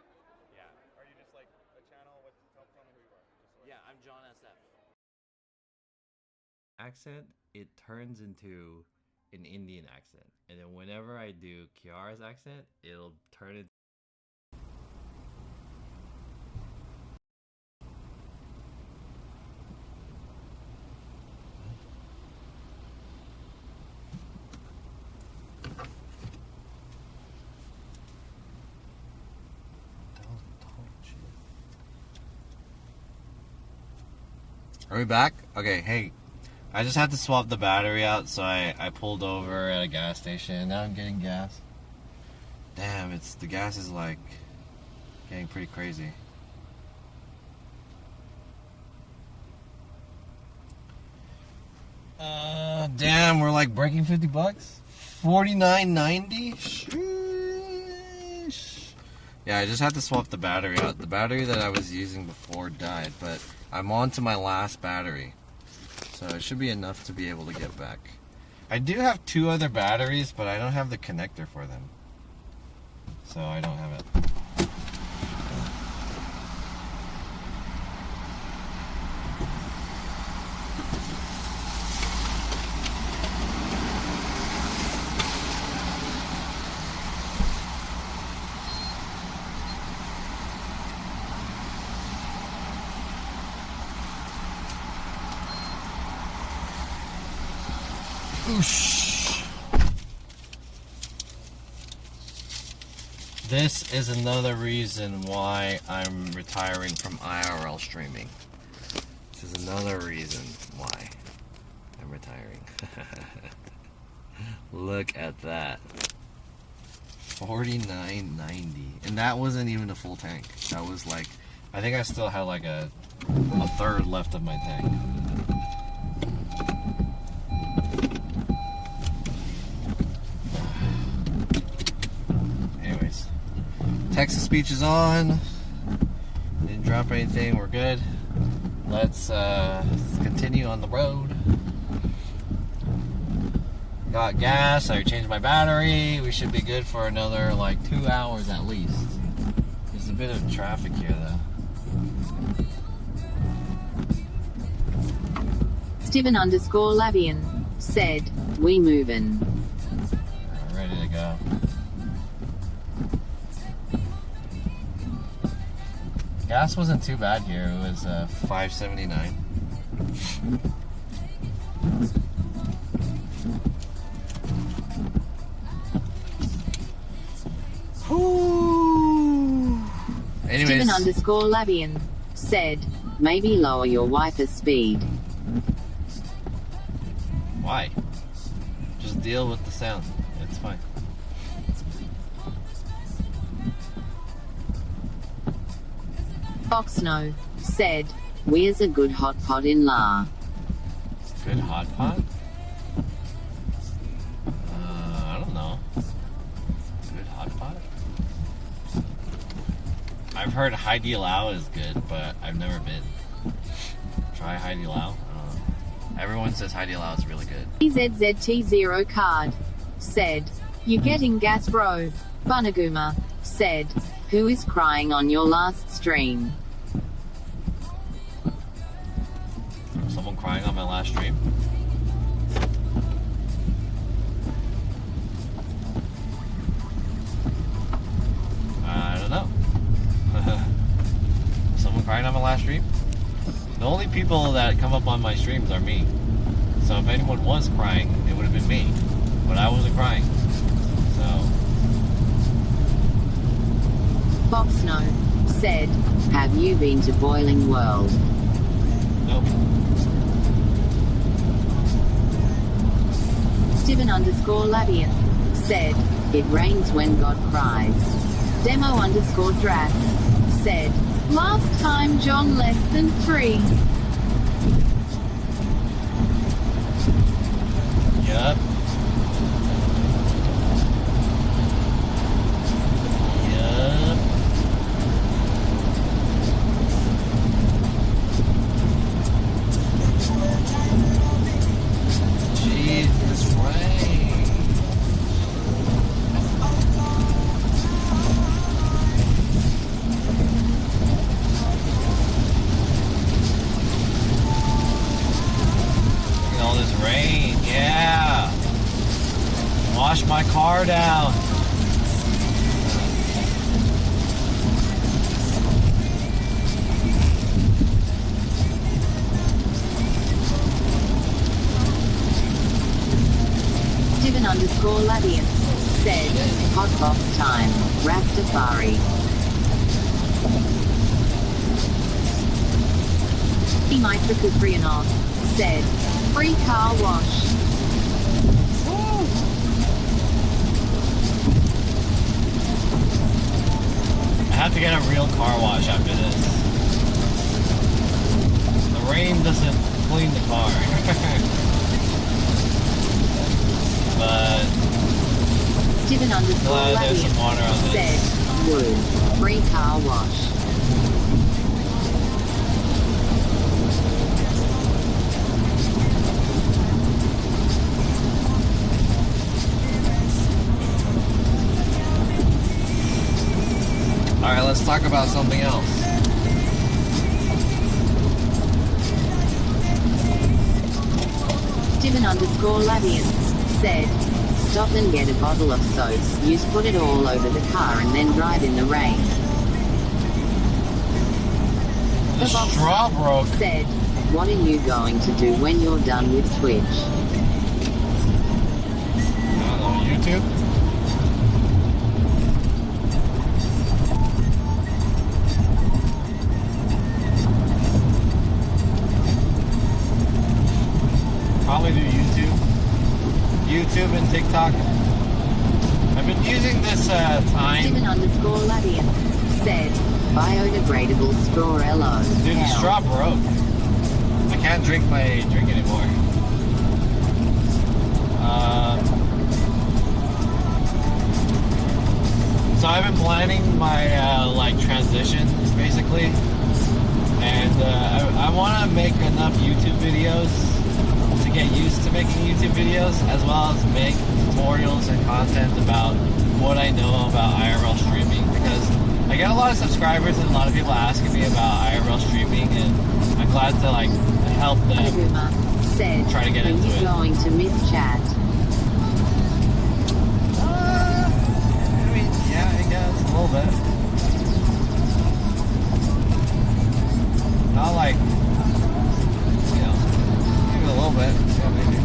Yeah. Are you just like a channel? Tell me who you are. Just so Yeah, I'm John SF. Accent, it turns into an Indian accent, and then whenever I do Kiara's accent, it'll turn into Are we back? Okay, hey, I just had to swap the battery out, so I pulled over at a gas station. Now I'm getting gas. Damn, the gas is like getting pretty crazy. Damn, we're like breaking $50. $49.90. Sheesh. Yeah, I just had to swap the battery out. The battery that I was using before died, but I'm on to my last battery, so it should be enough to be able to get back. I do have 2 other batteries, but I don't have the connector for them, so I don't have it. Oosh. This is another reason why I'm retiring from IRL streaming. This is another reason why I'm retiring. Look at that. $49.90. And that wasn't even a full tank. That was like, I think I still had like a third left of my tank. Anyways, text to speech is on. Didn't drop anything. We're good. Let's continue on the road. Got gas. I changed my battery. We should be good for another like 2 hours at least. There's a bit of traffic here though. Steven_Lavian said, "We movin'." Ready to go. Gas wasn't too bad here. It was $5.79. Anyways, Steven_Lavian said, "Maybe lower your wiper's speed." why? Just deal with the sound. It's fine. Foxno said, "Where's a good hot pot in La?" Good hot pot? I don't know. Good hot pot? I've heard Haidi Lao is good, but I've never been. Try Haidi Lao? I don't know. Everyone says Haidi Lao is really good. EZZT0 card. Said. You getting gas, bro? Bunaguma. Said. Who is crying on your last stream? Someone crying on my last stream? I don't know. Someone crying on my last stream? The only people that come up on my streams are me. So if anyone was crying, it would have been me. But I wasn't crying. So. Boxno. Said. Have you been to Boiling World? Nope. Steven_Labian. Said. It rains when God cries. Demo_Dras. Said. Last time John less than 3. Yup. Yup. Jesus Christ. All this rain, yeah. Wash my car down. Steven_Labian. Said. Hotbox time. Rastafari. Dimitra Kuprianov. Said. Free car wash. I have to get a real car wash after this. The rain doesn't clean the car. But glad there's some water on this. Said. Woo. Free car wash. Alright, let's talk about something else. Steven_Labian. Said. Stop and get a bottle of soap. Use put it all over the car and then drive in the rain. The straw broke. Said. What are you going to do when you're done with Twitch? I don't know, YouTube? Probably do YouTube. YouTube and TikTok. I've been using this time. Steven_Labian. Said. Biodegradable straw LO. Dude, the straw broke. I can't drink my drink anymore. So I've been planning my like transition basically, and I want to make enough YouTube videos to get used to making YouTube videos, as well as make tutorials and content about what I know about IRL streaming, because I get a lot of subscribers and a lot of people asking me about IRL streaming, and I'm glad to like help them Said, try to get into it. Are you going to miss chat? I mean, yeah, I guess a little bit. Not like, you know, maybe a little bit. Yeah, maybe.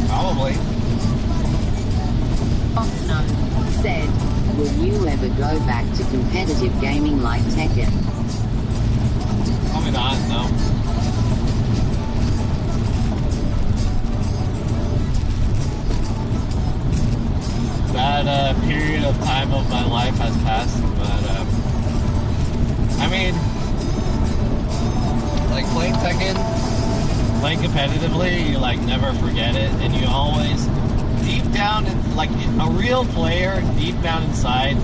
Probably. Oxno. Said. Will you ever go back to competitive gaming like Tekken? Probably not, no. That period of time of my life has passed, but I mean, like playing Tekken, playing competitively, you like never forget it, and you always, deep down, like a real player, deep down inside,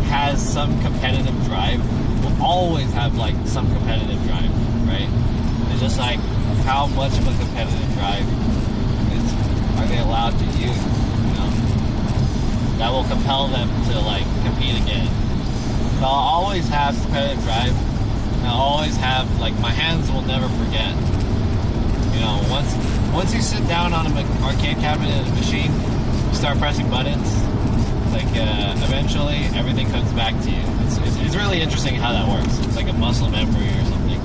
has some competitive drive. Will always have like some competitive drive, right? It's just like how much of a competitive drive are they allowed to use, you know? That will compel them to like compete again. So I'll always have competitive drive. I'll always have, like, my hands will never forget. You know, once you sit down on an arcade cabinet and a machine, you start pressing buttons, like, eventually everything comes back to you. It's really interesting how that works. It's like a muscle memory or something.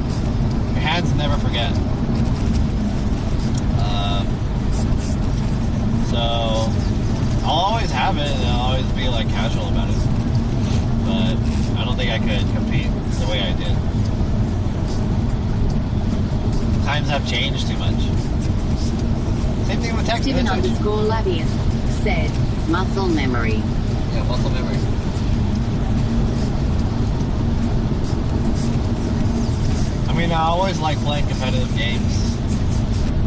Your hands never forget. So, I'll always have it, and I'll always be, like, casual about it. But I don't think I could compete the way I did. Times have changed too much. Same thing with tech. Steven underscore Labian said, muscle memory. Yeah, muscle memory. I mean, I always like playing competitive games.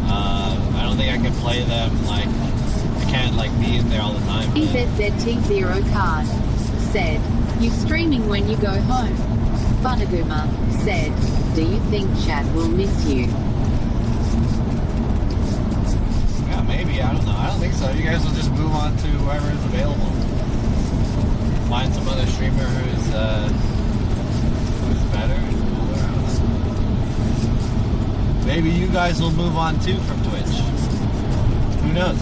I don't think I could play them, like, I can't, like, be in there all the time. EZZT0 card said, you streaming when you go home. Bunaguma said, do you think chat will miss you? Yeah, maybe. I don't know. I don't think so. You guys will just move on to whoever is available. Find some other streamer who's better. Maybe you guys will move on too from Twitch. Who knows?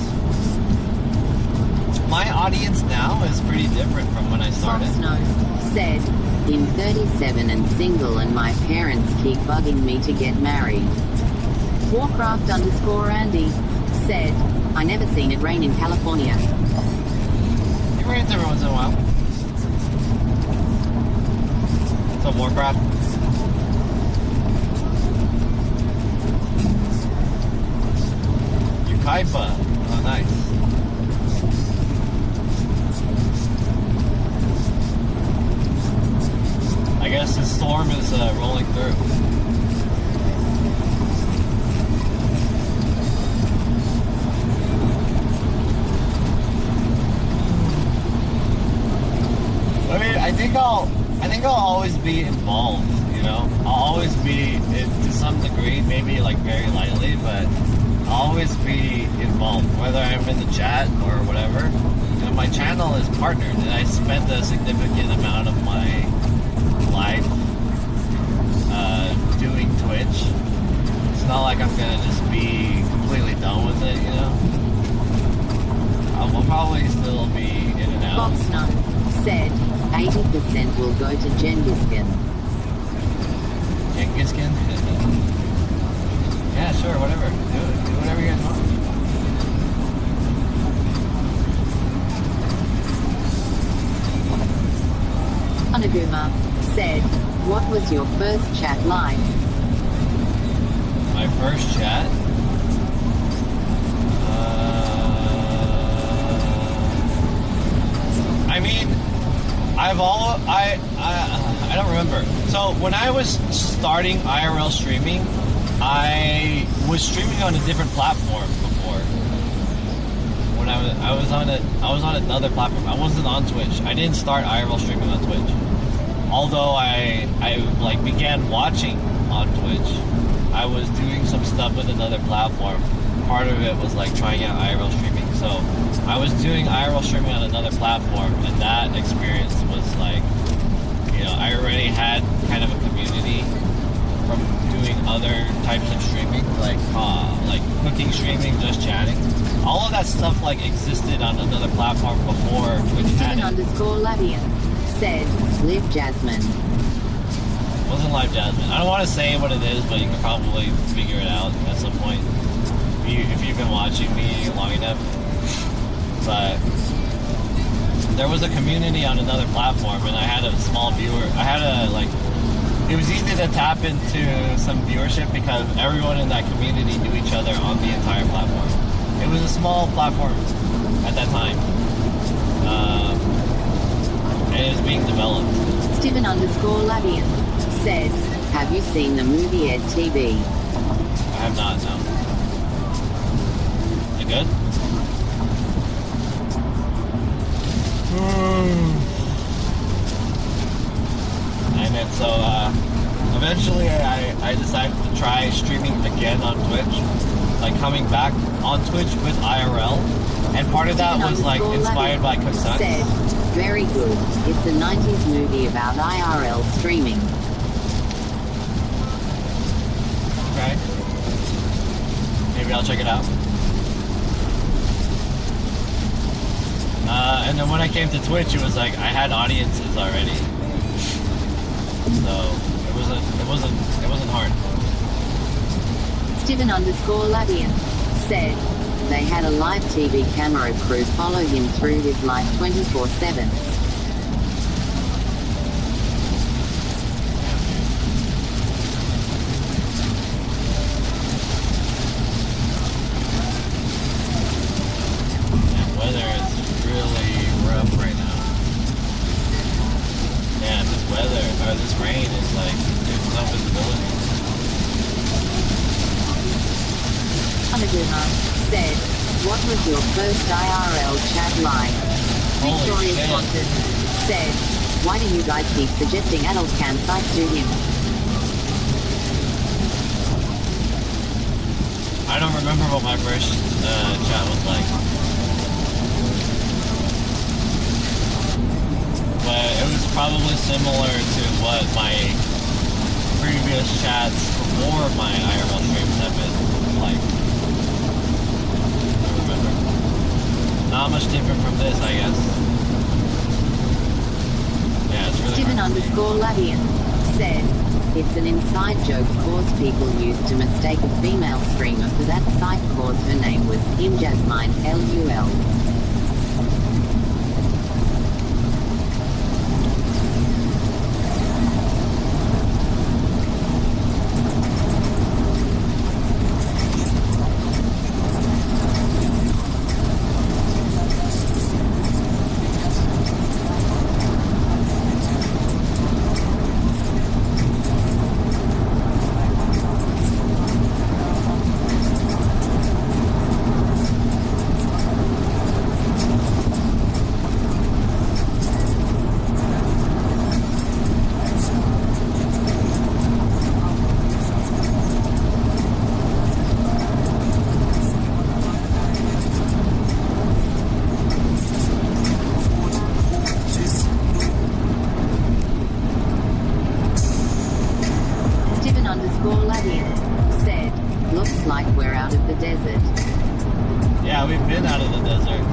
My audience now is pretty different from when I started. Snow said, I'm 37 and single and my parents keep bugging me to get married. Warcraft underscore Andy said, I never seen it rain in California. It rains every once in a while. What's up, Warcraft? Ukaipa. Oh, nice. I guess the storm is rolling through. I mean, I think I'll always be involved. You know, I'll always be, to some degree, maybe like very lightly, but I'll always be involved, whether I'm in the chat or whatever. You know, my channel is partnered, and I spend a significant amount of my life doing Twitch. It's not like I'm gonna just be completely done with it, you know. I'll probably still be in and out. Boxnut said 80% will go to Gengiskin. Gengiskin? Yeah, sure, whatever. Do it. Do whatever you guys want. Anaguma said, what was your first chat like? My first chat? I mean, I don't remember. So when I was starting IRL streaming, I was streaming on a different platform before. When I was on another platform. I wasn't on Twitch. I didn't start IRL streaming on Twitch. Although I like began watching on Twitch, I was doing some stuff with another platform. Part of it was like trying out IRL streaming. So I was doing IRL streaming on another platform, and that experience was like, you know, I already had kind of a community from doing other types of streaming, like cooking streaming, just chatting. All of that stuff like existed on another platform before Twitch had it. Underscore Labian said, Live Jasmine. It wasn't Live Jasmine. I don't want to say what it is, but you can probably figure it out at some point if you've been watching me long enough. But there was a community on another platform, and I had a small viewer. It was easy to tap into some viewership because everyone in that community knew each other on the entire platform. It was a small platform at that time. And it was being developed. Steven underscore Labian said, have you seen the movie Ed TV? I have not, no. it good? And then so eventually I decided to try streaming again on Twitch, like coming back on Twitch with IRL, and part of that was like inspired by Kasuk. Said, very good. It's a 90s movie about IRL streaming. Okay. Maybe I'll check it out. And then when I came to Twitch, it was like I had audiences already, so it wasn't hard. Steven_Labian said, they had a live TV camera crew follow him through his life 24/7. Weather is really rough right now. Yeah, this weather, or this rain is like, there's no visibility. Anaguma said, what was your first IRL chat like? Victoria Swanton said, why do you guys keep suggesting adult campsites to him? I don't remember what my first chat was like. But it was probably similar to what my previous chats before my IRL streams have been like. I remember. Not much different from this, I guess. Yeah, it's really Steven_Labian said, it's an inside joke cause people used to mistake a female streamer for that site cause her name was Jasmine LUL. Yeah, we've been out of the desert.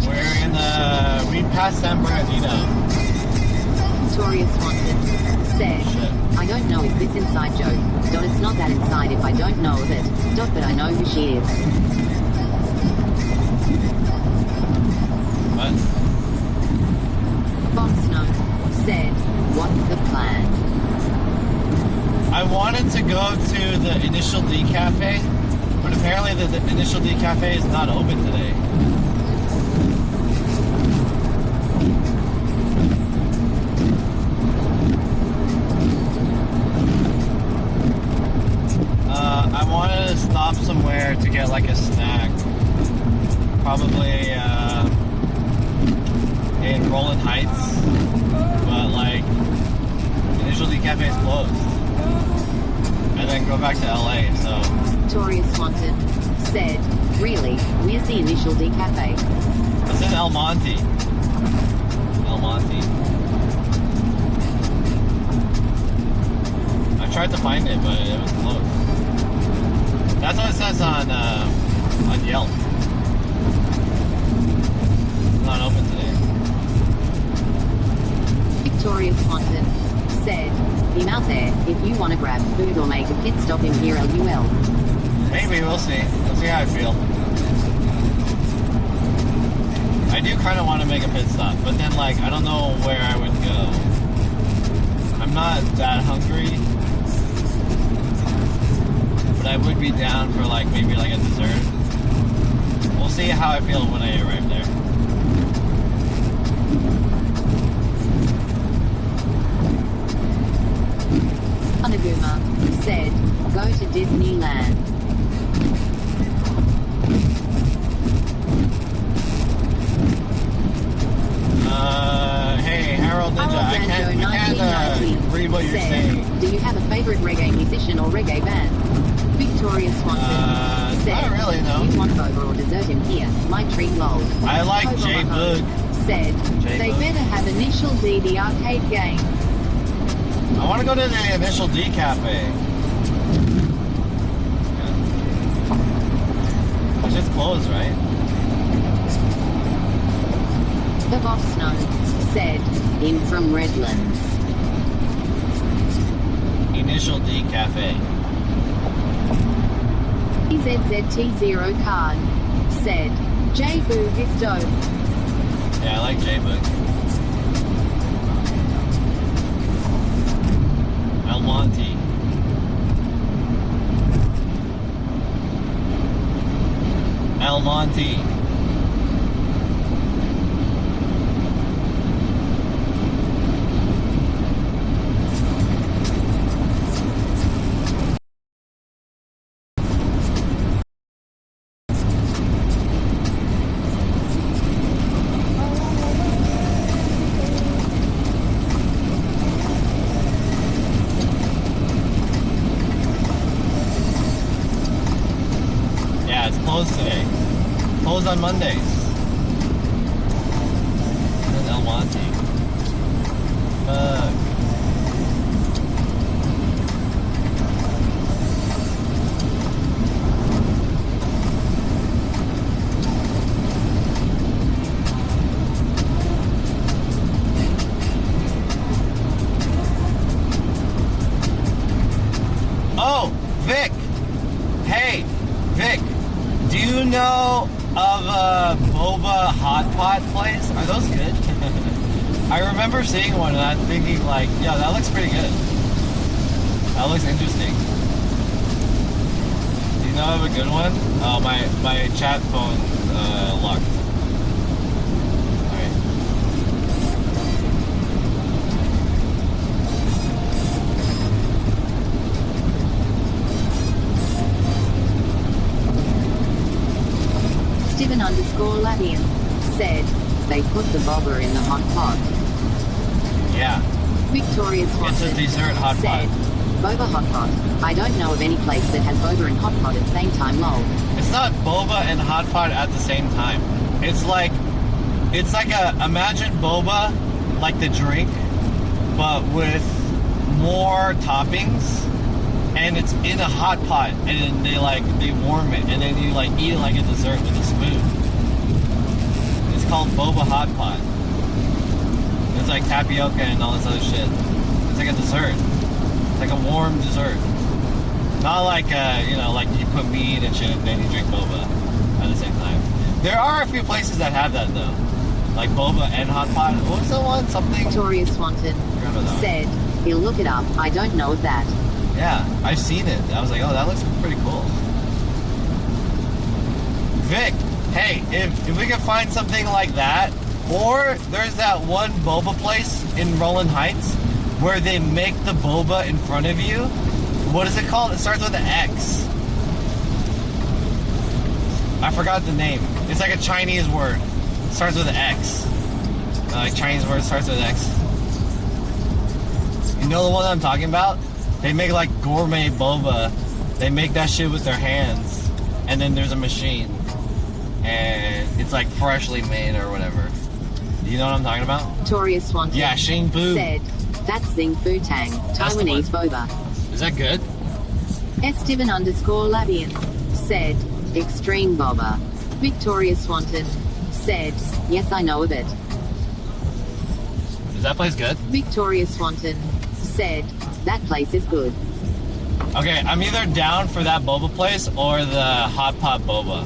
We're in we passed San Bernardino. Victoria Swanton said, I don't know if this inside joke, it's not that inside if I don't know of it, but I know who she is. What? Boxno said, what's the plan? I wanted to go to the Initial D Cafe, but apparently the Initial D Cafe is not open today. I wanted to stop somewhere to get like a snack. Probably in Roland Heights, but like Initial D Cafe is closed. And then go back to LA, so. Victoria Swanton said, really, where's the Initial D Cafe? It's in El Monte. El Monte. I tried to find it, but it was closed. That's what it says on Yelp. It's not open today. Victoria Swanton said, him out there, if you want to grab food or make a pit stop in here LUL. Maybe, we'll see. We'll see how I feel. I do kind of want to make a pit stop, but then like, I don't know where I would go. I'm not that hungry, but I would be down for like, maybe like a dessert. We'll see how I feel when I arrive there. Anaguma said, go to Disneyland. I can't read what you're saying. Do you have a favorite reggae musician or reggae band? Victoria Swanson said, not really, no. You want Boba or desert him here? My treat lol. I like Boba J Maho Boog. said, they better have Initial D, the arcade game. I want to go to the Initial D Cafe. It's just closed, right? The Boss Snow said, in from Redlands. Initial D Cafe. EZZT0 card said, J Boog is dope. Yeah, I like J Boog. El Monte. El Monte. Yeah, it's closed today. Closed on Mondays. That's El Monte. Fuck. Oh, Vic. Hey, Vic. Do you know of a boba hot pot place? Are those good? I remember seeing one and I'm thinking like, yeah, that looks pretty good. That looks interesting. Do you know of a good one? Oh, my chat phone locked. Alright. Steven _ Latian said, they put the boba in the hot pot. Yeah. Victoria Swanson It's a dessert hot said, boba hot pot. I don't know of any place that has boba and hot pot at the same time lol. It's not boba and hot pot at the same time. It's like a, imagine boba, like the drink, but with more toppings, and it's in a hot pot, and then they warm it, and then you like eat it like a dessert with a spoon. It's called boba hot pot. It's like tapioca and all this other shit. It's like a dessert. It's like a warm dessert. Not like like you put meat and shit and then you drink boba at the same time. There are a few places that have that though. Like boba and hot pot. What's the one? Something? Victoria Swanson said, he'll look it up. I don't know of that. Yeah, I've seen it. I was like, oh, that looks pretty cool. Vic, hey, if we could find something like that, or there's that one boba place in Roland Heights where they make the boba in front of you. What is it called? It starts with an X. I forgot the name. It's like a Chinese word. It starts with an X. Like Chinese word starts with an X. You know the one that I'm talking about? They make like gourmet boba. They make that shit with their hands. And then there's a machine. And it's like freshly made or whatever. You know what I'm talking about? Victoria Swanson Yeah, Xing Fu. said, that's Xing Fu Tang, Taiwanese boba. Is that good? Esteban _ Labian said, extreme boba. Victoria Swanson said, yes, I know of it. Is that place good? Victoria Swanson said, that place is good. Okay, I'm either down for that boba place or the hot pot boba.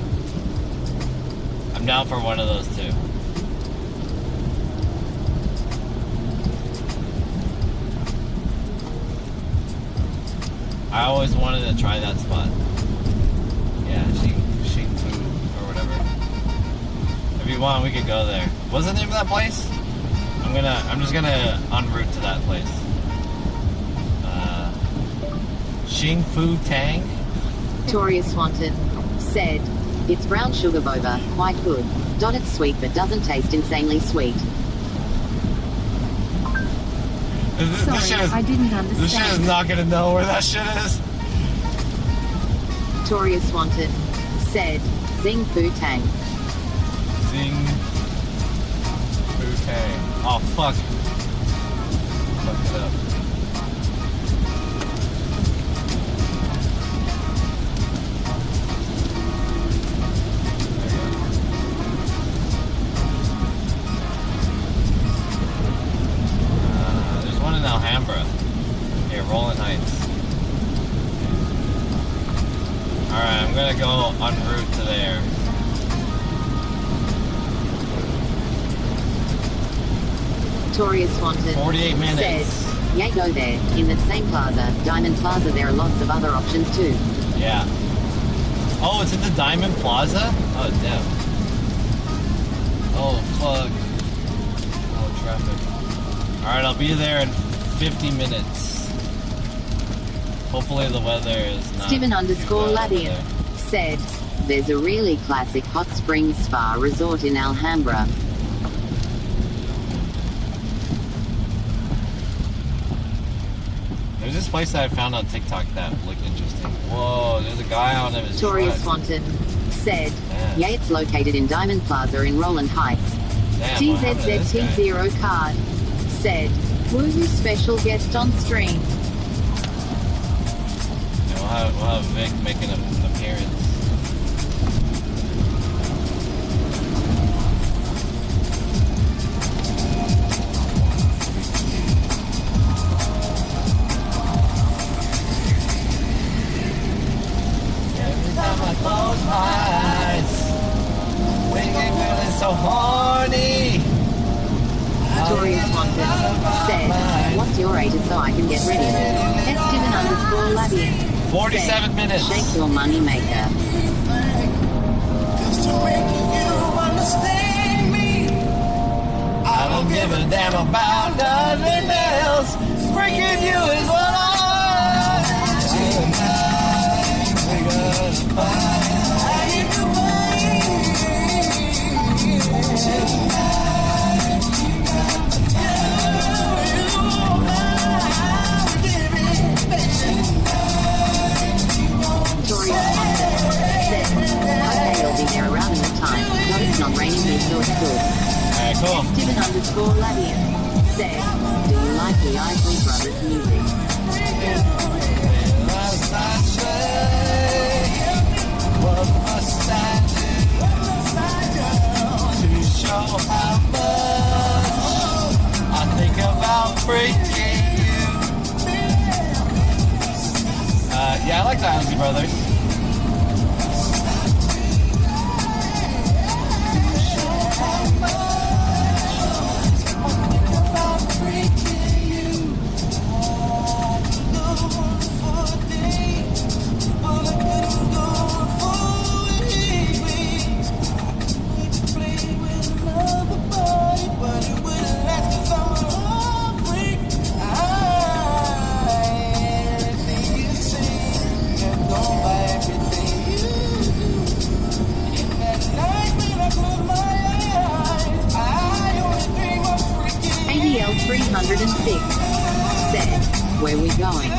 I'm down for one of those two. I always wanted to try that spot. Yeah, Shing Fu or whatever. If you want, we could go there. What's the name of that place? I'm just gonna en route to that place. Xing Fu Tang. Victoria Swanson said, it's brown sugar boba, quite good. It's sweet but doesn't taste insanely sweet. This shit is, I didn't understand. this shit is not gonna know where that shit is. Toria Swanton said, Zing Fu Tang. Zing Fu Tang. Oh, fuck. Fuck it up. There's one in Alhambra. Here, Rolling Heights. Alright, I'm gonna go en route to there. Toria Swanton 48 minutes. said, yeah, go there. In the same plaza, Diamond Plaza, there are lots of other options too. Yeah. Oh, it's in the Diamond Plaza? Oh, damn. Oh, fuck. Oh, traffic. Alright, I'll be there in 50 minutes. Hopefully the weather is not... Steven _ Labian said, there's a really classic hot springs spa resort in Alhambra. There's this place that I found on TikTok that looked interesting. Whoa, there's a guy on his Toria truck. Swanton said, yeah, it's located in Diamond Plaza in Roland Heights. Damn, what happened to this guy? GZZT0 card said, woohoo special guest on stream. Yeah, we'll have Vic making an appearance. Every time I close my eyes, waking feeling so horny. Toria Swanton said, what's your age so I can get ready? Steven _ Labian 47 said, minutes. Shake your money maker. I don't give a damn about nothing else. Freaking you is what I Toria said, okay, I'll be there around the time. No, it's not raining here, so it's good. Alright, cool. Steven _ Labian said, do you like the Isley Brothers music? What must I do to show how much I think about breaking you? Yeah, I like the Isley Brothers. ADL 306 said, where we going?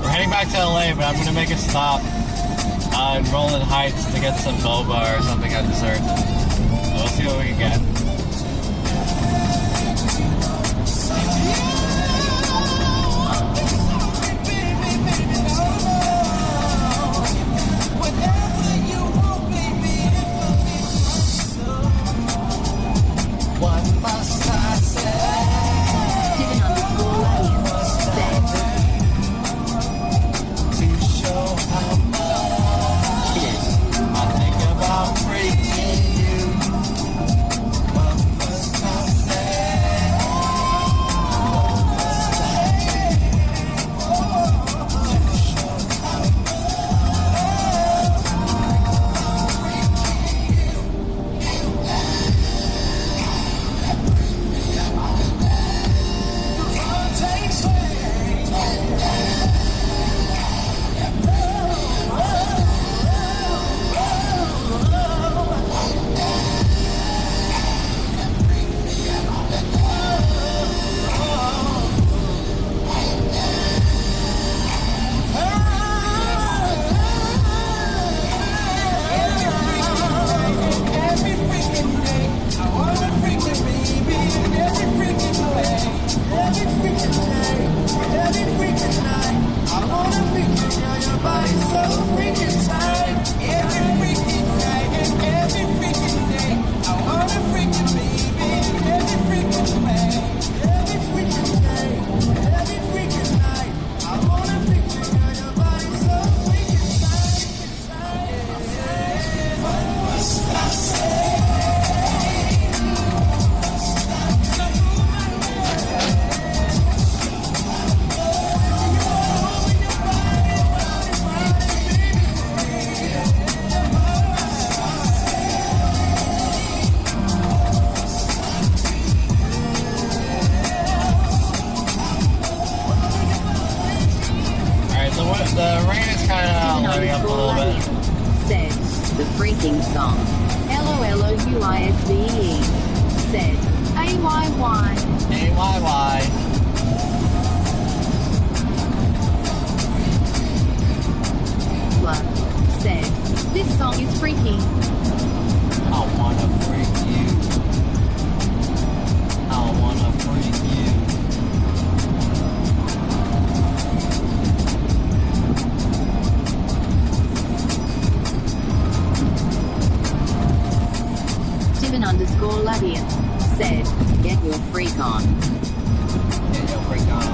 We're heading back to LA, but I'm going to make a stop in Roland Heights to get some boba or something at dessert. So we'll see what we can get. What must I say? Steven _ Labian said, To show how much I think about freaking you. AYY. AYY. Said, this song is freaky. I wanna freak you. I wanna freak you. Steven_Labian said, get your freak on. Get your freak on.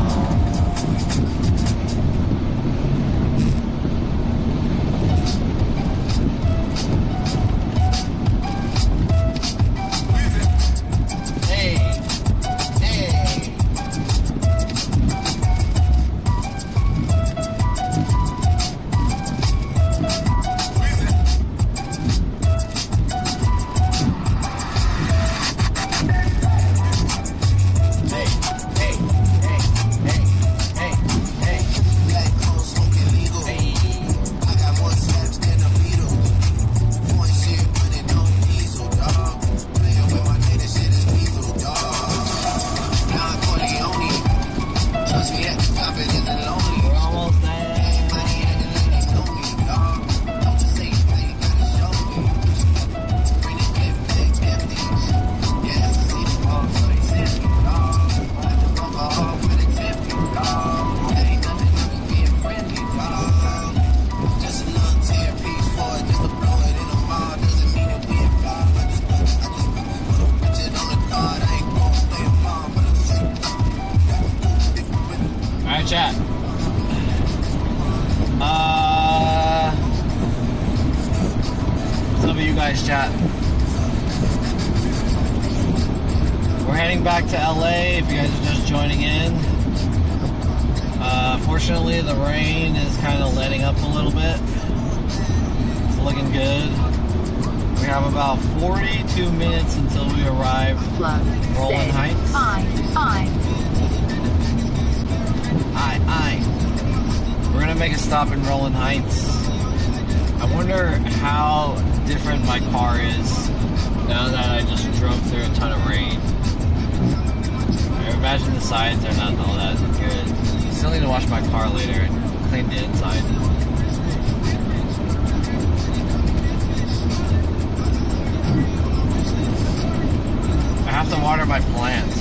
Chat. Some of you guys chat. We're heading back to LA if you guys are just joining in. Fortunately, the rain is kind of letting up a little bit. It's looking good. We have about 42 minutes until we arrive in Rolling Heights. We're gonna make a stop in Rolling Heights. I wonder how different my car is now that I just drove through a ton of rain. I imagine the sides are not all that good. Still need to wash my car later and clean the inside. I have to water my plants.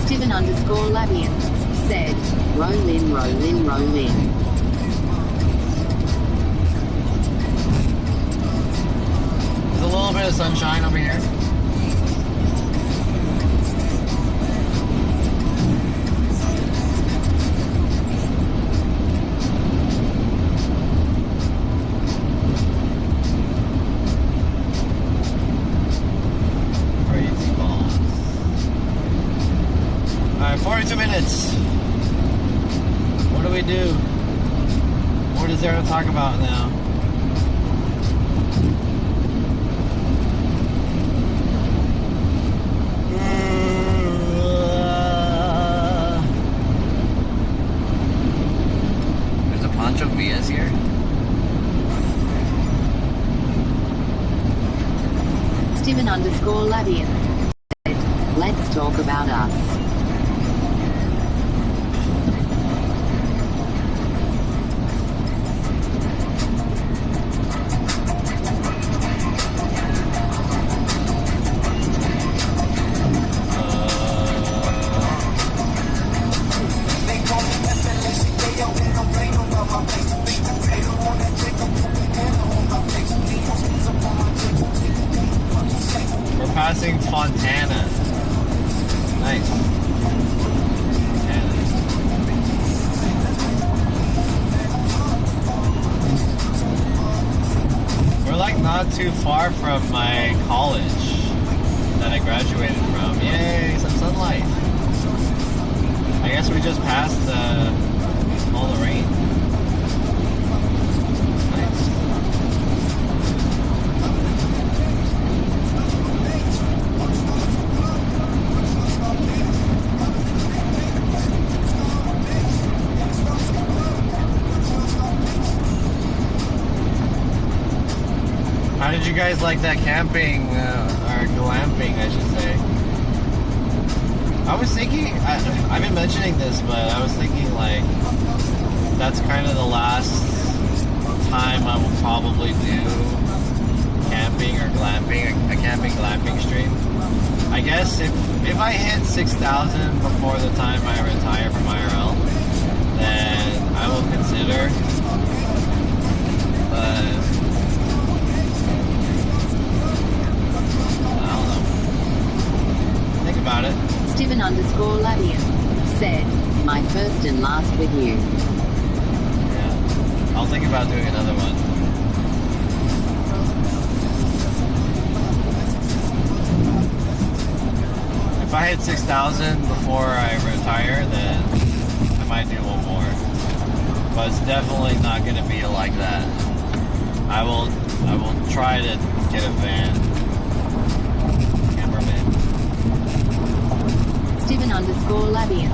Steven_Labian said, roll in, roll in, roll in. There's a little bit of sunshine over here. Crazy balls. Alright, 42 minutes. What do we do? What is there to talk about now? There's a Pancho Villas here. Steven_Labian said, let's talk about us. We're passing Fontana. Nice. Fontana. We're like not too far from my college that I graduated from. Yay, some sunlight. I guess we just passed all the rain. Nice. guys like that camping, or glamping, I should say. I was thinking, I've been mentioning this, but I was thinking like, that's kind of the last time I will probably do camping or glamping, a camping glamping stream. I guess if I hit 6,000 before the time I retire from IRL, then I will consider. But I don't know. Think about it. Steven_Labian said, my first and last with you. Yeah. I'll think about doing another one. If I hit 6,000 before I retire, then I might do one more. But it's definitely not going to be like that. I will try to get a van. Cameraman. Steven_Labian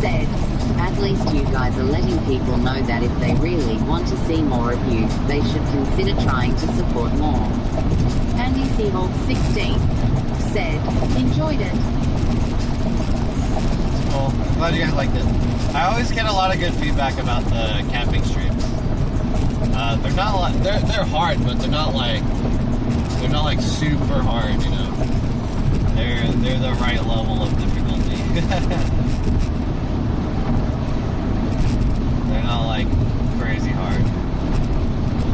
said, at least you guys are letting people know that if they really want to see more of you, they should consider trying to support more. Andy Seahawk 16 said, enjoyed it. Well, I'm glad you guys liked it. I always get a lot of good feedback about the camping streams. They're not like they're hard, but they're not like super hard, you know. They're the right level of difficulty. They're not like crazy hard.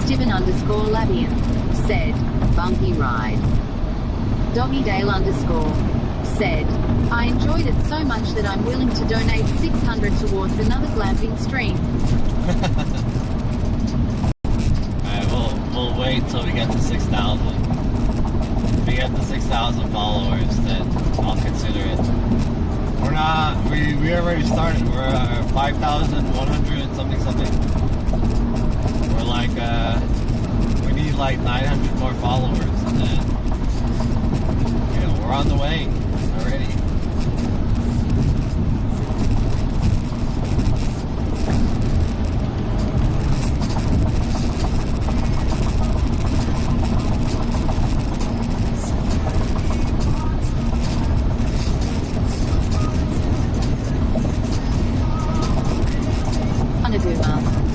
Steven_Labian said, bumpy ride. Doggydale_ said, I enjoyed it so much that I'm willing to donate 600 towards another glamping stream. Alright, we'll wait till we get to 6,000. If we get to 6,000 followers, then I'll consider it. We're not, we already started. We're at 5,100 something. We're like, we need like 900 more followers, and then, you know, we're on the way already.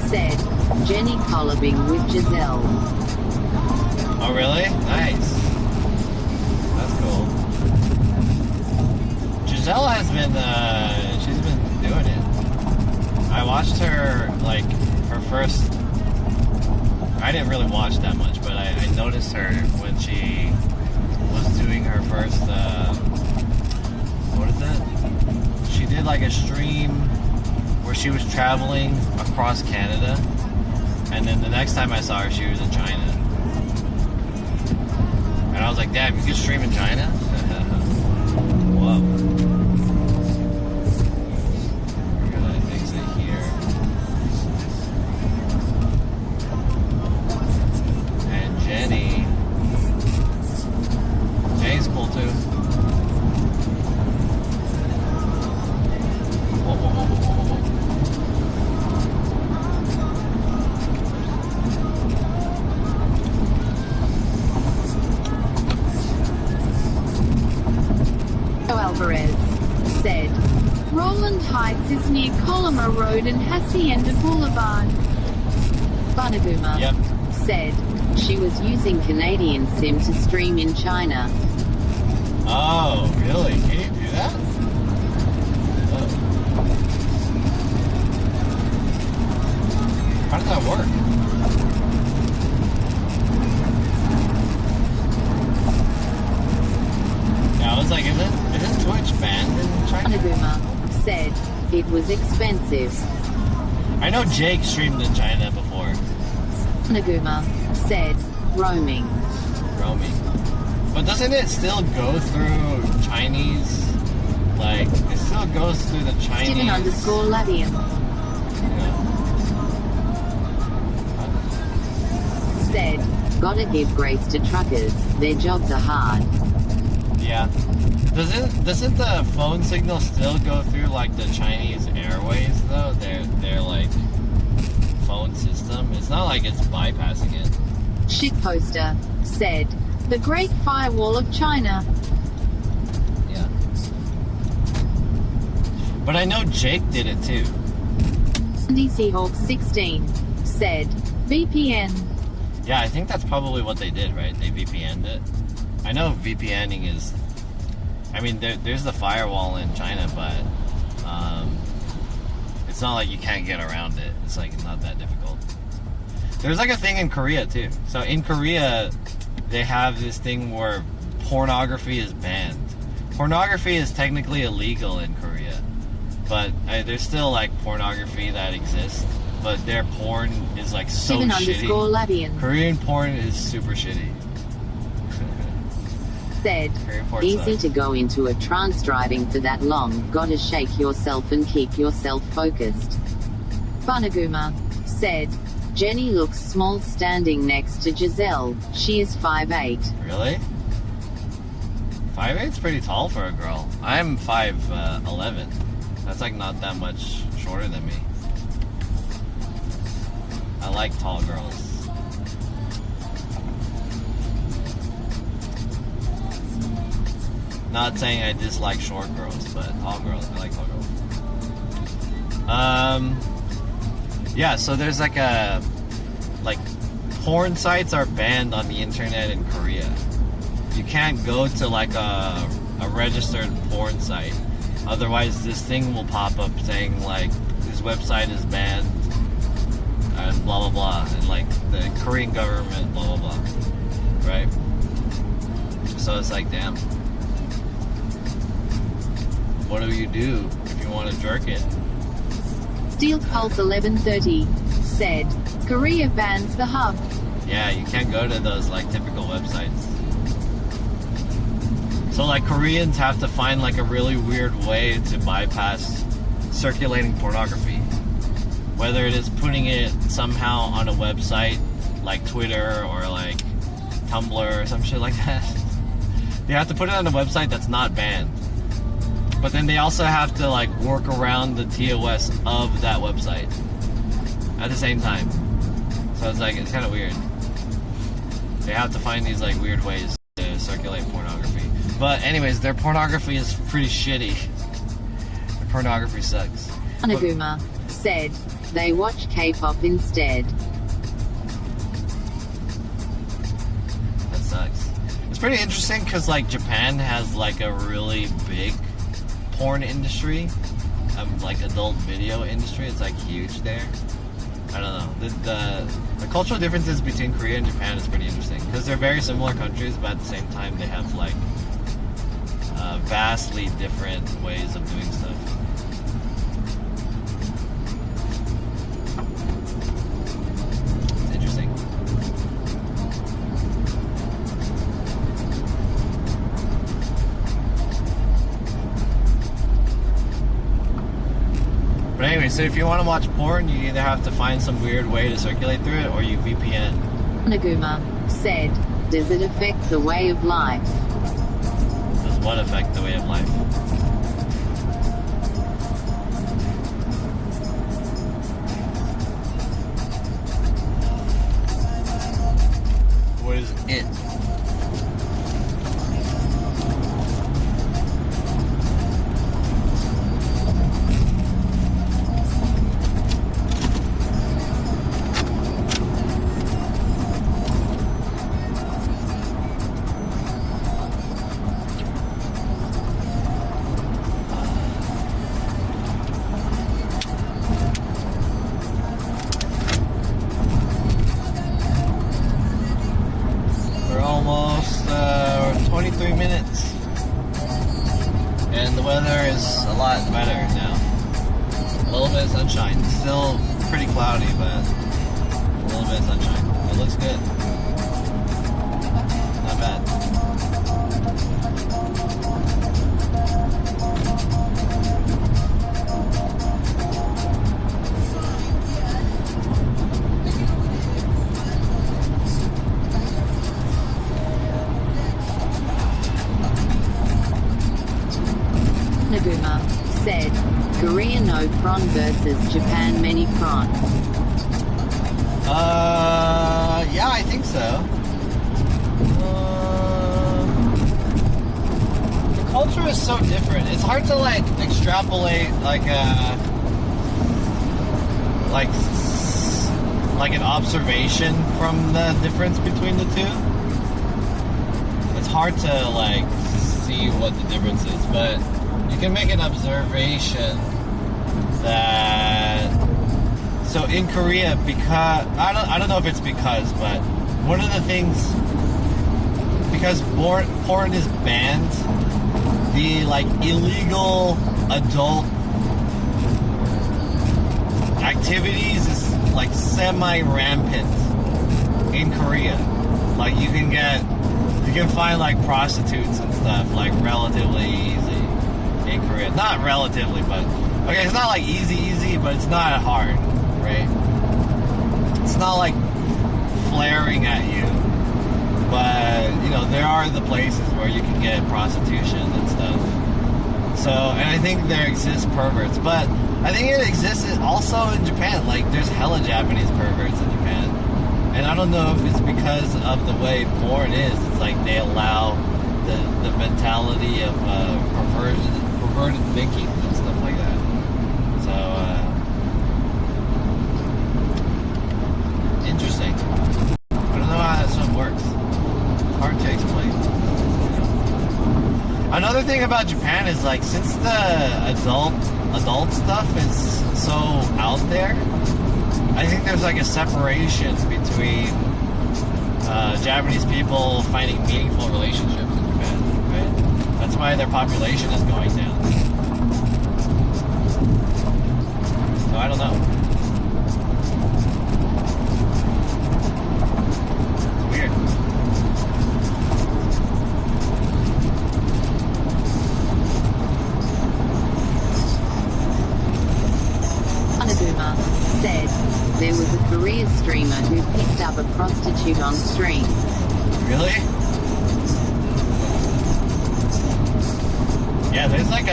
Said, Jenny collabing with Giselle. Oh really? Nice. That's cool. Giselle has been, she's been doing it. I watched her, like, her first, I didn't really watch that much, but I noticed her when she was doing her first, what is it? She did like a stream where she was traveling across Canada, and then the next time I saw her, she was in China. And I was like, damn, you can stream in China? Whoa. We're gonna exit here. And Jenny's cool too. Alvarez said, Roland Heights is near Colima Road and Hacienda Boulevard. Banaguma said, she was using Canadian SIM to stream in China. Oh, really? Can you do that? Oh. How does that work? I was like, isn't Twitch banned in China? Banaguma said, it was expensive. I know Jake streamed in China before. Banaguma said, roaming. But doesn't it still go through Chinese? Like, it still goes through the Chinese... Steven_Labian said, gotta give grace to truckers, their jobs are hard. Yeah. Doesn't the phone signal still go through like the Chinese Airways though? Their like phone system. It's not like it's bypassing it. Shitposter said, "The Great Firewall of China." Yeah. But I know Jake did it too. Andy Seahawk 16 said, "VPN." Yeah, I think that's probably what they did, right? They VPN'd it. I know VPNing is... I mean, there's the firewall in China, but it's not like you can't get around it. It's like not that difficult. There's like a thing in Korea too. So in Korea, they have this thing where pornography is banned. Pornography is technically illegal in Korea, but there's still like pornography that exists. But their porn is like so shitty. Labian Korean porn is super shitty. Said, "Easy to go into a trance driving for that long. Gotta shake yourself and keep yourself focused." Bunaguma said, "Jenny looks small standing next to Giselle. She is 5'8". Really? 5'8's pretty tall for a girl. I'm 5'11". That's like not that much shorter than me. I like tall girls. Not saying I dislike short girls, but tall girls. I like tall girls. Yeah, so there's like porn sites are banned on the internet in Korea. You can't go to like a registered porn site. Otherwise this thing will pop up saying like this website is banned and blah blah blah, and like the Korean government blah blah blah. Right? So it's like, damn. What do you do if you want to jerk it? Steel Pulse 1130 said, "Korea bans the hub." Yeah, you can't go to those like typical websites. So like Koreans have to find like a really weird way to bypass circulating pornography. Whether it is putting it somehow on a website like Twitter or like Tumblr or some shit like that. They have to put it on a website that's not banned. But then they also have to like work around the TOS of that website at the same time. So it's like, it's kind of weird. They have to find these like weird ways to circulate pornography. But anyways, their pornography is pretty shitty. Their pornography sucks. Anaguma said, "They watch K-pop instead." That sucks. It's pretty interesting because like Japan has like a really big porn industry, like adult video industry. It's like huge there. I don't know. The cultural differences between Korea and Japan is pretty interesting because they're very similar countries, but at the same time they have like vastly different ways of doing stuff. It's interesting. But anyway, so if you want to watch porn, you either have to find some weird way to circulate through it, or you VPN. Naguma said, "Does it affect the way of life?" Does what affect the way of life? What is it? We're almost 23 minutes, and the weather is a lot better now. A little bit of sunshine. Still pretty cloudy, but a little bit of sunshine. It looks good. Not bad. Naguma said, "Korea no prawn versus Japan many prawn." Yeah, I think so. The culture is so different. It's hard to like extrapolate like an observation from the difference between the two. It's hard to like see what the difference is, but you can make an observation that so in Korea, because I don't know if it's because, but one of the things, because porn is banned, the like illegal adult activities is like semi-rampant in Korea. Like you can find like prostitutes and stuff like relatively easy in Korea. Not relatively, but okay, it's not like easy, but it's not hard, right? It's not like flaring at you, but you know there are the places where you can get prostitution and stuff. So, and I think there exists perverts, but I think it exists also in Japan. Like there's hella Japanese perverts in Japan, and I don't know if it's because of the way porn is. It's like they allow the mentality of perverted thinking and stuff like that. So interesting. I don't know how that stuff works. It's hard to explain. Another thing about Japan is like since the adult stuff is so out there, I think there's like a separation between Japanese people finding meaningful relationships in Japan, right? That's why their population is going down. So I don't know. It's weird. Anabuma said there was a Korean streamer who picked up a prostitute on stream. Really? Yeah, there's like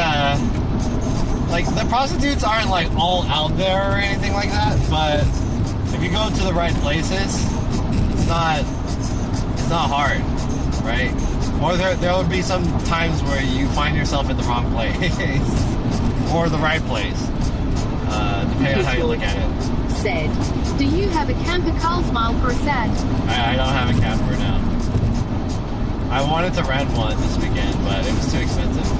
the prostitutes aren't like all out there or anything like that, but if you go to the right places, it's not hard, right? Or there will be some times where you find yourself in the wrong place or the right place, depending on how you look at it. Said, do you have a camper Carlsmile for a sad? I don't have a camper now. I wanted to rent one this weekend, but it was too expensive.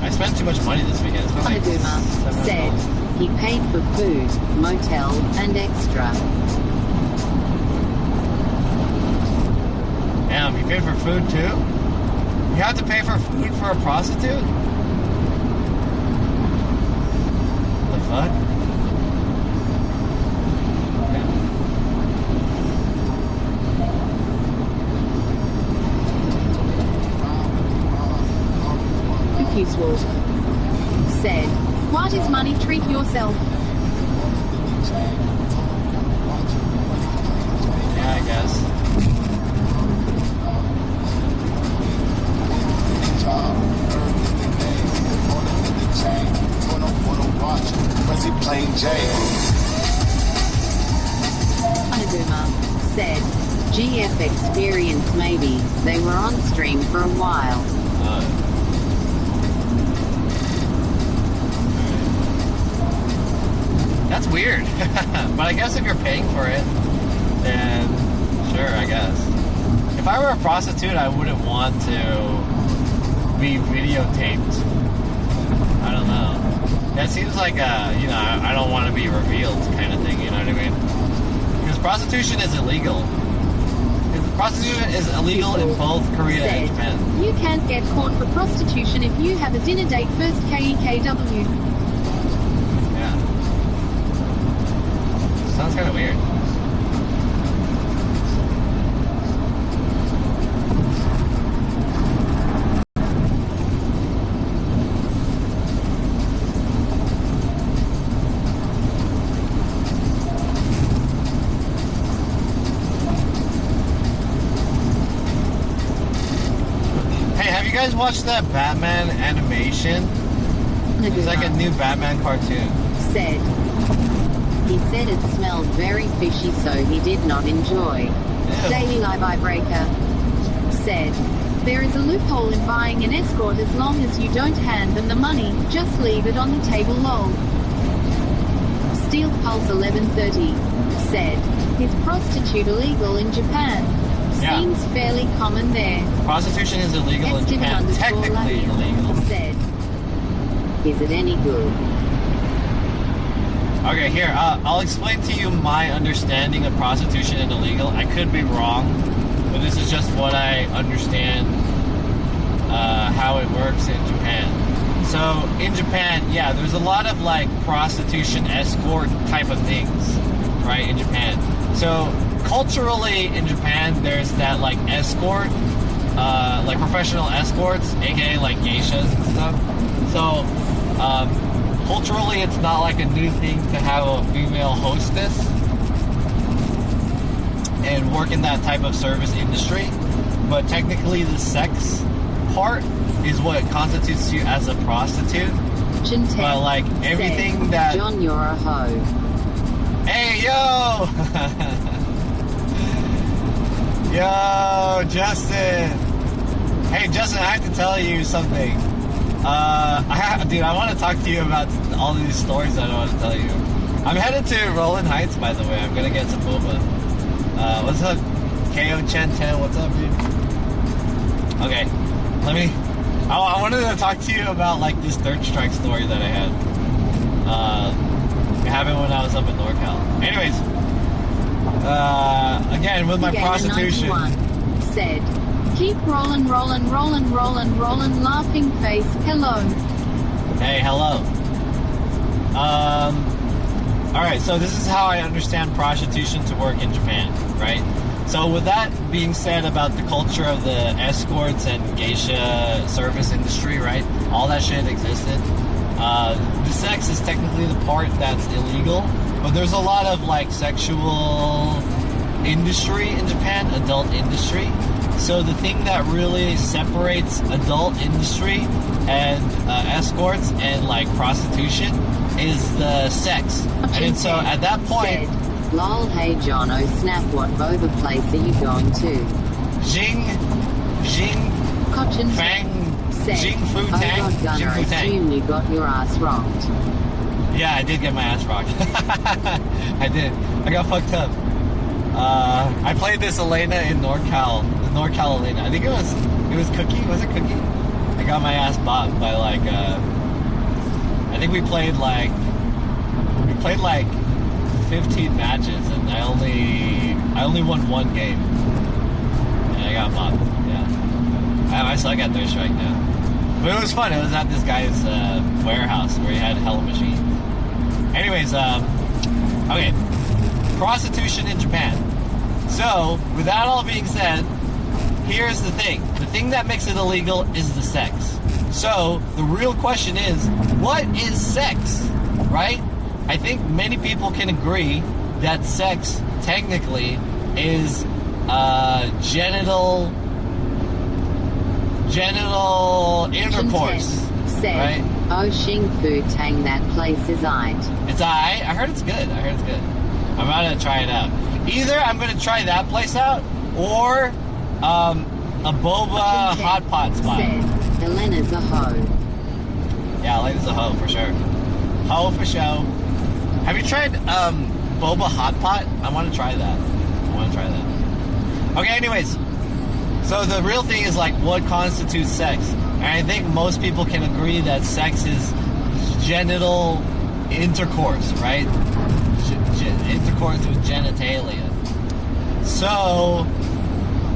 I spent too much money this weekend. I spent like Anabuma said he paid for food, motel, and extra. Damn, you paid for food too? You have to pay for food for a prostitute? What the fuck? Cookies Wolf said, what is money? Treat yourself. Yeah, I guess. Anabuma said, GF experience maybe. They were on stream for a while. That's weird. But I guess if you're paying for it, then sure, I guess. If I were a prostitute, I wouldn't want to be videotaped. I don't know. That seems like I don't want to be revealed kind of thing, you know what I mean? Because prostitution is illegal. Prostitution is illegal in both Korea and Japan. You can't get caught for prostitution if you have a dinner date first KEKW. Yeah. Sounds kind of weird. You guys watch that Batman animation? It's like a new Batman cartoon. Said, He said it smelled very fishy, so he did not enjoy. Daily Live Breaker said, there is a loophole in buying an escort as long as you don't hand them the money, just leave it on the table lol. Steel Pulse 1130 said, is prostitute illegal in Japan? Yeah. Seems fairly common there. Prostitution is illegal in Japan. Technically illegal. Said, is it any good? Okay, here, I'll explain to you my understanding of prostitution and illegal. I could be wrong, but this is just what I understand how it works in Japan. So, in Japan, yeah, there's a lot of, like, prostitution, escort type of things, right, in Japan. So, culturally, in Japan, there's that, like, escort, like, professional escorts, aka, like, geishas and stuff. So, culturally, it's not like a new thing to have a female hostess and work in that type of service industry. But technically, the sex part is what constitutes you as a prostitute. But like everything said, that John, you're a hoe. Hey, yo! Yo, Justin! Hey, Justin, I have to tell you something. Dude, I want to talk to you about all these stories that I want to tell you. I'm headed to Roland Heights, by the way. I'm gonna get some boba. What's up? KO Chen 10, what's up, dude? Okay, I wanted to talk to you about, like, this third strike story that I had. It happened when I was up in NorCal. Anyways, again, with my prostitution. 91 said, keep rolling, rolling, rolling, rolling, rolling, laughing face, hello. Hey, hello. Alright, so this is how I understand prostitution to work in Japan, right? So with that being said about the culture of the escorts and geisha service industry, right? All that shit existed. The sex is technically the part that's illegal, but there's a lot of, like, sexual industry in Japan, adult industry. So the thing that really separates adult industry and escorts and, like, prostitution is the sex. And so at that point... Said, lol, hey John, oh snap, what boba place are you going to? Cochin Fang said, Jing Fu Tang. Oh God, Gunner, I assume you got your ass rocked. Yeah, I did get my ass rocked. I did. I got fucked up. I played this Elena in NorCal. The NorCal Elena. I think it was Cookie. Was it Cookie? I got my ass bopped by, like, I think we played like 15 matches, and I only won one game. And I got mopped. Yeah. I suck at third strike now. But it was fun. It was at this guy's warehouse where he had hella machines. Anyways, okay. Prostitution in Japan. So, with that all being said, here's the thing. The thing that makes it illegal is the sex. So, the real question is, what is sex? Right? I think many people can agree that sex, technically, is genital intercourse. Said, right? Oh, Xing Fu Tang, that place is aight. It's aight? I heard it's good. I'm about to try it out. Either I'm going to try that place out, or a boba hot pot spot. Said, Elena's a hoe. Yeah, Elena's a hoe for sure. Hoe for show. Have you tried boba hot pot? I want to try that. Okay, anyways. So the real thing is, like, what constitutes sex? And I think most people can agree that sex is genital intercourse, right? Intercourse with genitalia. So,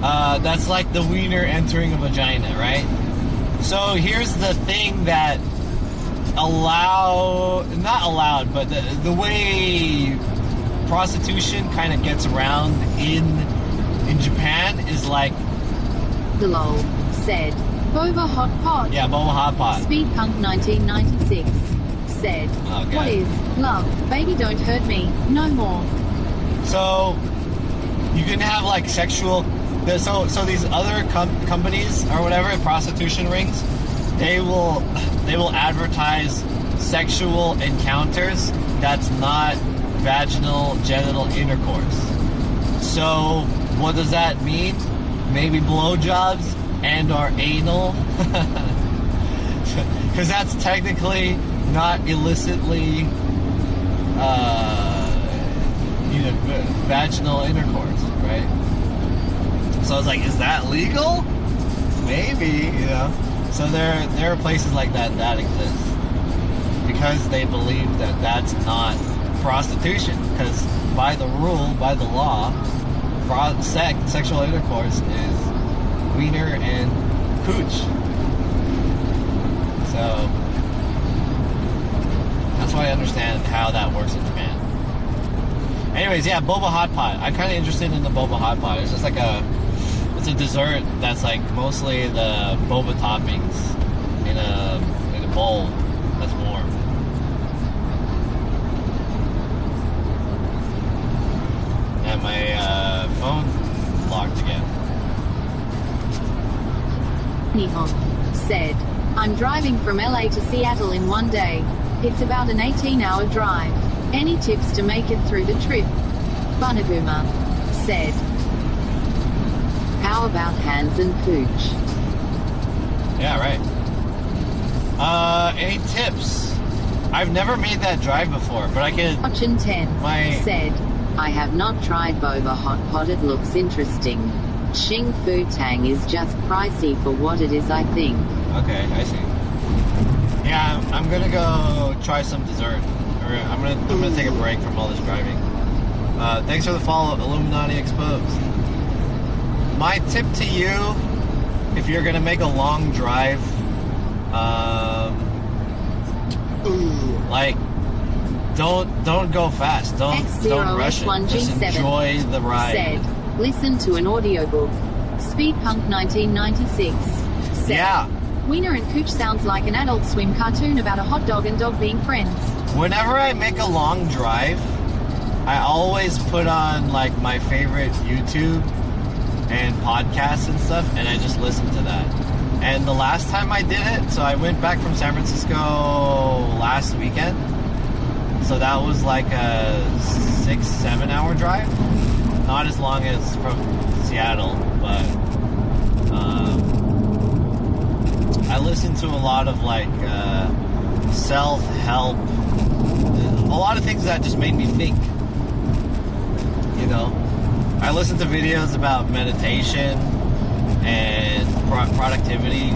that's like the wiener entering a vagina, right? So here's the thing that not allowed, but the way prostitution kind of gets around in Japan is like... Lol said, Boba Hot Pot. Yeah, Boba Hot Pot. Speedpunk 1996 said, okay. What is love? Baby, don't hurt me. No more. So you can have, like, sexual... So these other companies or whatever, prostitution rings, they will advertise sexual encounters that's not vaginal genital intercourse. So, what does that mean? Maybe blowjobs and or anal? Because that's technically not illicitly, vaginal intercourse, right? So I was like, is that legal? Maybe, So there are places like that exist because they believe that that's not prostitution. Because by the rule, by the law, sexual intercourse is wiener and cooch. So that's why I understand how that works in Japan. Anyways, yeah, boba hot pot. I'm kind of interested in the boba hot pot. It's just like it's a dessert that's like mostly the boba toppings in a bowl that's warm. And my phone locked again. Nihon said, I'm driving from LA to Seattle in one day. It's about an 18-hour drive. Any tips to make it through the trip? Bunaboomer said, how about hands and pooch? Yeah, right. Any tips? I've never made that drive before, but I can... Option 10 said, I have not tried boba hot pot. It looks interesting. Xing Fu Tang is just pricey for what it is, I think. Okay, I see. Yeah, I'm gonna go try some dessert. Or I'm gonna take a break from all this driving. Thanks for the follow, Illuminati Exposed. My tip to you, if you're gonna make a long drive, like don't go fast. Don't rush it. Just enjoy the ride. Said, listen to an audiobook. Speedpunk 1996 said, yeah. Wiener and Cooch sounds like an Adult Swim cartoon about a hot dog and dog being friends. Whenever I make a long drive, I always put on like my favorite YouTube and podcasts and stuff, and I just listen to that. And the last time I did it, so I went back from San Francisco last weekend. So that was like a 6-7 hour drive. Not as long as from Seattle, but I listened to a lot of like self-help, a lot of things that just made me think. I listened to videos about meditation and productivity.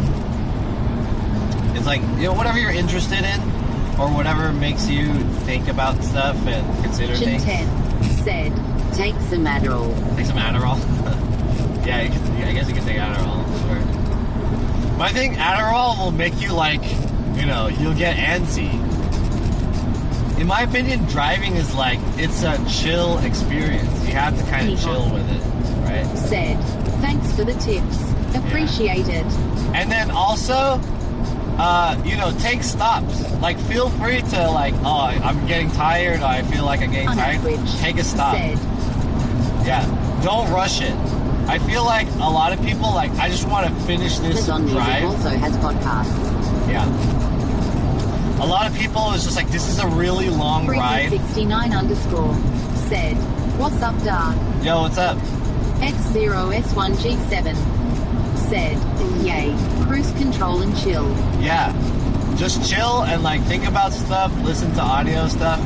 It's like, whatever you're interested in or whatever makes you think about stuff and consider things. 10 said, take some Adderall. Take some Adderall? Yeah, I guess you can take Adderall, sure. But I think Adderall will make you like, you'll get antsy. In my opinion, driving is like, it's a chill experience. You have to kind of chill with it, right? Said, thanks for the tips. Appreciate it. And then also, take stops. Like, feel free to like, I'm getting tired, or I feel like I'm getting tired. Take a stop. Said, yeah, don't rush it. I feel like a lot of people, like, I just want to finish this drive. also has podcasts. Yeah. A lot of people is just like, this is a really long ride. 69_ said, what's up, Dark? Yo, what's up? X0S1G7 said, yay, cruise control and chill. Yeah, just chill and like think about stuff, listen to audio stuff,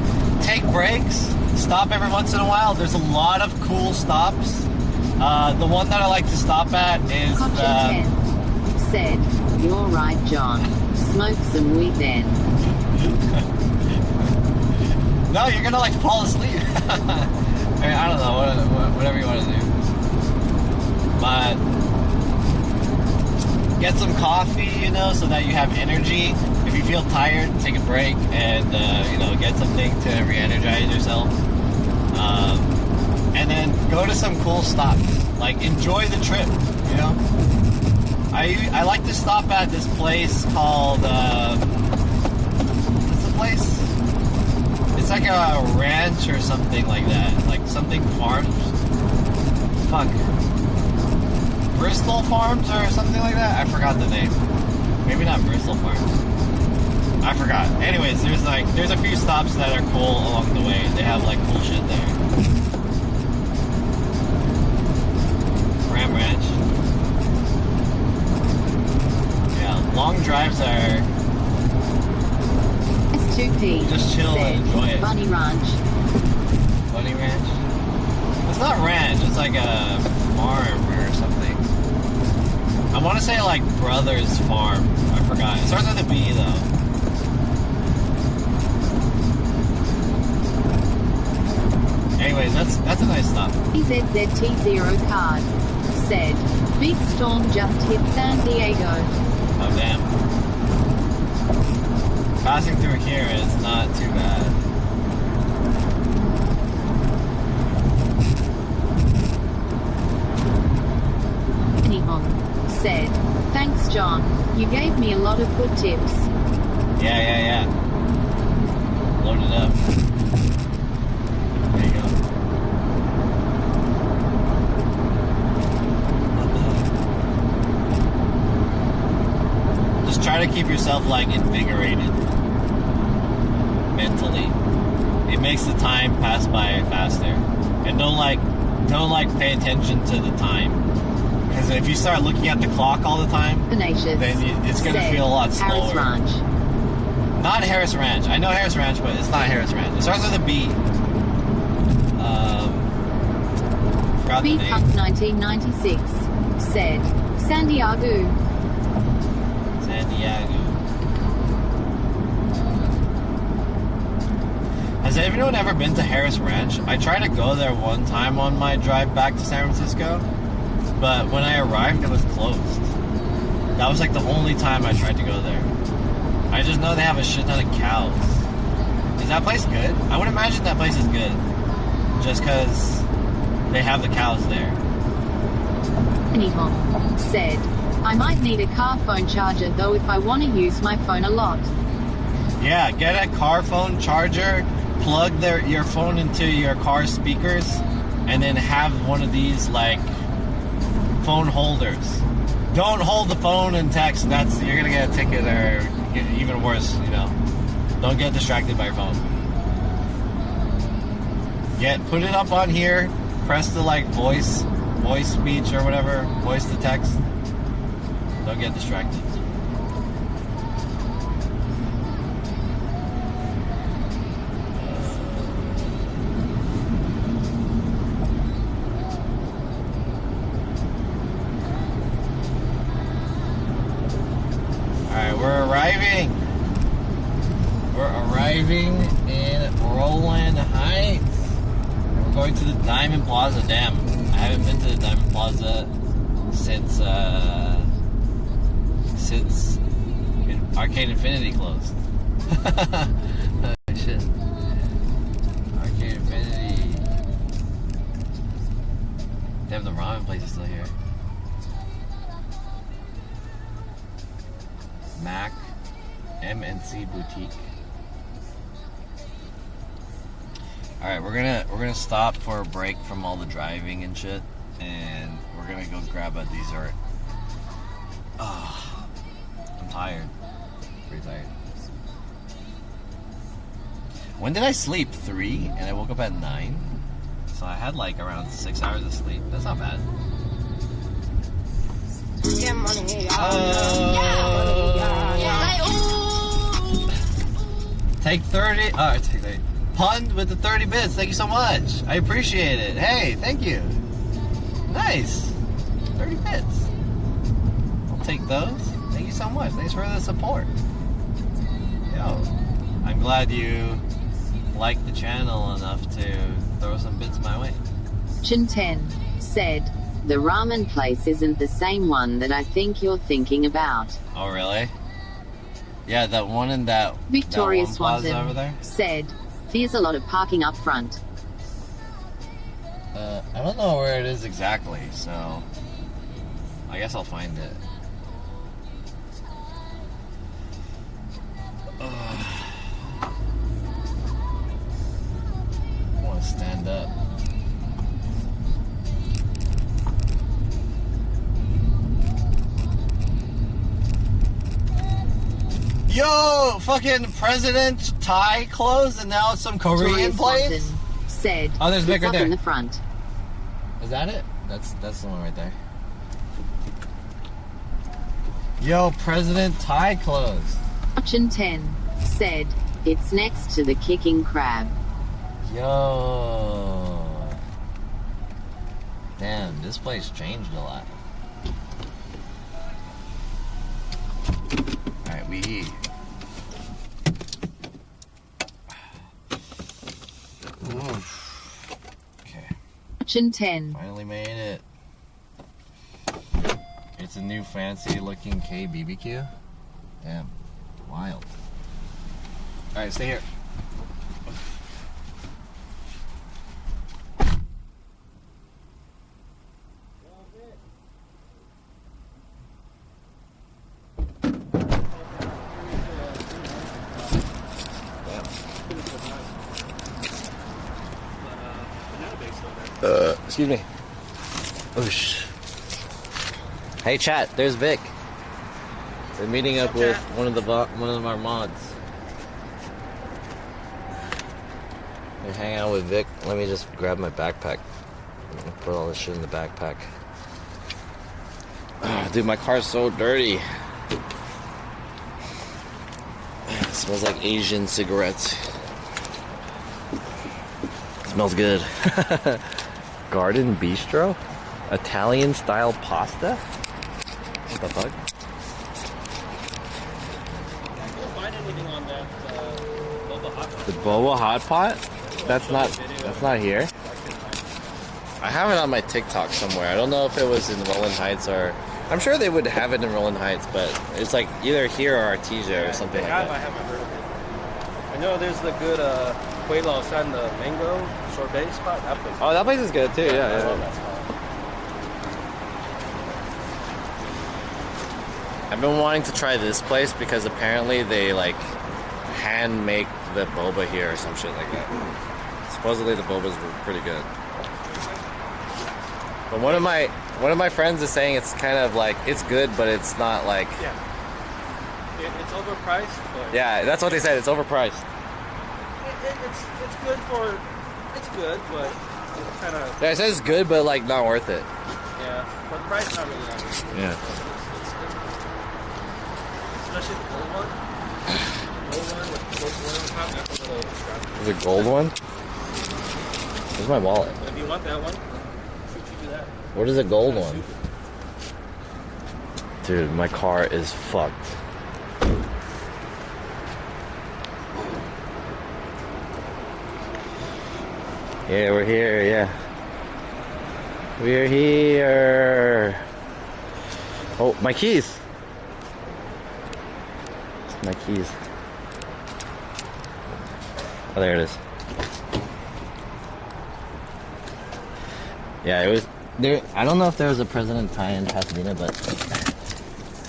take breaks, stop every once in a while. There's a lot of cool stops. The one that I like to stop at is said, you're right, John. Smoke some weed then. No, you're gonna like fall asleep. I don't know, whatever you want to do. But get some coffee, so that you have energy. If you feel tired, take a break and get something to re-energize yourself. And then go to some cool stops. Like, enjoy the trip, I like to stop at this place called, what's the place? It's like a ranch or something like that. Like something farms. Fuck. Bristol Farms or something like that? I forgot the name. Maybe not Bristol Farms. I I forgot. Anyways, there's a few stops that are cool along the way. They have like cool shit there. Ram Ranch. Yeah, long drives are S2P. just chill and enjoy it. Bunny Ranch. Bunny Ranch? It's not ranch, it's like a farm or something. I want to say like Brothers Farm. I forgot. It starts with a B though. Anyways, that's a nice stop. EZZT0 card. Said, big storm just hit San Diego. Oh damn. Passing through here is not too bad. Nihon said, thanks John, you gave me a lot of good tips. Yeah. Load it up. There you go. Just try to keep yourself like invigorated mentally. It makes the time pass by faster. And don't pay attention to the time. Because if you start looking at the clock all the time, then it's going to feel a lot slower. Harris Ranch. Not Harris Ranch. I know Harris Ranch, but it's not Harris Ranch. It starts with a B. Forgot the B name. Punk 1996 said, San Diego. San Diego. Has anyone ever been to Harris Ranch? I tried to go there one time on my drive back to San Francisco, but when I arrived, it was closed. That was like the only time I tried to go there. I just know they have a shit ton of cows. Is that place good? I would imagine that place is good. Just because they have the cows there. Nihon said, I might need a car phone charger though if I want to use my phone a lot. Yeah, get a car phone charger, plug your phone into your car speakers, and then have one of these like phone holders. Don't hold the phone and text. You're gonna get a ticket or get even worse, you know. Don't get distracted by your phone. Put it up on here, press the like voice speech or whatever, voice to text. Don't get distracted. Alright, we're arriving. We're arriving in Roland Heights. We're going to the Diamond Plaza. Damn, I haven't been to the Diamond Plaza since Arcade Infinity closed. Oh, shit. Arcade Infinity. Damn, the ramen place is still here. Mac MNC Boutique. Alright, we're gonna stop for a break from all the driving and shit, and we're gonna go grab a dessert. Oh, I'm tired. Pretty tired. When did I sleep? 3? And I woke up at 9? So I had like around 6 hours of sleep. That's not bad. Take 30. Take 30. Pun with the 30 bits. Thank you so much. I appreciate it. Hey, thank you. Nice. 30 bits. I'll take those. Thank you so much. Thanks for the support. Yo, I'm glad you like the channel enough to throw some bits my way. Chin 10 said, the ramen place isn't the same one that I think you're thinking about. Oh, really? Yeah, that one in that Victoria that one plaza Swanton over there. said, there's a lot of parking up front. I don't know where it is exactly, so I guess I'll find it. I want to stand up. Yo, fucking President Thai clothes, and now it's some Korean place. Said. Oh, there's Vic it's right up there. in the front. Is that it? That's the one right there. Yo, President Thai clothes. Option 10 said it's next to the kicking crab. Yo. Damn, this place changed a lot. Alright, we eat. Okay. Option 10. Finally made it. It's a new fancy looking K BBQ. Damn. Wild. Alright, stay here. Excuse me. Oosh. Hey chat, there's Vic. We're meeting up with one of our mods. We hang out with Vic. Let me just grab my backpack. Put all this shit in the backpack. Dude, my car's so dirty. It smells like Asian cigarettes. It smells good. Garden Bistro? Italian style pasta? What the fuck? The boba hot pot? That's not here. I have it on my TikTok somewhere. I don't know if it was in Rolling Heights or I'm sure they would have it in Rolling Heights, but it's like either here or Artesia or something like that. I haven't heard of it. I know there's the good Kueh Lao San, the mango sorbet spot. That place. Oh, that place is good too. Yeah, I love yeah. that spot. I've been wanting to try this place because apparently they like hand make the boba here or some shit like that. Supposedly the bobas were pretty good. But one of my friends is saying it's kind of like it's good, but it's not like It's overpriced, but yeah, that's what they said. It's overpriced. it's good for it's good, but it's kind of Yeah, it says it's good, but like not worth it. yeah. But the price not really that much. Yeah. Especially the gold one. Gold one with gold one on top. That's a little extravagant. Is it gold one? Where's my wallet? If you want that one, should you do that? What is a gold one? Dude, my car is fucked. Yeah, we're here, yeah. We're here. Oh, my keys. My keys. Oh, there it is. Yeah, it was there. I don't know if there was a President Thai in Pasadena, but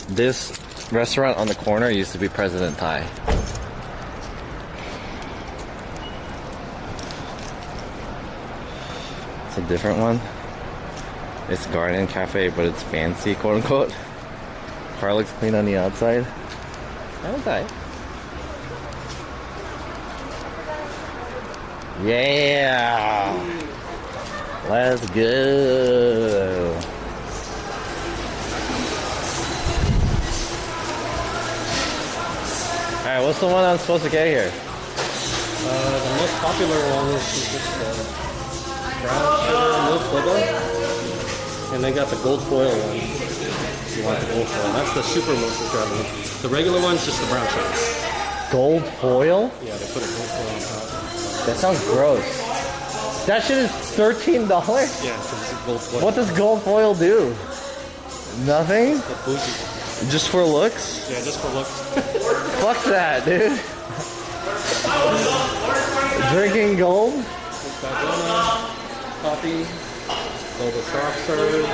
this restaurant on the corner used to be President Thai. It's a different one. It's Garden Cafe, but it's fancy, quote unquote. Car looks clean on the outside. Okay. Yeah. Let's go. Alright, what's the one I'm supposed to get here? The most popular one is just brown sugar milk boba, and they got the gold foil one. If you want the gold foil, that's the super most extravagant. The regular one's just the brown sugar. Gold foil? Yeah, they put a gold foil on top. That sounds gross. That shit is $13? Yeah, because it's gold foil. What does gold foil do? Nothing? The bougie. Just for looks? Yeah, just for looks. Fuck that, dude. Drinking gold? Coffee, boba soft serve.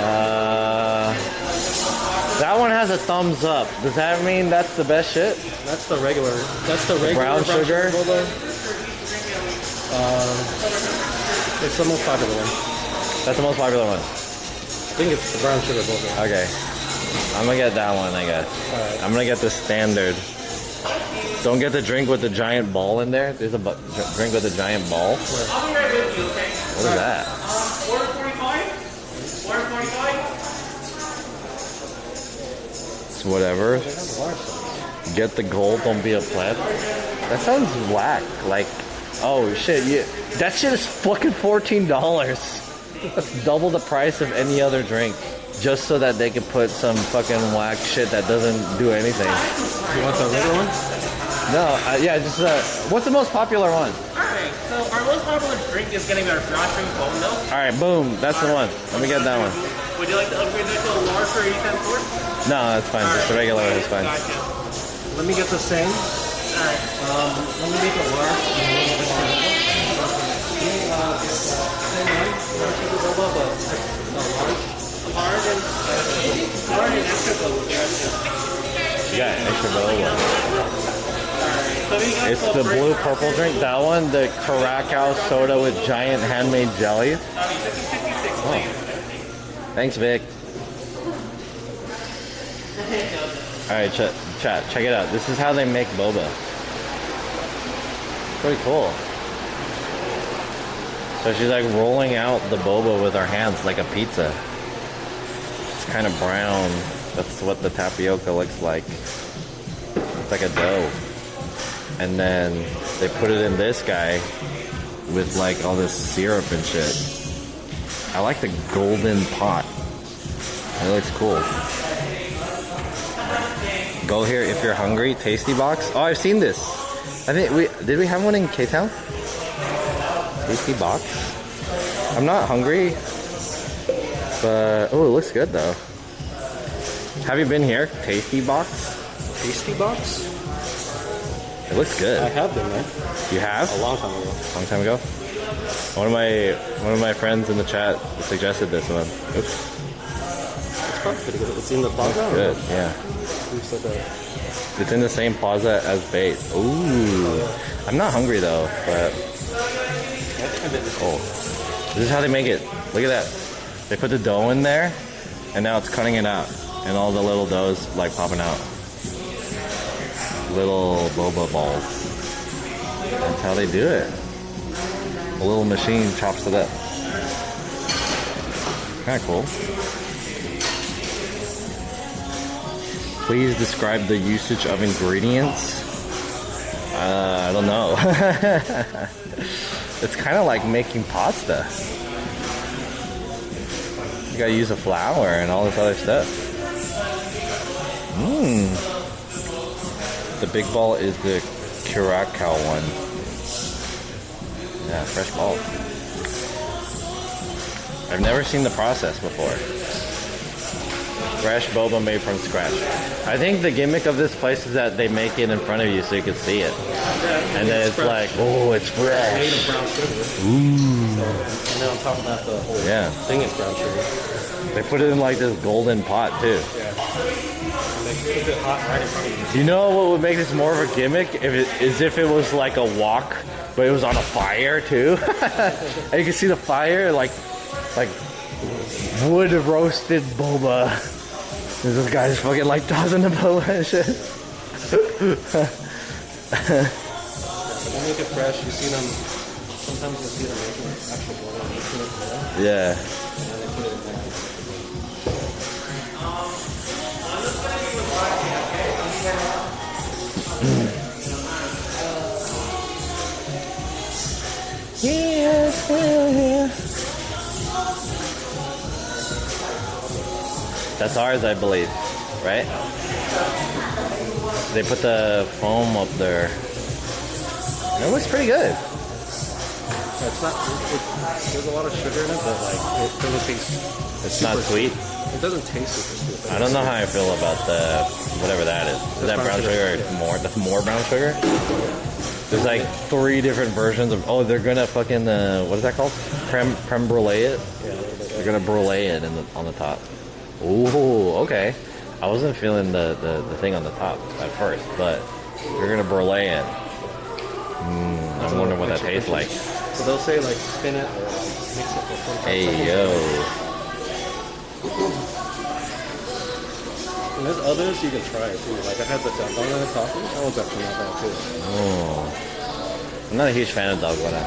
That one has a thumbs up. Does that mean that's the best shit? That's the regular. That's the regular brown sugar. boba. It's the most popular one. That's the most popular one. I think it's the brown sugar boba. Okay. I'm gonna get that one, I guess. Alright. I'm gonna get the standard. Don't get the drink with the giant ball in there. There's a drink with a giant ball. I'll be right with you, okay? What is that? Order 45? Order 45? It's whatever. Get the gold, don't be a pleb. That sounds whack. Like, oh shit, that shit is fucking $14. That's double the price of any other drink. Just so that they could put some fucking whack shit that doesn't do anything. You want the little one? No, yeah, just what's the most popular one? Alright, so our most popular drink is going to be our drawstring bone milk. Alright, boom, that's the one. Let me get that one. Would you like to upgrade that to a large for 80 cents worth? No, that's fine. Just the regular is fine. Gotcha. Let me get the same. Alright. Let me make it large. Same one. Sugar boba, but large. Large and extra boba. You got extra boba. So we got It's the first- blue purple drink. That one, the Curacao soda with giant handmade jelly. $56, please. Thanks, Vic. Alright, chat, check it out. This is how they make boba. Pretty cool. So she's like rolling out the boba with her hands like a pizza. It's kind of brown. That's what the tapioca looks like. It's like a dough. And then they put it in this guy with like all this syrup and shit. I like the golden pot. It looks cool. Go here if you're hungry. Tasty Box. Oh, I've seen this. I think did we have one in K-Town? Tasty Box. I'm not hungry, but oh, it looks good though. Have you been here? Tasty Box. Tasty Box? It looks good. I have been there. You have? A long time ago. Long time ago. One of my friends in the chat suggested this one. Oops. It's probably pretty good. It's in the plaza. That's good. Yeah. It's in the same plaza as bait. Ooh. I'm not hungry though, but oh, this is how they make it. Look at that. They put the dough in there, and now it's cutting it out, and all the little dough's like popping out. Little boba balls. That's how they do it. A little machine chops it up. Kind of cool. Please describe the usage of ingredients. I don't know. It's kind of like making pasta. You gotta use a flour and all this other stuff. The big ball is the Curacao one. Yeah, fresh balls. I've never seen the process before. Fresh boba made from scratch. I think the gimmick of this place is that they make it in front of you so you can see it. And then it's like, oh, it's fresh. Made of brown sugar. Ooh. And then on top of that, the whole thing is brown sugar. They put it in like this golden pot too. Yeah. And they keep it hot right in front of you. You know what would make this more of a gimmick? If it was like a wok, but it was on a fire too. And you can see the fire like wood roasted boba. This guy's fucking like tossing the boba and shit. They make it fresh. You see them. Sometimes you see them making actual boba. Yeah. And then they put it in there. Yeah. That's ours, I believe, right? They put the foam up there. It looks pretty good. It's not. There's a lot of sugar in it, but like it doesn't taste. It's not sweet. It doesn't taste super sweet. I don't know how I feel about the whatever that is. Is that brown sugar or more? That's more brown sugar. There's like 3 different versions of. Oh, they're gonna fucking what is that called? Creme brulee it. Yeah, they're gonna brulee it on the top. Ooh, okay. I wasn't feeling the thing on the top at first, but you're gonna brulee it. I'm wondering what that tastes like. So they'll say like spin it or like mix it with something. Hey yo. And there's others you can try too. Like I had the Dalgona coffee. That one's actually not bad too. Oh. I'm not a huge fan of Dalgona.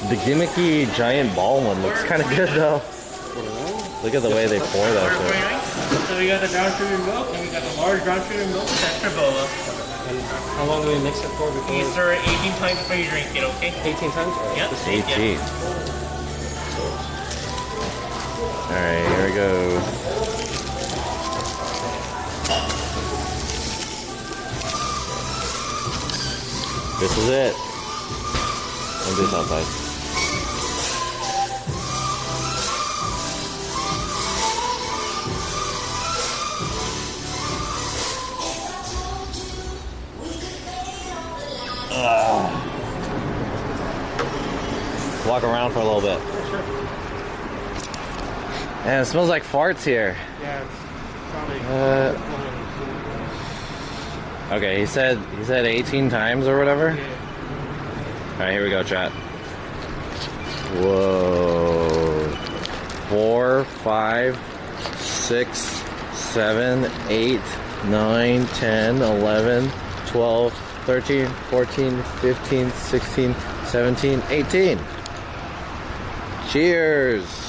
The gimmicky giant ball one looks kind of good though. Look at the way they pour that shit. So we got the brown sugar milk, and we got the large brown sugar milk with extra boba. And how long do we mix it for before? You stir it 18 times before you drink it, okay? 18 times? Yep. 18. Alright, here we go. This is it. I'll do this outside. Walk around for a little bit. And it smells like farts here. Yeah, it's probably. Okay, he said 18 times or whatever. All right, here we go, chat. Whoa. 4, 5, 6, 7, 8, 9, 10, 11, 12, 13, 14, 15, 16, 17, 18. Cheers.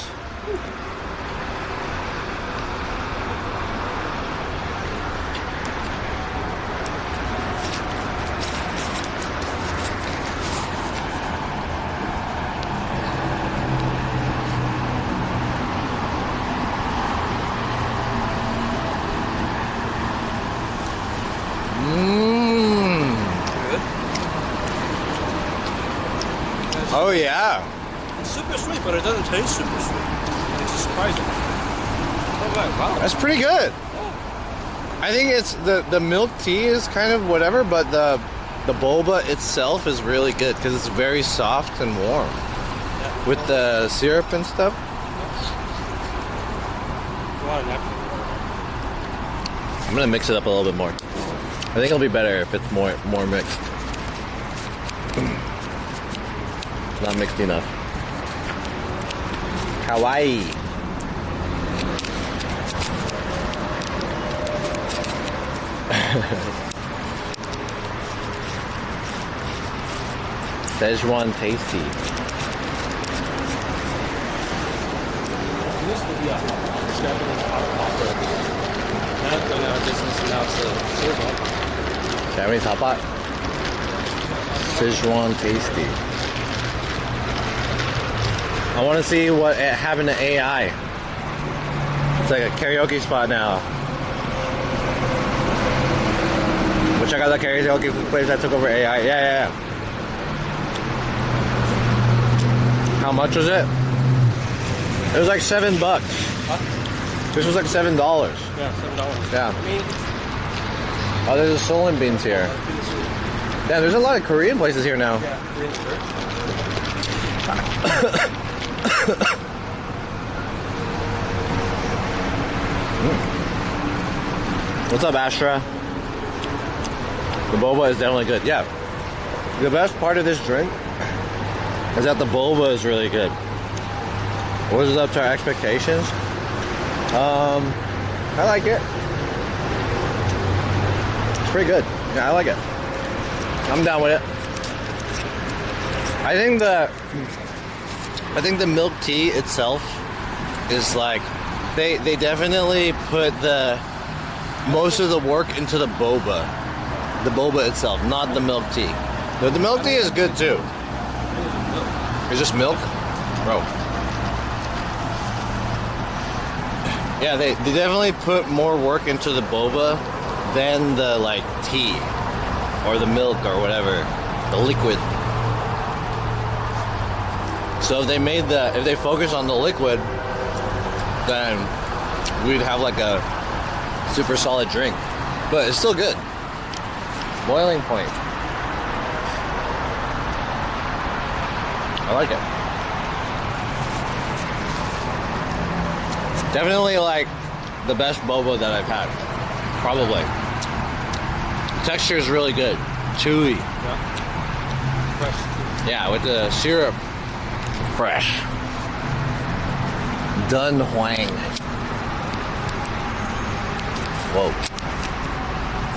Oh yeah. It's super sweet, but it doesn't taste super sweet. It's surprising. Wow. That's pretty good. I think it's the milk tea is kind of whatever, but the boba itself is really good because it's very soft and warm with the syrup and stuff. I'm gonna mix it up a little bit more. I think it'll be better if it's more mixed. Not mixed enough. Kawaii. Szechuan tasty. It used to be a Japanese hot pot. Szechuan tasty. I want to see what happened to AI. It's like a karaoke spot now. We'll check out the karaoke place that took over AI. Yeah. How much was it? It was like $7. Huh? This was like $7. Yeah, $7. Yeah. Oh, there's a solen beans here. Yeah, there's a lot of Korean places here now. Yeah, Korean church. What's up, Astra? The boba is definitely good. Yeah. The best part of this drink is that the boba is really good. Was it up to our expectations? I like it. It's pretty good. Yeah, I like it. I'm down with it. I think the milk tea itself is like they definitely put the most of the work into the boba itself, not the milk tea. But the milk tea is good too. It's just milk, bro. Yeah, they definitely put more work into the boba than the like tea or the milk or whatever, the liquid. So if they focus on the liquid, then we'd have like a super solid drink. But it's still good. Boiling point. I like it. Definitely like the best boba that I've had. Probably. Texture is really good. Chewy. Yeah. Fresh. Yeah, with the syrup. Fresh. Dun Huang. Whoa.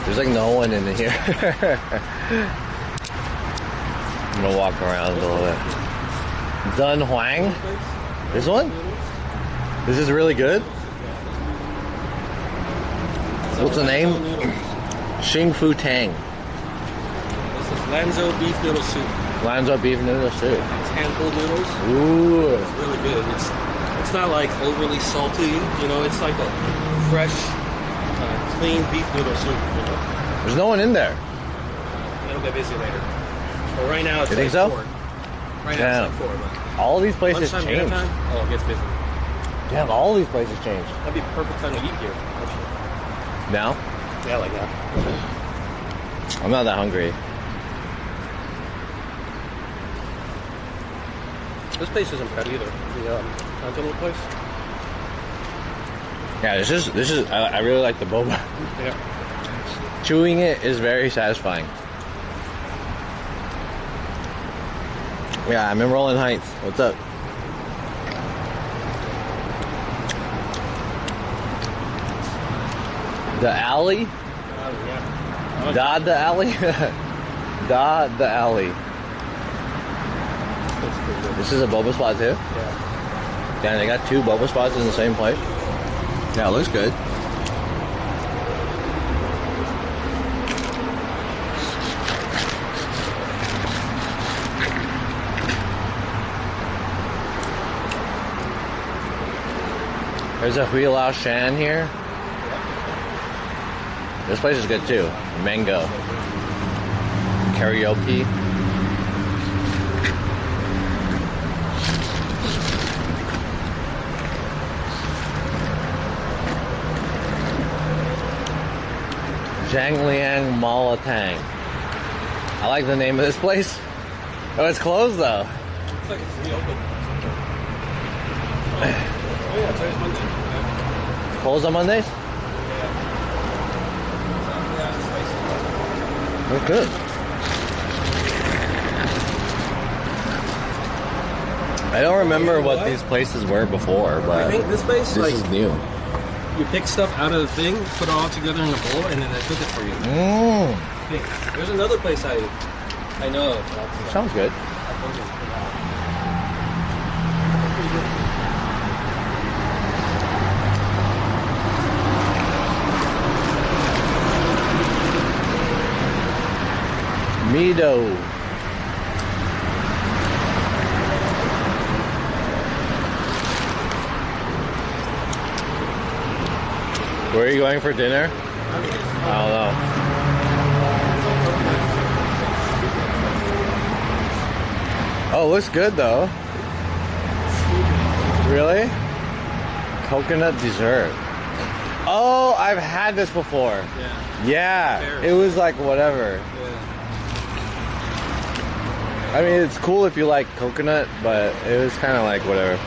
There's like no one in here. I'm gonna walk around a little bit. Dun Huang? This one? This is really good? What's the name? Xing Fu Tang. This is Lanzhou beef noodle soup. Lanzhou beef noodle soup. It's hand-pulled noodles. Ooh. It's really good. It's not like overly salty, you know, it's like a fresh, clean beef noodle soup, you know. There's no one in there. It'll get busy later. But right now it's You like think so? 4. Right now it's like 4, but all these places lunchtime, changed. dinner time, oh, it gets busy. Damn, all these places changed. That'd be the perfect time to eat here, actually. Now? Yeah, like that. I'm not that hungry. This place isn't bad either. The continental place. Yeah, this is. I really like the boba. Yeah. Chewing it is very satisfying. Yeah, I'm in Rolling Heights. What's up? The alley? Yeah. Da the alley? Da the alley. This is a boba spot too? Yeah. Damn, they got 2 boba spots in the same place? Yeah, it looks good. There's a Hui Lao Shan here. This place is good too. Mango. Karaoke. Zhangliang Malatang. I like the name of this place. Oh, it's closed though. Looks like it's reopened. Oh yeah, today's Monday. Yeah. Closed on Mondays? That's good. I don't remember what these places were before, but I think this place, this like, is new. You pick stuff out of the thing, put it all together in a bowl, and then they cook it for you. There's another place I know of. Sounds good. Mido. Where are you going for dinner? I don't know. Oh, looks good though. Really? Coconut dessert. Oh, I've had this before. Yeah. It was like whatever. I mean, it's cool if you like coconut, but it was kind of like whatever.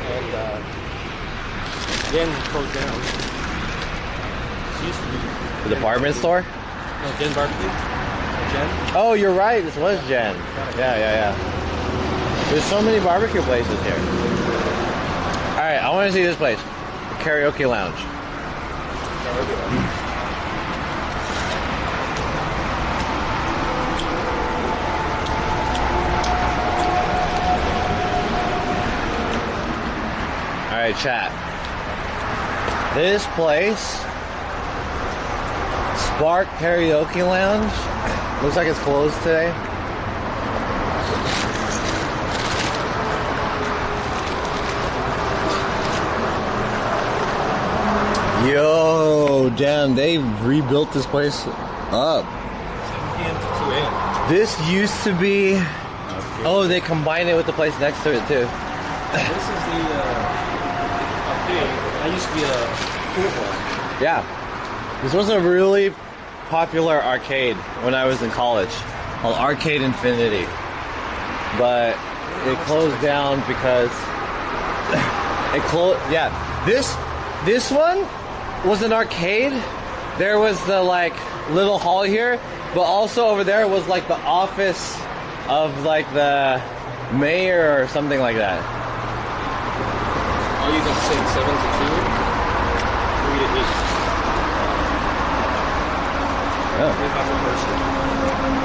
And Yen closed down. The department store? No, Jen Barbecue. Jen? Oh, you're right. This was Jen. Yeah. There's so many barbecue places here. All right, I want to see this place. Karaoke Lounge. All right, chat. This place, Spark Karaoke Lounge, looks like it's closed today. Yo, damn, they rebuilt this place up. 7 p.m. to 2 a.m. This used to be... Oh, they combined it with the place next to it, too. This is the arcade. That used to be a pool hall. Yeah. This was a really popular arcade when I was in college, called Arcade Infinity. But it closed down because... it closed... Yeah. This one was an arcade. There was the, like, little hall here, but also over there was, like, the office of, like, the mayor or something like that. I'll use like say 7 to 2, 3 to 8. Oh. 25 per person.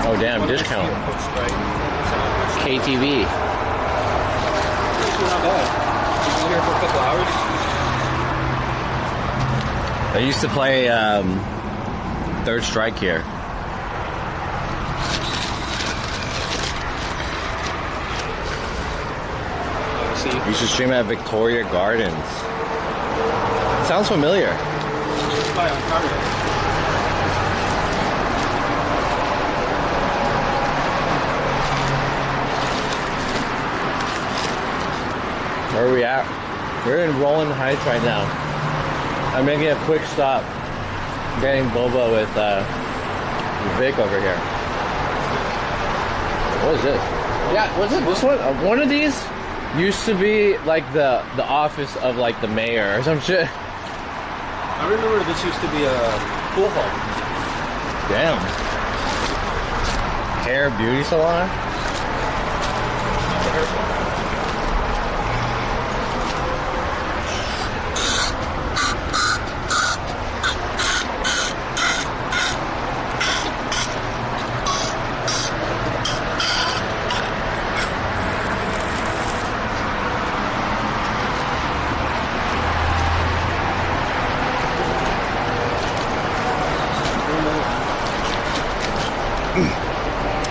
Oh damn, One discount. Right. KTV. Actually not bad. You can here for a couple hours. I used to play Third Strike here. You should stream at Victoria Gardens. Sounds familiar. Where are we at? We're in Rolling Heights right now. I'm making a quick stop. Getting boba with Vic over here. What is this? Yeah, what's it? This one? One of these used to be like the office of like the mayor or some shit. I remember this used to be a pool hall. Damn. Hair beauty salon?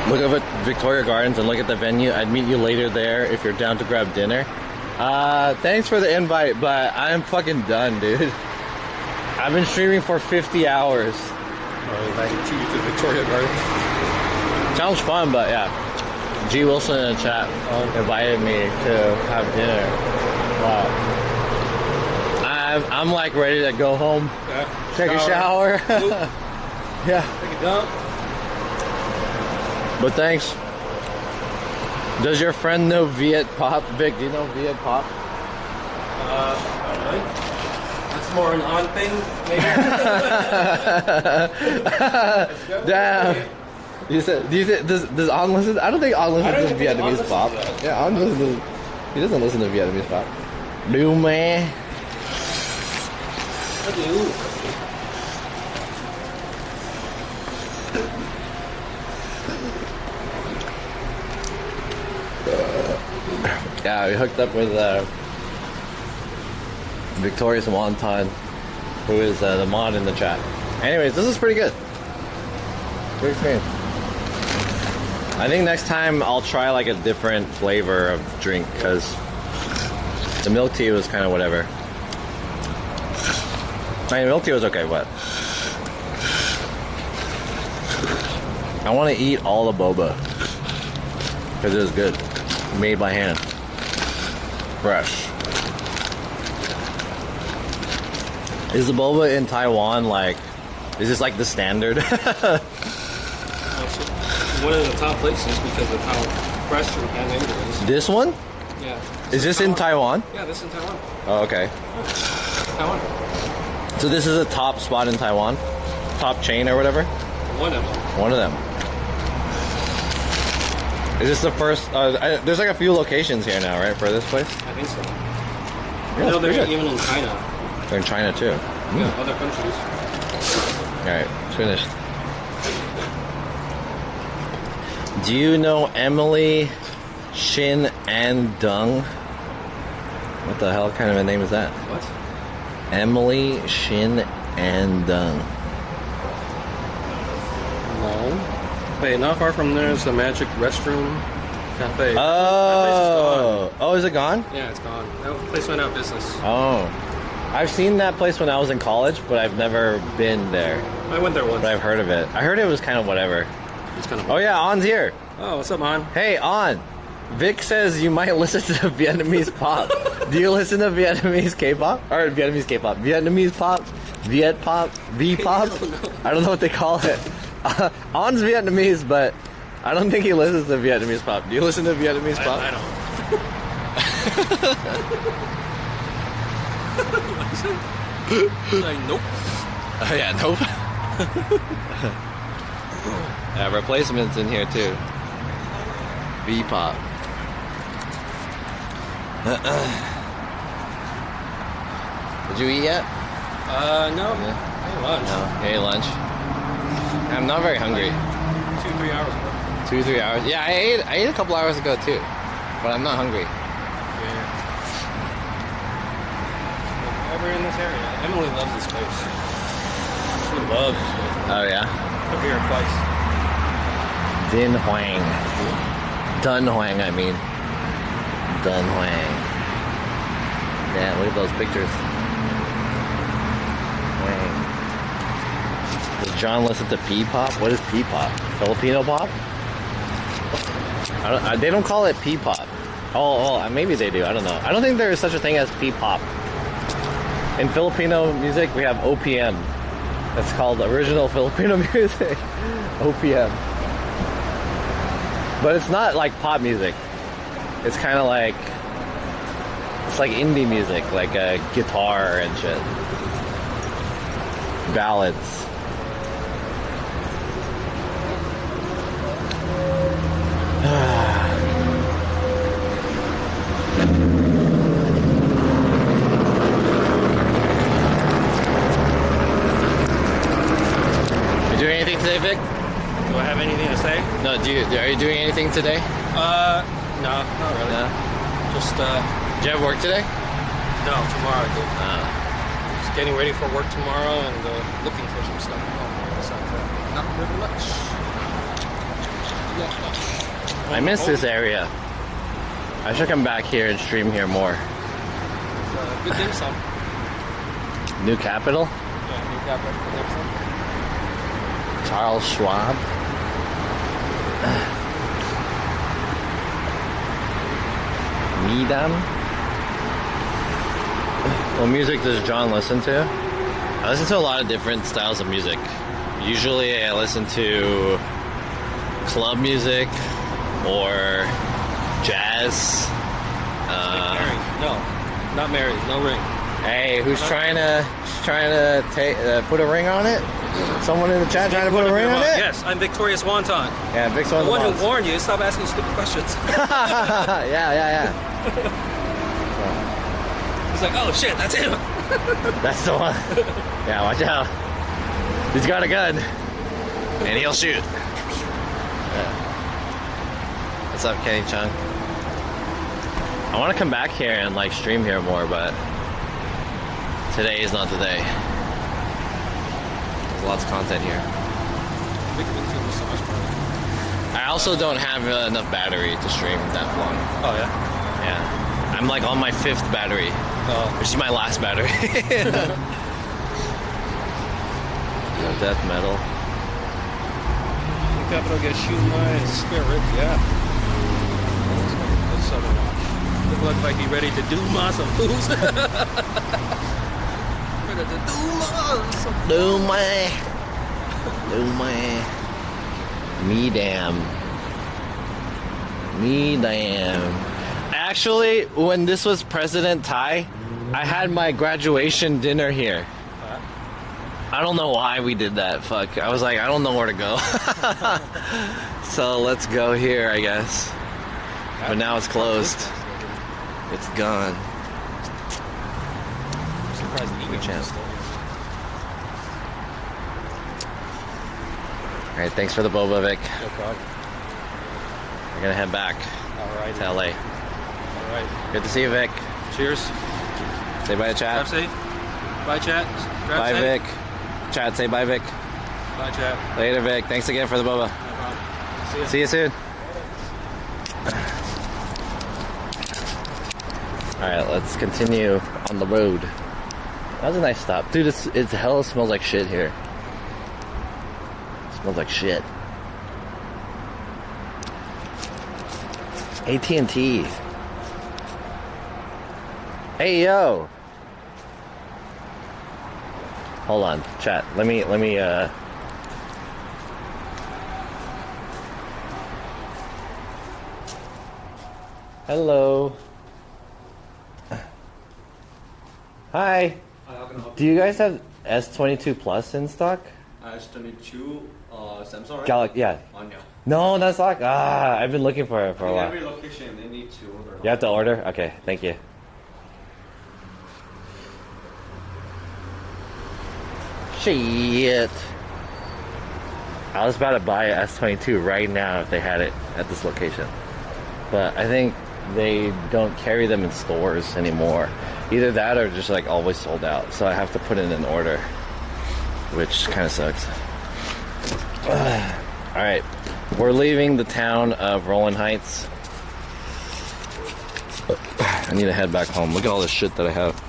Look up at Victoria Gardens and look at the venue. I'd meet you later there if you're down to grab dinner. Thanks for the invite, but I'm fucking done, dude. I've been streaming for 50 hours. I invited you to Victoria Gardens. Sounds fun, but yeah. G Wilson in the chat invited me to have dinner. Wow. I'm like ready to go home, take a shower. Yeah. Take a dump. But thanks. Does your friend know Viet Pop? Vic, do you know Viet Pop? Not really. That's more an on thing, maybe. Damn. Do you think does On listen? I don't think On listens to Vietnamese pop. Yeah, On listens to. He doesn't listen to Vietnamese pop. Do man. I do. Yeah, we hooked up with Victorious Wonton, who is the mod in the chat. Anyways, this is pretty good. Great experience. I think next time I'll try like a different flavor of drink because the milk tea was kind of whatever. I mean, milk tea was okay, but I want to eat all the boba because it was good, made by hand. Fresh. Is the boba in Taiwan like, is this like the standard? One of the top places because of how fresh and handmade it is. This one? Yeah. Is this in Taiwan? Yeah, this is in Taiwan. Oh, okay. Taiwan. So this is a top spot in Taiwan? Top chain or whatever? One of them. One of them. Is this the first? There's like a few locations here now, right, for this place? I think so. Yeah, No, they're good. even in China. They're in China too. Yeah, other countries. Alright, it's finished. Do you know Emily Shin and Dung? What the hell kind of a name is that? What? Emily Shin and Dung. No. Wait, not far from there is the Magic Restroom Cafe. Oh, is it gone? Yeah, it's gone. That place went out of business. Oh, I've seen that place when I was in college, but I've never been there. I went there once. But I've heard of it. I heard it was kind of whatever. It's kind of. Oh yeah, On's here. Oh, what's up, On? Hey, On. Vic says you might listen to Vietnamese pop. Do you listen to Vietnamese K-pop? Or Vietnamese K-pop? Vietnamese pop? Viet pop? V-pop? I don't know what they call it. On's Vietnamese, but I don't think he listens to Vietnamese pop. Do you listen to Vietnamese pop? I don't. Like, nope. Yeah, nope. Yeah, replacements in here too. V-pop. Did you eat yet? No. Yeah. I ate lunch. No. You ate lunch? I'm not very hungry. 2-3 hours ago. 2-3 hours? Yeah, I ate a couple hours ago too. But I'm not hungry. Yeah. Over in this area. Emily loves this place. She loves this place. Oh yeah? I've been here twice. Din Huang. Dun Huang, I mean. Dun Huang. Yeah, look at those pictures. Huang. Does John listen to P-pop? What is P-pop? Filipino pop? They don't call it P-pop. Oh, maybe they do. I don't know. I don't think there is such a thing as P-pop. In Filipino music, we have OPM. That's called Original Filipino Music. OPM. But it's not like pop music. It's kind of like... It's like indie music, like a guitar and shit. Ballads. You doing anything today, Vic? Do I have anything to say? No, are you doing anything today? No, not really. No? Just, Did you have work today? no, tomorrow I do. Just getting ready for work tomorrow and looking for some stuff. Besides that, not really much. Not much. I miss this area. I should come back here and stream here more. Good dim sum. New capital? Yeah, new capital. Good dim sum. Charles Schwab. Midam. What music does John listen to? I listen to a lot of different styles of music. Usually I listen to club music or jazz. Mary. No, not Mary. No ring. Hey, who's trying to put a ring on it? Someone in the chat trying to put a ring on it? Yes, I'm Victorious Wonton. Yeah, Vic's The one who warned you. Stop asking stupid questions. yeah. He's like, oh shit, that's him. That's the one. Yeah, watch out. He's got a gun. And he'll shoot. Yeah. What's up, Kenny Chung? I want to come back here and like stream here more, but today is not the day. There's lots of content here. I also don't have enough battery to stream that long. Oh yeah? Yeah. I'm like on my 5th battery, which is my last battery. Death metal. Capital gets shoot my spirit, yeah. That's Southern Watch. Look like he ready to do some fools. Ready to Do my. Me damn. Actually, when this was President Tai, I had my graduation dinner here. I don't know why we did that. Fuck. I was like, I don't know where to go. So let's go here, I guess. But now it's closed. It's gone. I'm surprised the email is still Alright, thanks for the boba, Vic. No problem. We're gonna head back to LA. Alright. Good to see you, Vic. Cheers. Say bye to chat. Drive safe. Bye, chat. Drive Bye, safe. Vic. Chat, say bye, Vic. Bye, chat. Later, Vic. Thanks again for the boba. No problem. See you soon. Alright, let's continue on the road. That was a nice stop. Dude, it hell smells like shit here. It smells like shit. AT&T. Hey, yo. Hold on, chat. Let me Hello. Hi. Do you guys have S22 Plus in stock? S22 Samsung, right? Galaxy, yeah. Oh, no. No, that's stock. I've been looking for it for a while. Every location they need to order. You have to order? Okay, thank you. Shit. I was about to buy a S22 right now if they had it at this location. But I think they don't carry them in stores anymore. Either that or just like always sold out. So I have to put in an order, which kind of sucks. Alright, we're leaving the town of Rolling Heights. I need to head back home. Look at all this shit that I have.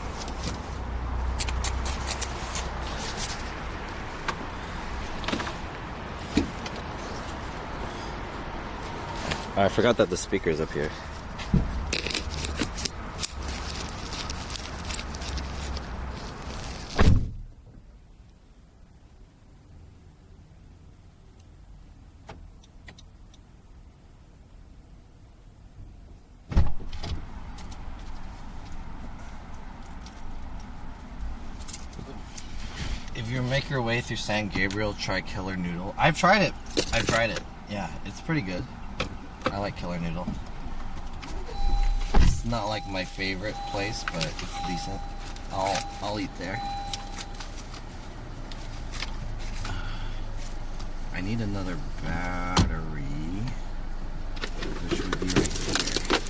I forgot that the speaker's up here. If you make your way through San Gabriel, try Killer Noodle. I've tried it. Yeah, it's pretty good. I like Killer Noodle. It's not like my favorite place, but it's decent. I'll eat there. I need another battery, which would be right here.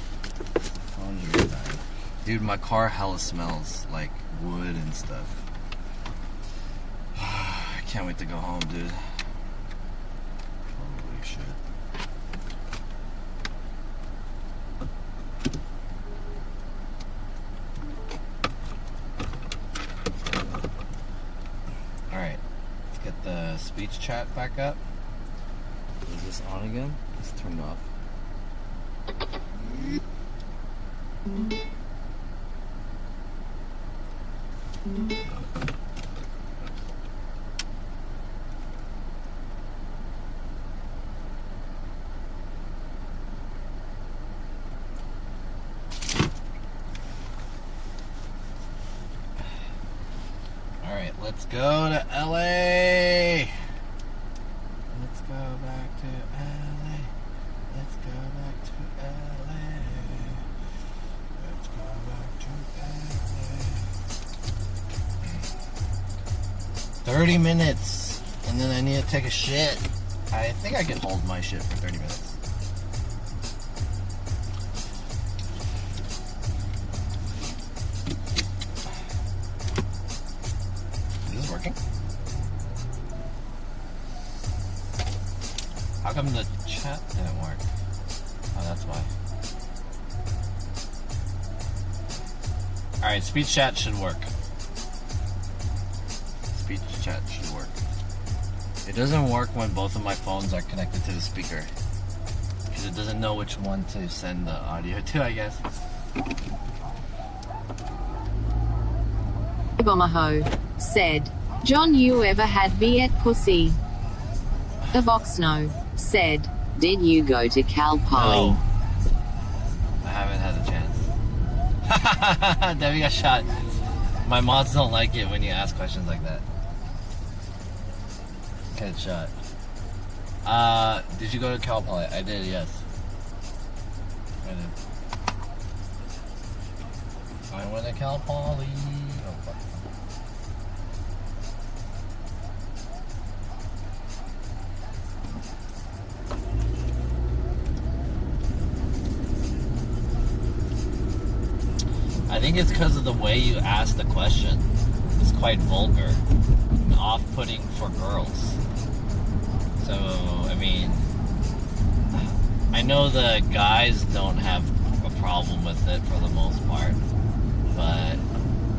Phone here died. Dude, my car hella smells like wood and stuff. I can't wait to go home, dude. Holy shit. Alright, let's get the speech chat back up. Is this on again? It's turned off. Alright, let's go to LA. Let's go back to LA. Let's go back to LA. Let's go back to LA. 30 minutes, and then I need to take a shit. I think I can hold my shit for 30 minutes. Is this working? How come the chat didn't work? Oh, that's why. Alright, speech chat should work. Speech chat should work. It doesn't work when both of my phones are connected to the speaker, because it doesn't know which one to send the audio to, I guess. Bomaho said, John, you ever had Viet pussy? Evoxno said, did you go to Cal Poly? No. I haven't had a chance. Debbie got shot. My mods don't like it when you ask questions like that. Headshot. Did you go to Cal Poly? I did, yes. I did. I went to Cal Poly. Oh, fuck. I think it's because of the way you ask the question. It's quite vulgar and off-putting for girls. So, I mean, I know the guys don't have a problem with it for the most part, but I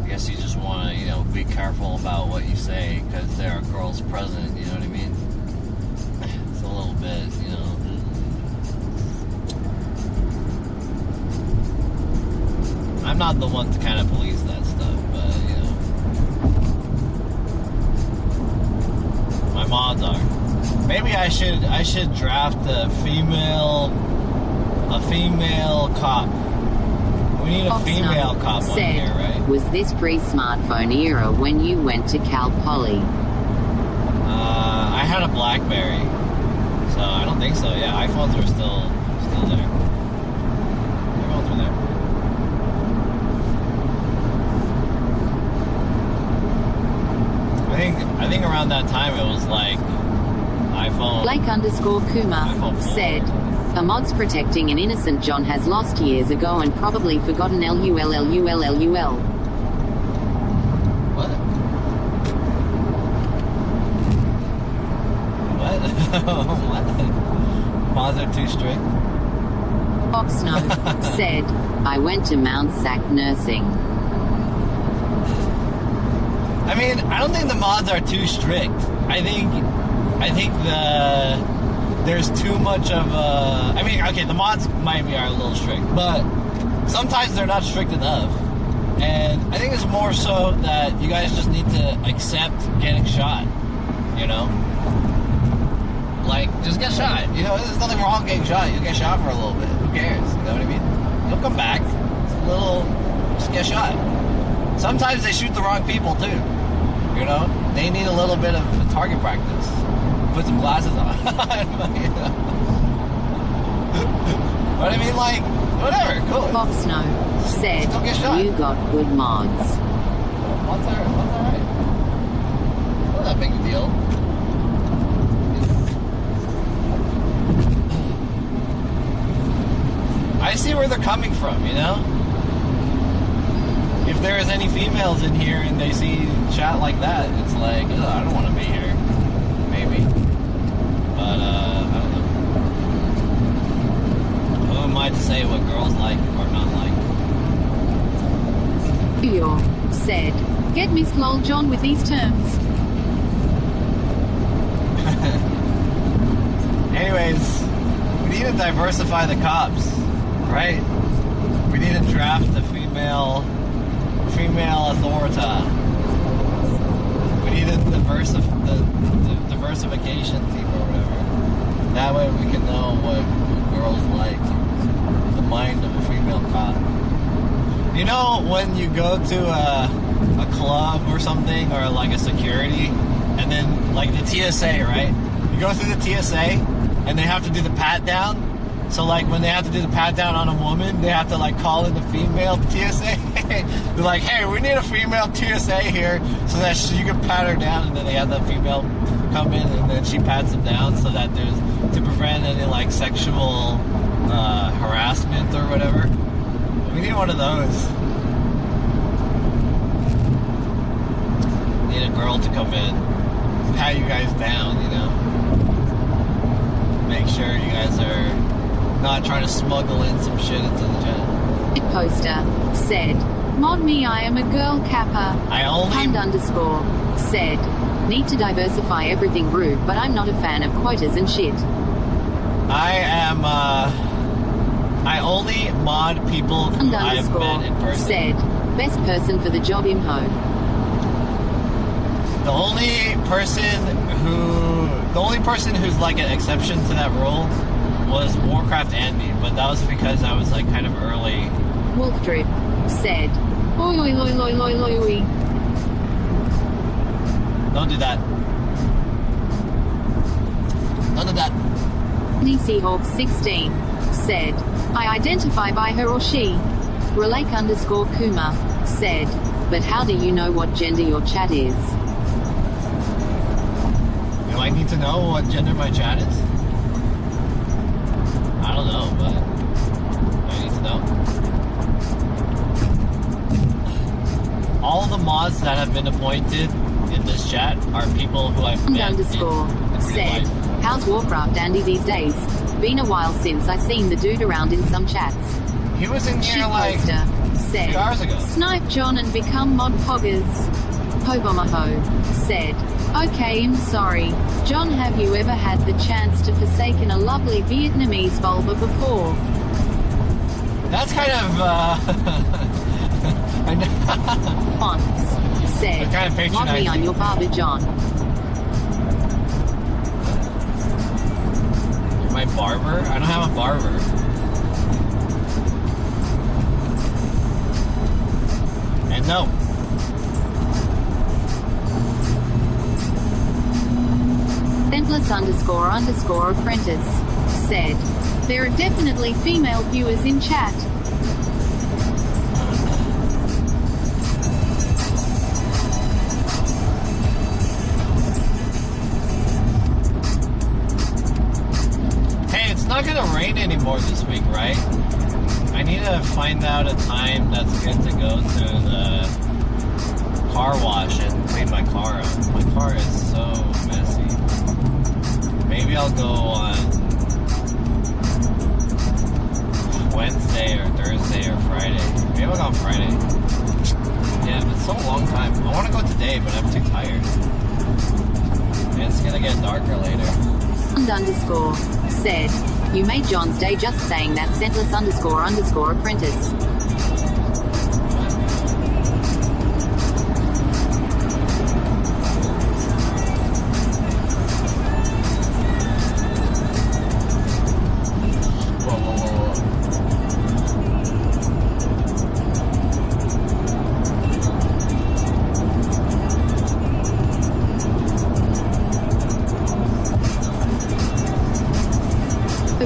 guess you just want to, you know, be careful about what you say because there are girls present, you know what I mean? It's a little bit, you know. I'm not the one to kind of police that stuff, but, you know. My mods are. Maybe I should draft a female cop. We need a female cop on here, right? Was this pre-smartphone era when you went to Cal Poly? I had a BlackBerry, so I don't think so. Yeah, iPhones are still there. iPhones are there. I I think around that time it was like iPhone. Blake_Kuma said, a mod's protecting an innocent John has lost years ago and probably forgotten LULLULLUL. What? What? Mods are too strict. Oxno said, I went to Mount Sac nursing. I mean, I don't think the mods are too strict. I think there's too much of a... I mean, okay, the mods might be are a little strict, but sometimes they're not strict enough. And I think it's more so that you guys just need to accept getting shot, you know? Like, just get shot. You know, there's nothing wrong with getting shot. You'll get shot for a little bit. Who cares? You know what I mean? You'll come back. It's a little... Just get shot. Sometimes they shoot the wrong people, too. You know? They need a little bit of target practice. Put some glasses on. You know? But I mean, like, whatever. Cool. Foxno said, you got good mods. Mods are alright. Not that big a deal. I see where they're coming from, you know? If there is any females in here and they see chat like that, it's like, ugh, I don't want to be here. Maybe. But, I don't know. Who am I to say what girls like or not like? Eeyore said, get Miss Lol John with these terms. Anyways, we need to diversify the cops, right? We need to draft a female authority. We need a diversification team or whatever. That way we can know what girls like. The mind of a female cop. You know when you go to a club or something, or like a security, and then like the TSA, right? You go through the TSA and they have to do the pat down. So like when they have to do the pat down on a woman, they have to like call in the female TSA. They're like, hey, we need a female TSA here so that you can pat her down, and then they have the female come in and then she pats them down so that there's to prevent any like sexual harassment or whatever. We need one of those. Need a girl to come in, pat you guys down, you know. Make sure you guys are not trying to smuggle in some shit into the jet. Poster said, mod me, I am a girl kappa. I only... Hund_ said, need to diversify everything rude, but I'm not a fan of quotas and shit. I only mod people who I've met in person. Said, best person for the job imho. The only person who's like an exception to that rule was Warcraft Andy, but that was because I was like kind of early. Wolf Drip said, oi oi oi oi oi oi oi. Don't do that. None of that. Seahawk16 said, I identify by her or she. Relake_Kuma said, but how do you know what gender your chat is? Do I need to know what gender my chat is? I don't know, but I need to know. All the mods that have been appointed in this chat are people who I've met in said, how's Warcraft Andy these days? Been a while since I seen the dude around in some chats. He was in here like said, 2 hours ago. Snipe John and become mod poggers. Hobomaho said, okay, I'm sorry. John, have you ever had the chance to forsaken a lovely Vietnamese vulva before? That's kind of, Fonts said, kind of mod me on your barber, John. My barber? I don't have a barber. And no. Sentless__apprentice said, there are definitely female viewers in chat. more this week, right? I need to find out a time that's good to go to the car wash and clean my car up. My car is so messy. Maybe I'll go on Wednesday or Thursday or Friday. Maybe I'll go on Friday. Yeah, it's so a long time. I want to go today, but I'm too tired. And it's gonna get darker later. Underscore said, you made John's day just saying that scentless underscore apprentice.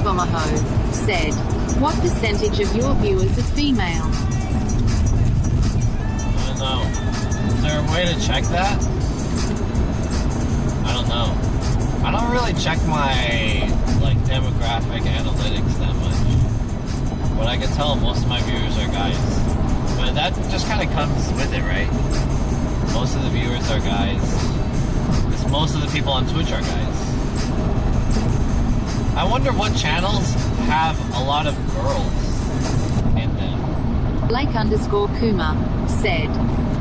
Omaha said, what percentage of your viewers are female? I don't know. Is there a way to check that? I don't know. I don't really check my like demographic analytics that much. But I can tell most of my viewers are guys. But that just kind of comes with it, right? Most of the viewers are guys. Because most of the people on Twitch are guys. I wonder what channels have a lot of girls in them. Blake underscore Kuma said,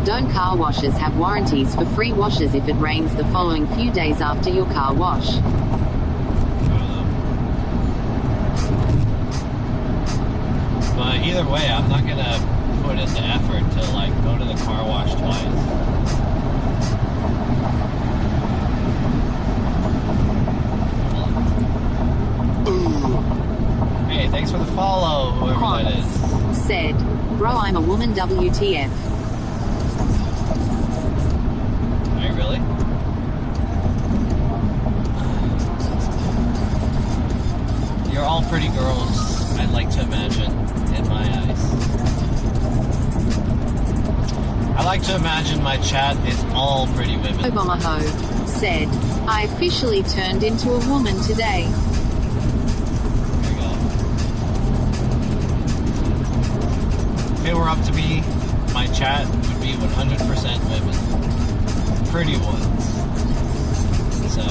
don't car washes have warranties for free washes if it rains the following few days after your car wash? I don't know. But either way, I'm not gonna put in the effort to like go to the car wash twice. Hey, thanks for the follow, whoever that is. Said, bro, I'm a woman, WTF. Are you really? You're all pretty girls, I'd like to imagine, in my eyes. I like to imagine my chat is all pretty women. Obama Ho said, I officially turned into a woman today. If it were up to me, my chat would be 100% women. Pretty ones. So...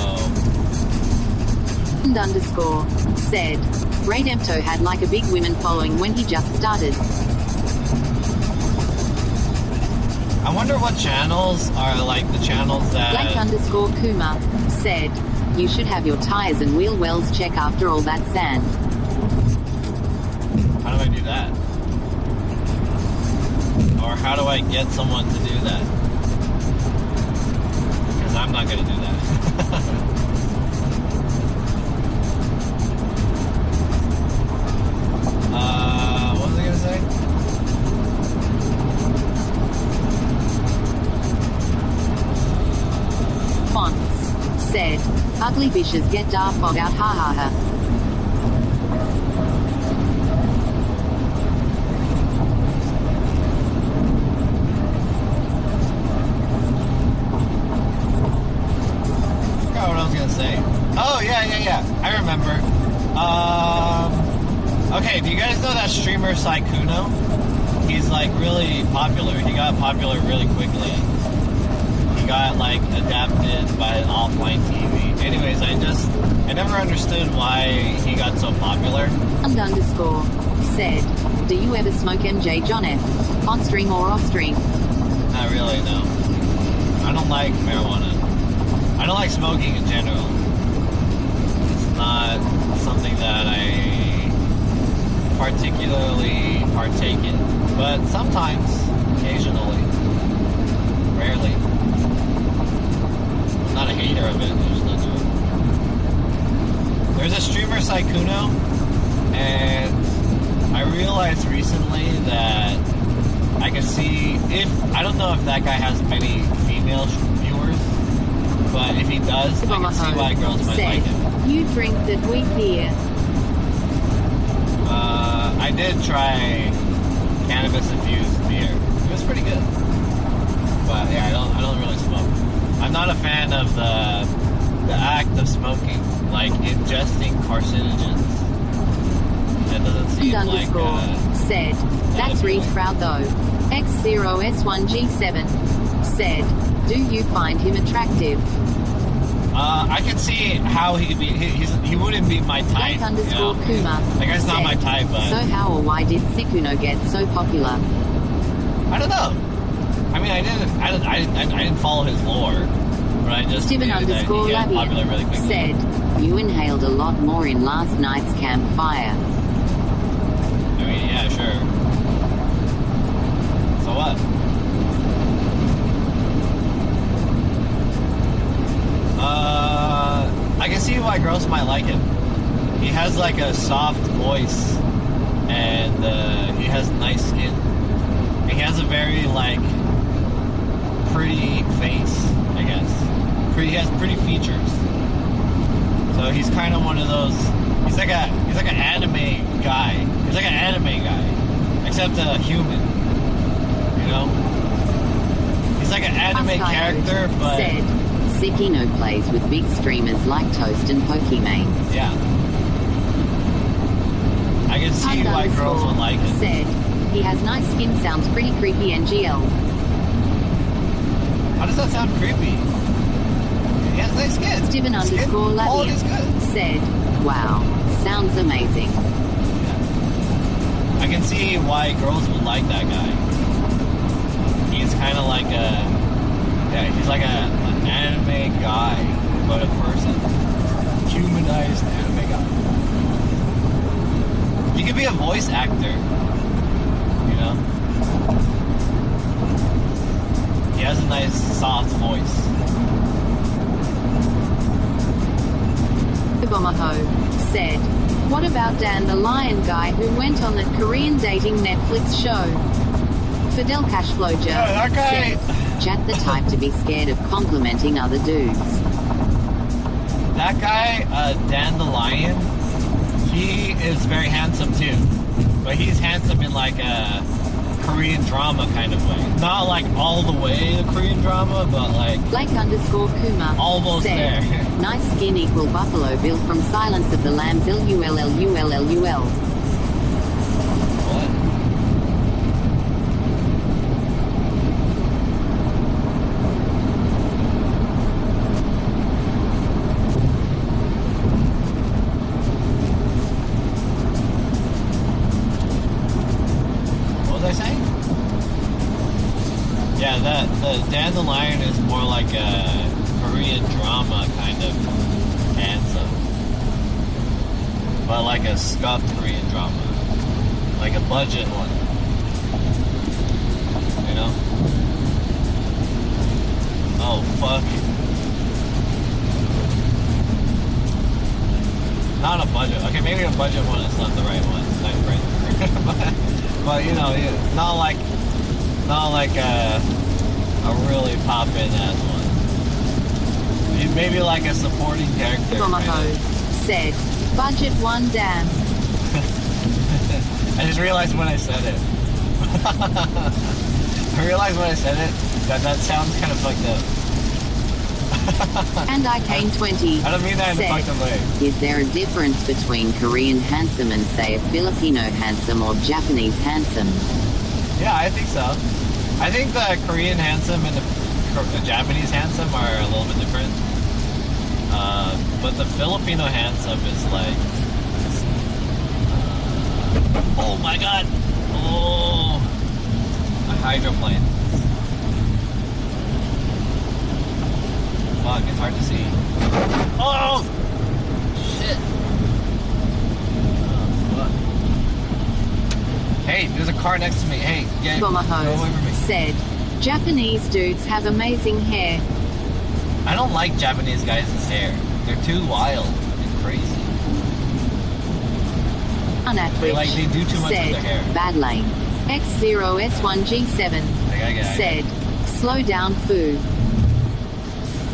Underscore said, Raid Empto had like a big women following when he just started. I wonder what channels are like the channels that... Black underscore Kuma said, you should have your tires and wheel wells check after all that sand. How do I do that? Or how do I get someone to do that? Because I'm not going to do that. What was I going to say? Fonts said, ugly bitches get dark fog out, ha ha ha. Oh, yeah. I remember. Okay, do you guys know that streamer Saikuno? He's like really popular. He got popular really quickly. He got like adapted by an offline TV. Anyways, I never understood why he got so popular. Underscore said, do you ever smoke MJ John F? On stream or off stream? Not really, no. I don't like marijuana. I don't like smoking in general. It's not something that I particularly partake in. But sometimes, occasionally, rarely. I'm not a hater of it, I just don't do it. There's a streamer, Saikuno, and I realized recently that I can see I don't know if that guy has many female viewers, but if he does, I can see why girls might like him. You drink that we hear. I did try cannabis-infused beer. It was pretty good. But yeah, I don't really smoke. I'm not a fan of the act of smoking, like ingesting carcinogens. It doesn't seem like. Underscore said. That's Reed's crowd though. X0S1G7 said. Do you find him attractive? I can see how he could be. He wouldn't be my type. Underscore Kuma. That guy's not said, my type, but. So how or why did Sikuno get so popular? I don't know. I mean, I didn't follow his lore, but I just Steven knew that underscore he got popular really Labian quickly. said, you inhaled a lot more in last night's campfire. I mean, yeah, sure. So what? I can see why girls might like him. He has like a soft voice, and he has nice skin. And he has a very like pretty face, I guess. He has pretty features. So he's kind of one of those. He's like an anime guy. He's like an anime guy, except a human. You know. He's like an anime character, but. Said, Sekino plays with big streamers like Toast and Pokimane. Yeah. I can see why girls would like it. Said, he has nice skin, sounds pretty creepy NGL. How does that sound creepy? He has nice skin. Steven underscore quality is Labian good. said, wow, sounds amazing. I can see why girls would like that guy. He's kind of like he's like an anime guy, but a person. Humanized anime guy. He could be a voice actor, you know? He has a nice, soft voice. Ibomaho said, what about Dan the Lion guy who went on that Korean dating Netflix show? Fidel Cashflow that guy. said, Chat the type to be scared of complimenting other dudes. That guy, Dan the Lion, he is very handsome too. But he's handsome in like a Korean drama kind of way. Not like all the way a Korean drama, but like Blake underscore Kuma almost said, there. Nice skin equal Buffalo Bill from Silence of the Lambs LULLULLUL. the dandelion is more like a Korean drama kind of anthem. But like a scuffed Korean drama. Like a budget one. You know? Oh, fuck. Not a budget. Okay, maybe a budget one is not the right one. It's not right. but you know, not like a really pop-in ass one. Maybe like a supporting character. Ibomaho said, budget one damn. I just realized when I said it. I realized when I said it that sounds kind of fucked up. And I came 20. I don't mean that in a fucked up way. Is there a difference between Korean handsome and say a Filipino handsome or Japanese handsome? Yeah, I think so. I think the Korean handsome and the Japanese handsome are a little bit different. But the Filipino handsome is like... oh my god! Oh! A hydroplane. Fuck, it's hard to see. Oh! Shit! Oh, fuck. Hey, there's a car next to me. Hey, go away from me. Said, Japanese dudes have amazing hair. I don't like Japanese guys' hair. They're too wild and crazy. Like, they do too much with said, their hair. Bad lane. X0S1G7 said, slow down foo.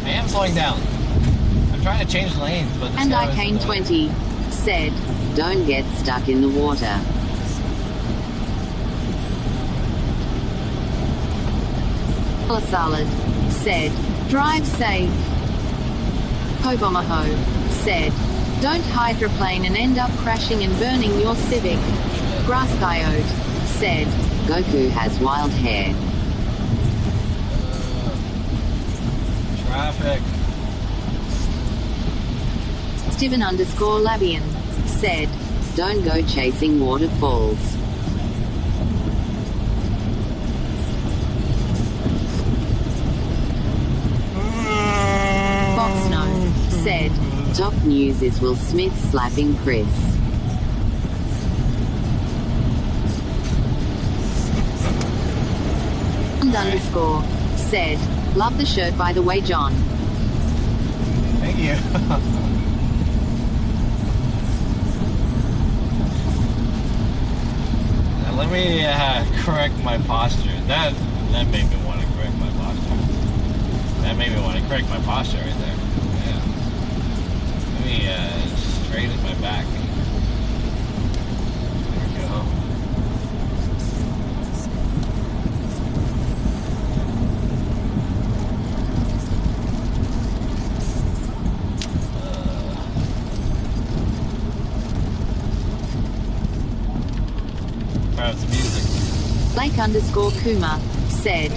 I am slowing down. I'm trying to change lanes, but this And guy I was came annoying. 20 said, don't get stuck in the water. Salad said, drive safe. Hobomaho said, Don't hydroplane and end up crashing and burning your Civic. Grass Coyote said, Goku has wild hair. Traffic. Steven_Labian said, don't go chasing waterfalls. Foxno said, top news is Will Smith slapping Chris. __ said, love the shirt by the way, John. Thank you. Now let me correct my posture. That made me want to correct my posture. That made me want to correct my posture right there. Yeah. Let me straighten my back. There we go. Blake_Kuma said,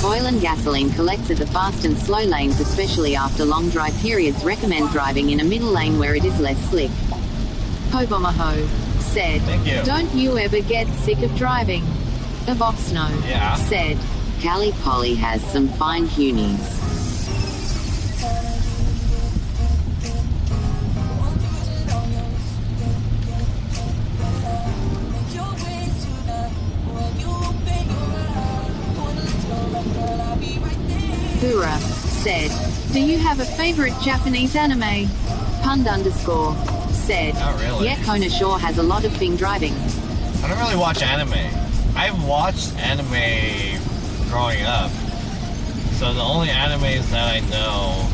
oil and gasoline collects at the fast and slow lanes, especially after long dry periods. Recommend driving in a middle lane where it is less slick. Pobomaho said, don't you ever get sick of driving? Aboxno said, Cali Polly has some fine Hunies. Bura said, do you have a favorite Japanese anime? Pund_ said, not really. Yeah, Kona sure has a lot of thing driving. I don't really watch anime. I've watched anime growing up. So the only animes that I know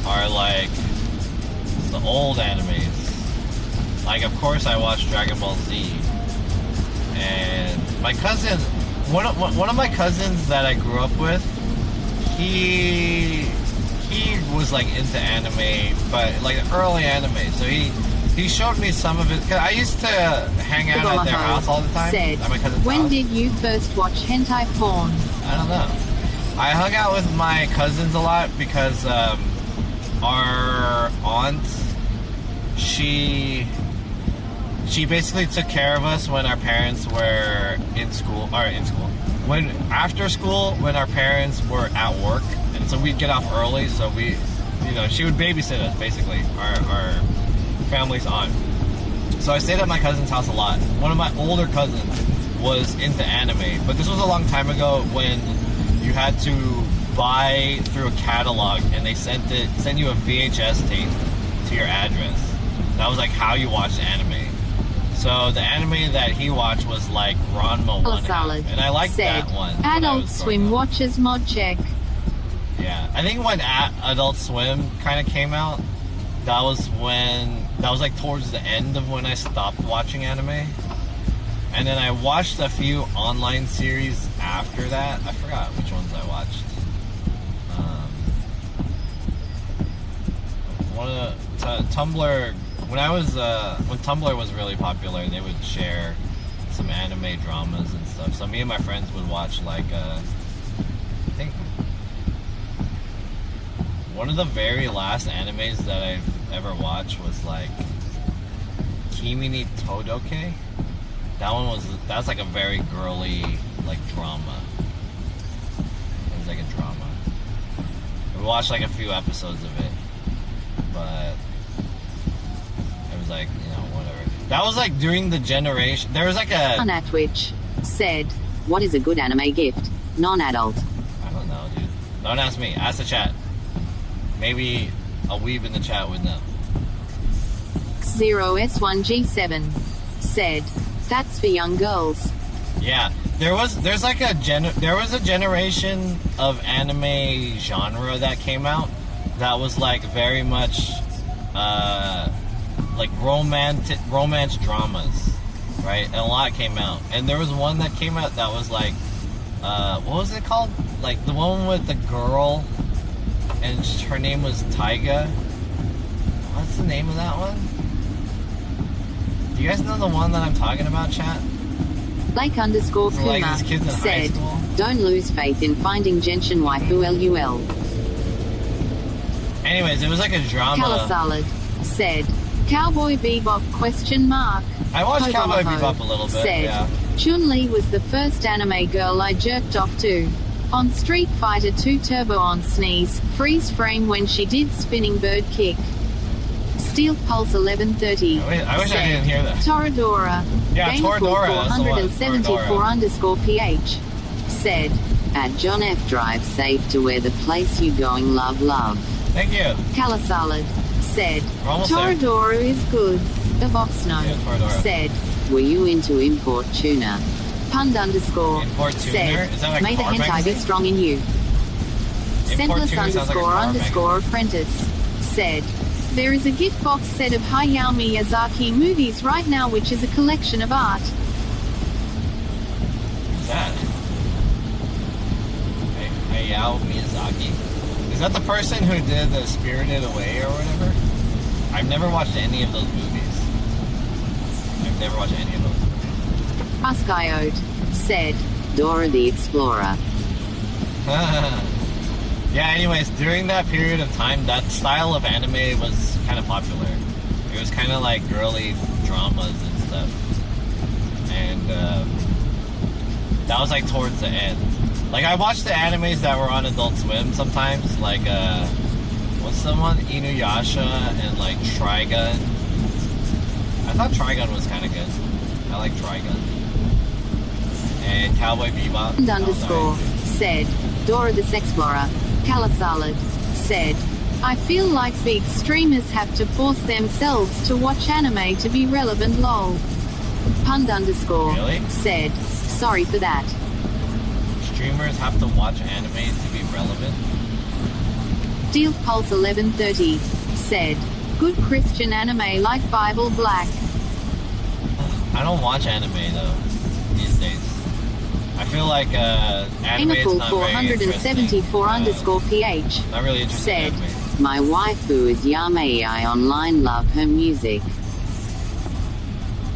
are like the old animes. Like, of course I watched Dragon Ball Z. And my cousin, one of my cousins that I grew up with, he was like into anime, but like early anime. So he showed me some of it. Cause I used to hang out at their house all the time. Said, at my cousin's when house. did you first watch hentai porn? I don't know. I hung out with my cousins a lot because our aunt, she basically took care of us when our parents were in school. When after school, when our parents were at work, and so we'd get off early, so she would babysit us, basically, our family's aunt. So I stayed at my cousin's house a lot. One of my older cousins was into anime, but this was a long time ago when you had to buy through a catalog, and they sent you a VHS tape to your address. That was like how you watched anime. So the anime that he watched was like Ranma 1, and I liked that one. Adult Swim watches mod check. Yeah, I think when Adult Swim kind of came out, that was like towards the end of when I stopped watching anime. And then I watched a few online series after that. I forgot which ones I watched. One of the Tumblr. When Tumblr was really popular, they would share some anime dramas and stuff. So me and my friends would watch like I think one of the very last animes that I've ever watched was like Kimi ni Todoke. That's like a very girly like drama. It was like a drama. We watched like a few episodes of it, but it was like, whatever. That was like during the generation. There was like a On at Twitch said, what is a good anime gift? Non-adult. I don't know, dude. Don't ask me. Ask the chat. Maybe a weeb in the chat would know. 0S1G7 said, that's for young girls. Yeah, there was a generation of anime genre that came out that was like very much like romance dramas, right? And a lot came out. And there was one that came out that was like what was it called? Like the one with the girl and her name was Taiga. What's the name of that one? Do you guys know the one that I'm talking about, chat? Blake _ So, like, Kuma these kids in high said, school? don't lose faith in finding Genshin waifu LUL. Anyways, it was like a drama. Calasalad said, Cowboy Bebop ? I watched Cowboy Hoboho Bebop a little bit, said, yeah. Chun-Li was the first anime girl I jerked off to. On Street Fighter 2 Turbo on Sneeze, freeze frame when she did spinning bird kick. Steel Pulse 1130 I wish I said, didn't hear that. Toradora. Yeah, Toradora, that's the one, 474 _PH said, at John F. Drive safe to where the place you going love. Thank you. Calasalad said, We're almost there. Toradora is good. Evoxno Toradora. said, were you into import tuna? Pund _ Import tuner? said, Is that like may the car hentai be magazine? strong in you. Import Sentless tuner sounds like a car _ apprentice said, there is a gift box set of Hayao Miyazaki movies right now which is a collection of art. Who's that? Hayao Miyazaki? Is that the person who did the Spirited Away or whatever? I've never watched any of those movies. I've never watched any of those movies. Uskyote said, Dora the Explorer. Yeah, anyways, during that period of time, that style of anime was kind of popular. It was kind of like girly dramas and stuff. And that was like towards the end. Like, I watched the animes that were on Adult Swim sometimes, like, what's the one? Inuyasha and like Trigun. I thought Trigun was kind of good. I like Trigun. And Cowboy Bebop. _ said, Dora the Sexplorer. Calasalad said, I feel like big streamers have to force themselves to watch anime to be relevant lol. Pund _ Really? said, sorry for that. Streamers have to watch anime to be relevant? Steel Pulse 1130 said, good Christian anime like Bible Black. I don't watch anime though, these days. I feel like anime is not very interesting. 474 _PH Not really interested said, in anime. my waifu is Yamei. I online love her music.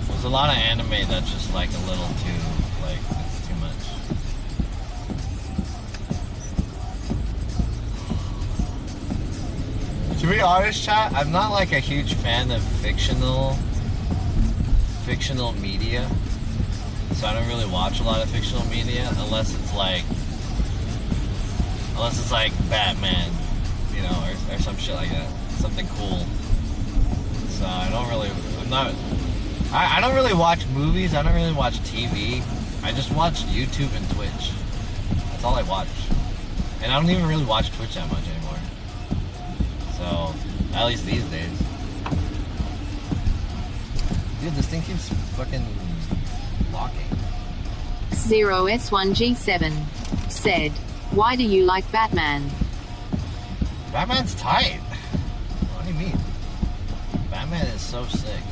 There's a lot of anime that's just like a little too, like, it's too much. To be honest, chat, I'm not like a huge fan of fictional media. So I don't really watch a lot of fictional media unless it's like Batman, you know, or some shit like that. Something cool. So I don't really watch movies, I don't really watch TV. I just watch YouTube and Twitch. That's all I watch. And I don't even really watch Twitch that much anymore. So, at least these days. Dude, this thing keeps fucking locking. 0S1G7 said, why do you like Batman? Batman's tight. What do you mean? Batman is so sick.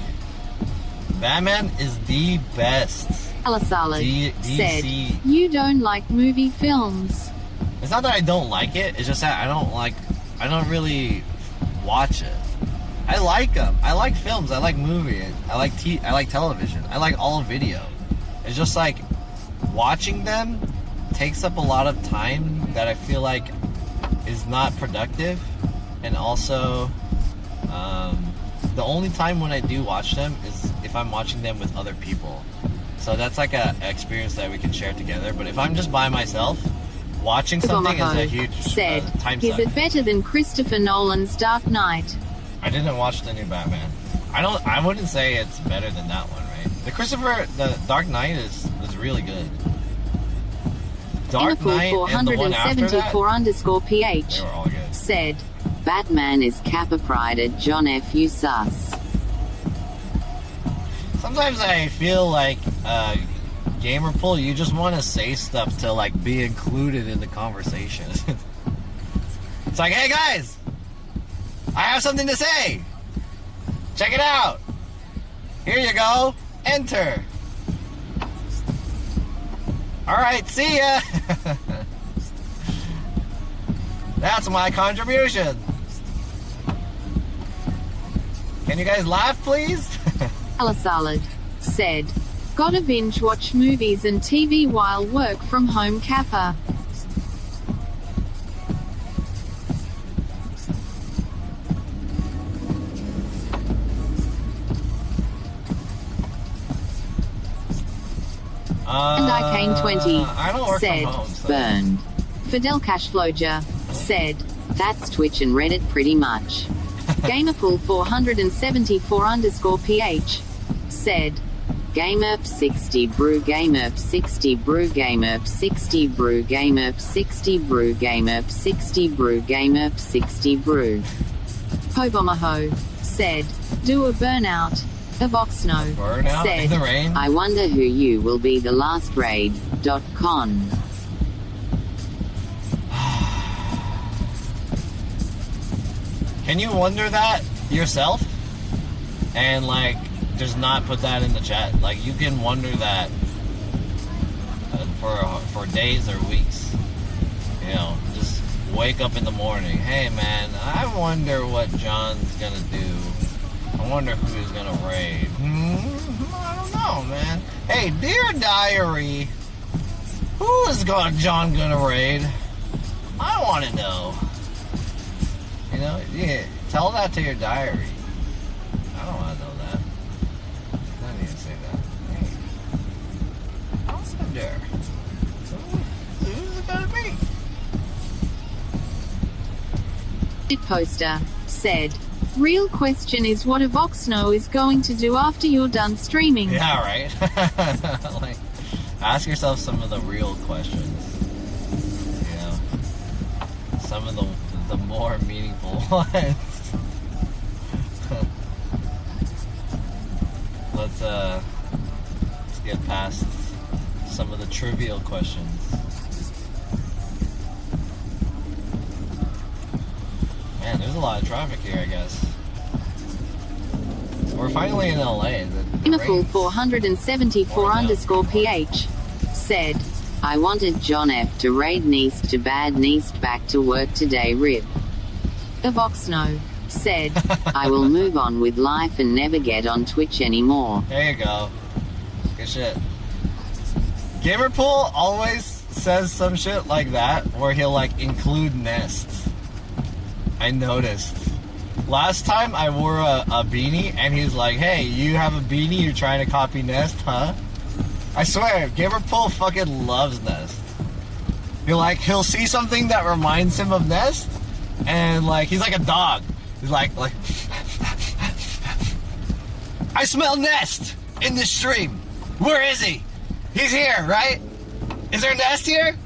Batman is the best. Alasalad said, DC. you don't like movie films. It's not that I don't like it, it's just that I don't really watch it. I like them. I like films, I like movies, I like television, I like all video. It's just like, watching them takes up a lot of time that I feel like is not productive, and also the only time when I do watch them is if I'm watching them with other people. So that's like a experience that we can share together. But if I'm just by myself, watching something is a huge said, time is suck. it better than Christopher Nolan's Dark Knight? I didn't watch the new Batman. I wouldn't say it's better than that one, right? The Dark Knight is really good. Dark Knight and the one after that, 474 _PH they were all good. said, Batman is Kappa Pride at John F. U. Sus. Sometimes I feel like Gamer Pool, you just want to say stuff to like be included in the conversation. It's like, hey guys, I have something to say. Check it out. Here you go. Enter. Alright, see ya. That's my contribution. Can you guys laugh, please? Salad said, gotta binge watch movies and TV while work from home Kappa. And I Kane 20 I don't work said, from home, so. burned. Fidel Cashfloja said, that's Twitch and Reddit pretty much. Gamerpool 474 underscore PH said, Gamerp 60 brew Gamerp 60 brew Gamerp 60 brew Gamerp 60 brew Gamerp 60 brew Gamerp 60 brew. Pobomaho said, do a burnout. Avoxno Burnout said, in the rain? I wonder who you will be the last raid. .con. Can you wonder that yourself? And like, just not put that in the chat. Like, you can wonder that for days or weeks. You know, just wake up in the morning. Hey man, I wonder what John's gonna do. I wonder who he's gonna raid. I don't know, man. Hey, dear diary, who is John gonna raid? I want to know. You know, yeah. Tell that to your diary. I don't want to know that. I didn't even say that. Hey, how's it there? Who's it gonna be? Poster said, real question is what Avoxno is going to do after you're done streaming. Yeah, right. Like, ask yourself some of the real questions. You know, some of the more meaningful ones. Let's get past some of the trivial questions. Man, there's a lot of traffic here, I guess. We're finally in LA. Gamerpool 474 underscore PH said, I wanted John F to raid Neast to bad Neast back to work today rip. Avoxno said, I will move on with life and never get on Twitch anymore. There you go. Good shit. Gamerpool always says some shit like that where he'll like include Nest. I noticed. Last time I wore a beanie and he's like, hey, you have a beanie, you're trying to copy Nest, huh? I swear, Gamerpool fucking loves Nest. He'll see something that reminds him of Nest and like, he's like a dog. He's like, I smell Nest in this stream. Where is he? He's here, right? Is there Nest here?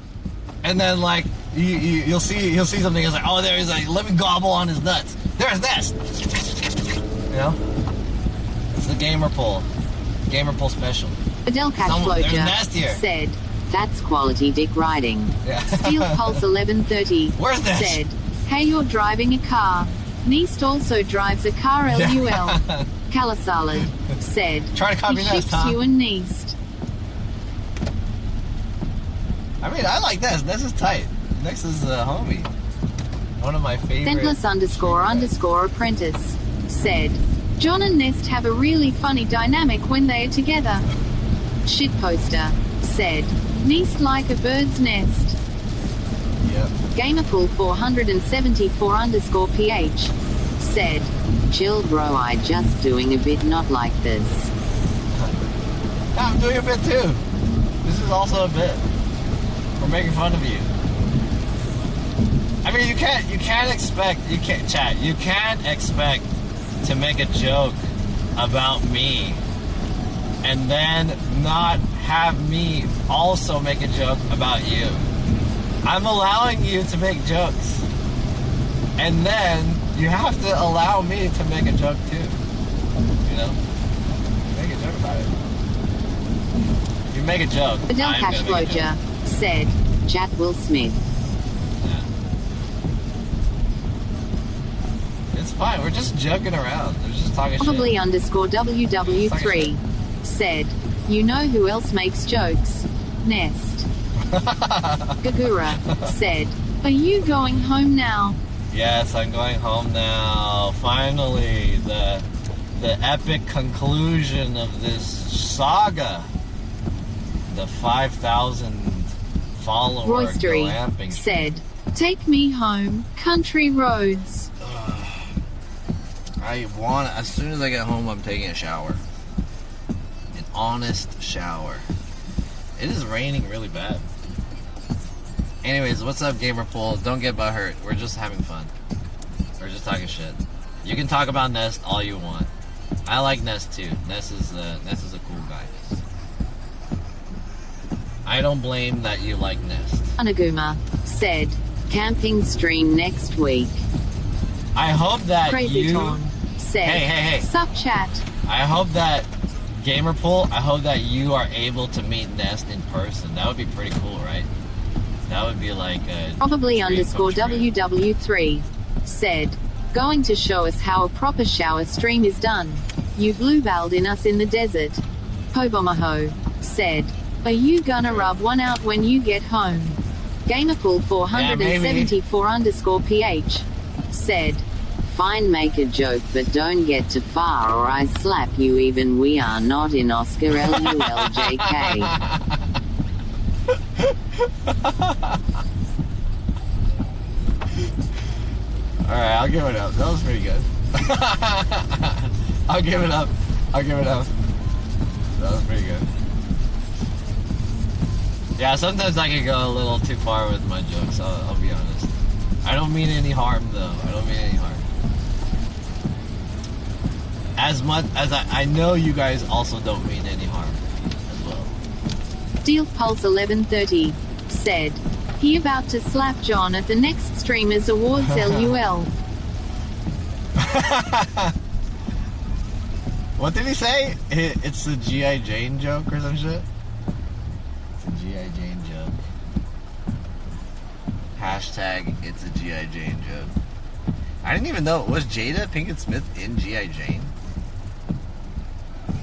And then like, he'll see something. He's like, oh, there he's like, let me gobble on his nuts. There's Nest. You know, it's the Gamerpool special. Fidel Cashfloja said, that's quality dick riding. Yeah. Steel Pulse 1130 Where's this? said, hey, you're driving a car. Neast also drives a car LUL. Calasalad said, try to copy he Nest, ships huh? you and Neast. I mean, I like this. This is tight. Next is a homie. One of my favorite. Scentless _ apprentice said, John and Nest have a really funny dynamic when they are together. Shitposter said, Neast like a bird's nest. Yep. Gamerpool 474 _ PH said, chill bro, I just doing a bit not like this. Yeah, I'm doing a bit too. This is also a bit. We're making fun of you. I mean, you can't expect to make a joke about me and then not have me also make a joke about you. I'm allowing you to make jokes. And then you have to allow me to make a joke too. You know? Make a joke about it. If you make a joke, Fidel I'm gonna make a joke. Cashfloja said, Chat Will Smith. It's fine. We're just joking around. We're just talking Probably shit. _WW3 said, you know who else makes jokes? Nest. Gagura said, are you going home now? Yes, I'm going home now. Finally, the the epic conclusion of this saga. The 5,000 follower Roystery glamping said, "Take me home, country roads." As soon as I get home, I'm taking a shower. An honest shower. It is raining really bad. Anyways, what's up, Gamer Pool? Don't get butthurt. We're just having fun. We're just talking shit. You can talk about Nest all you want. I like Nest too. Nest is a cool guy. I don't blame that you like Nest. Anaguma said, "Camping stream next week." I hope that Crazy you... Tom said, Hey. "Sup chat." I hope that, Gamerpool, I hope that you are able to meet Nest in person. That would be pretty cool, right? That would be like a... Probably underscore WW3 said, "Going to show us how a proper shower stream is done. You blue-balled in us in the desert." Pobomaho said, "Are you gonna rub one out when you get home?" Gamerpool 474 underscore PH said, "Fine, make a joke, but don't get too far or I slap you even we are not in Oscar LULJK." Alright, I'll give it up. That was pretty good. I'll give it up. That was pretty good. Yeah, sometimes I can go a little too far with my jokes, I'll be honest. I don't mean any harm, though. I don't mean any harm. As much as I know you guys also don't mean any harm as well. Steel Pulse 1130 said, "He about to slap John at the next Streamers Awards LUL." What did he say? It's the G.I. Jane joke or some shit? It's a G.I. Jane joke. Hashtag it's a G.I. Jane joke. I didn't even know. Was Jada Pinkett Smith in G.I. Jane?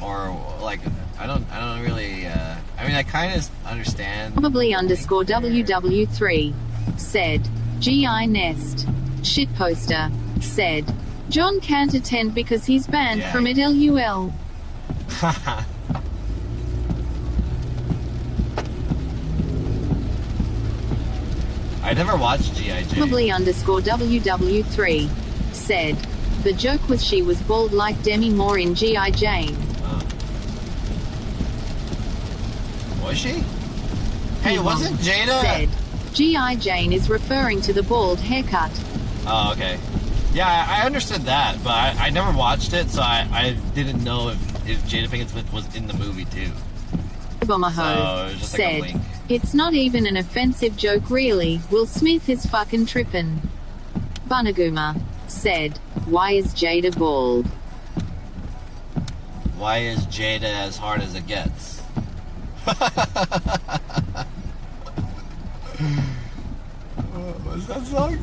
Or, like, I don't really, I mean, I kind of understand. Probably underscore WW3 said, "GI Nest." Shitposter said, "John can't attend because he's banned from it LUL." I never watched G.I. Jane. Probably underscore WW3 said, "The joke was she was bald like Demi Moore in G.I. Jane." Was she? Hey, wasn't Jada... said, "G.I. Jane is referring to the bald haircut." Oh, okay. Yeah, I understood that, but I never watched it, so I didn't know if Jada Pinkett Smith was in the movie, too. Obomaho So it was just like a said, link. "It's not even an offensive joke really, Will Smith is fucking trippin'." Bunaguma said, "Why is Jada bald?" Why is Jada as hard as it gets? What's that song?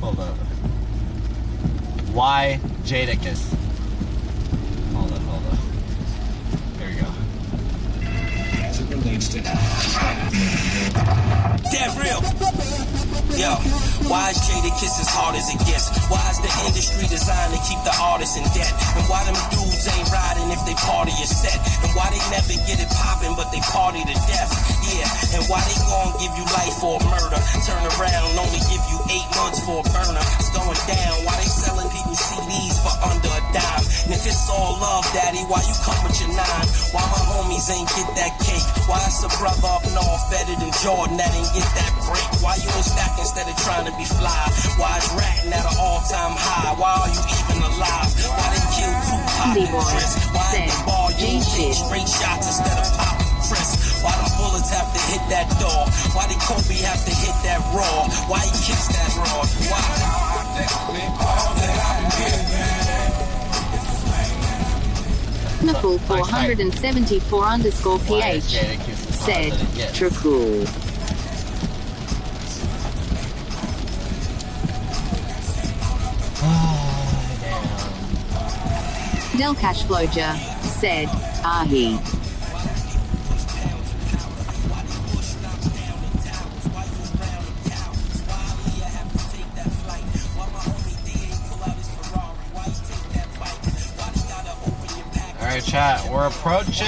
Hold on. Why Jadakiss? Hold on. Here we go. As it relates to that real. Yo, why is Jadakiss as hard as it gets? Why is the industry designed to keep the artists in debt? And why them dudes ain't riding if they party is set? And why they never get it poppin' but they party to death? Yeah, and why they gon' give you life for a murder? Turn around, only give you 8 months for a burner. It's going down. Why they selling people CDs for under a dime? And if it's all love, daddy, why you come with your 9? Why my homies ain't get that cake? Why it's a brother up north better than Jordan that ain't get that break? Why you ain't stacking instead of trying to be fly? Why is ratting at an all-time high? Why are you even alive? Why they kill Tupac and Chris? Why in the bar you take straight shots instead of popping Chris? Why the bullets have to hit that door? Why did Kobe have to hit that raw? Why he kicks that raw? Why? Nickel 474 underscore PH said, "True." Del Cashfloja said, "Ahi." Alright, chat, we're approaching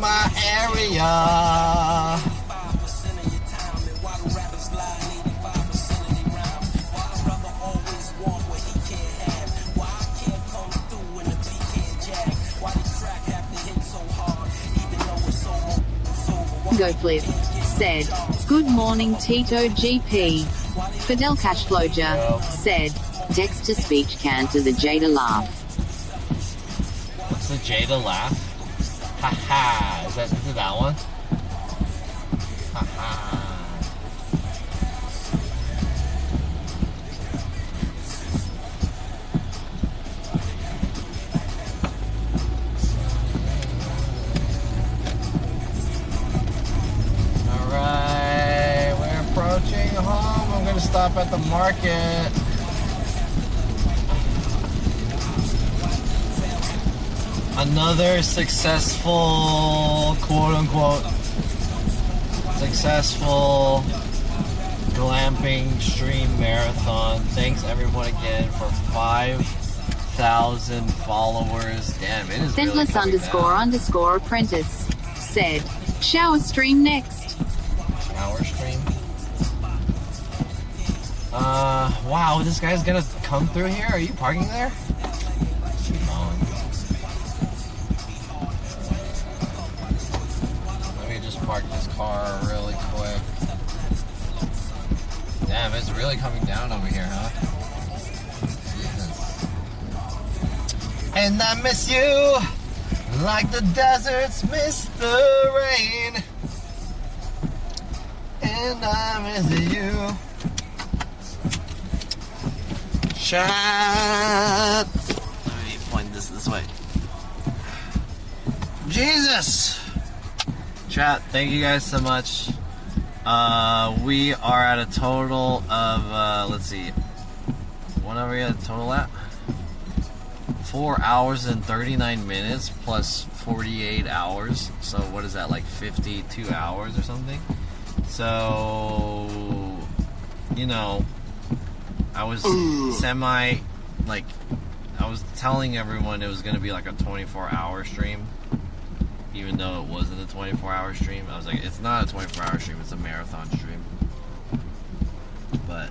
my area. Go Flip said, "Good morning Tito GP." Fidel Cashfloja said, "Text to speech can to the Jada laugh." What's the Jada laugh? Haha. Is it that one? Haha. Alright, we're approaching home. I'm gonna stop at the market. Another successful, quote-unquote, successful glamping stream marathon. Thanks everyone again for 5,000 followers. Damn, it is really coming down. __apprentice said, "Shower stream next." Shower stream? Wow, this guy's gonna come through here? Are you parking there? Park this car really quick. Damn, it's really coming down over here, huh? Jesus. And I miss you like the deserts miss the rain. And I miss you. Chat. Let me point this way. Jesus. Chat, thank you guys so much. We are at a total of, let's see, what are we at a total at? 4 hours and 39 minutes plus 48 hours. So what is that, like 52 hours or something? So, you know, I was I was telling everyone it was going to be like a 24-hour stream. Even though it wasn't a 24-hour stream, I was like, it's not a 24-hour stream, it's a marathon stream. But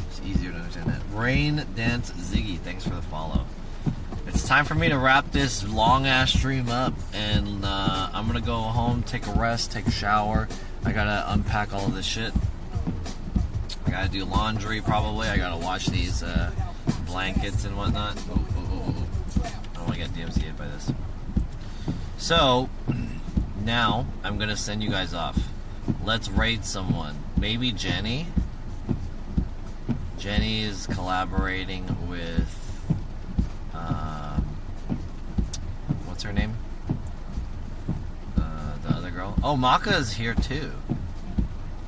it's easier to understand that. Rain Dance Ziggy, thanks for the follow. It's time for me to wrap this long-ass stream up, and I'm gonna go home, take a rest, take a shower. I gotta unpack all of this shit. I gotta do laundry, probably. I gotta wash these blankets and whatnot. I don't wanna get DMCA'd by this. So, now, I'm gonna send you guys off. Let's raid someone. Maybe Jenny? Jenny is collaborating with, what's her name? The other girl? Oh, Maka is here too.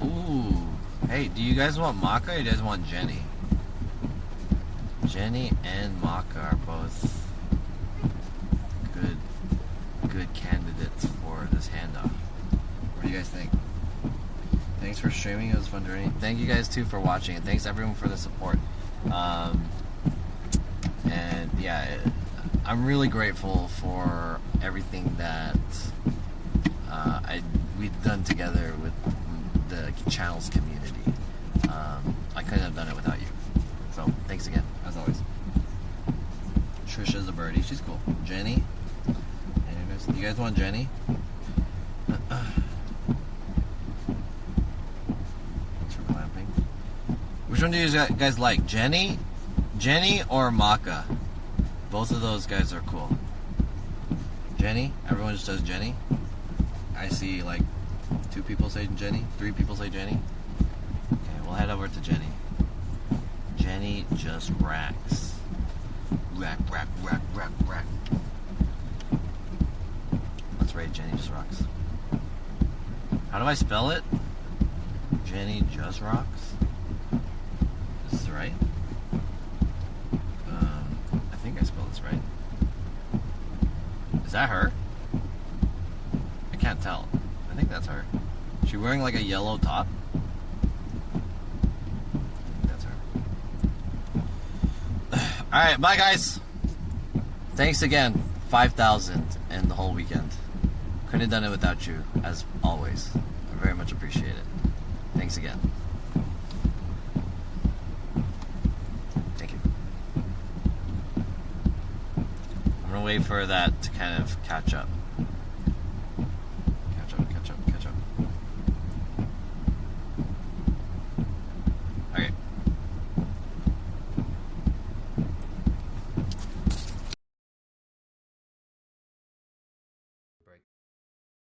Ooh. Hey, do you guys want Maka or do you guys want Jenny? Jenny and Maka are both good candidates for this handoff. What do you guys think? Thanks for streaming. It was fun journey. Thank you guys too for watching, and thanks everyone for the support. And yeah, I'm really grateful for everything that we've done together with the channel's community. I couldn't have done it without you. So thanks again, as always. Trisha's a birdie. She's cool. Jenny. You guys want Jenny? Thanks for clapping. Which one do you guys like? Jenny or Maka? Both of those guys are cool. Jenny? Everyone just says Jenny? I see like 2 people say Jenny, 3 people say Jenny. Okay, we'll head over to Jenny. Jenny just racks. Rack. Let's raid Jenny Just Rocks. How do I spell it? Jenny Just Rocks? Is this right? I think I spelled this right. Is that her? I can't tell. I think that's her. Is she wearing like a yellow top? I think that's her. Alright, bye guys. Thanks again. 5,000 in the whole weekend. Couldn't have done it without you, as always. I very much appreciate it. Thanks again. Thank you. I'm gonna wait for that to kind of catch up.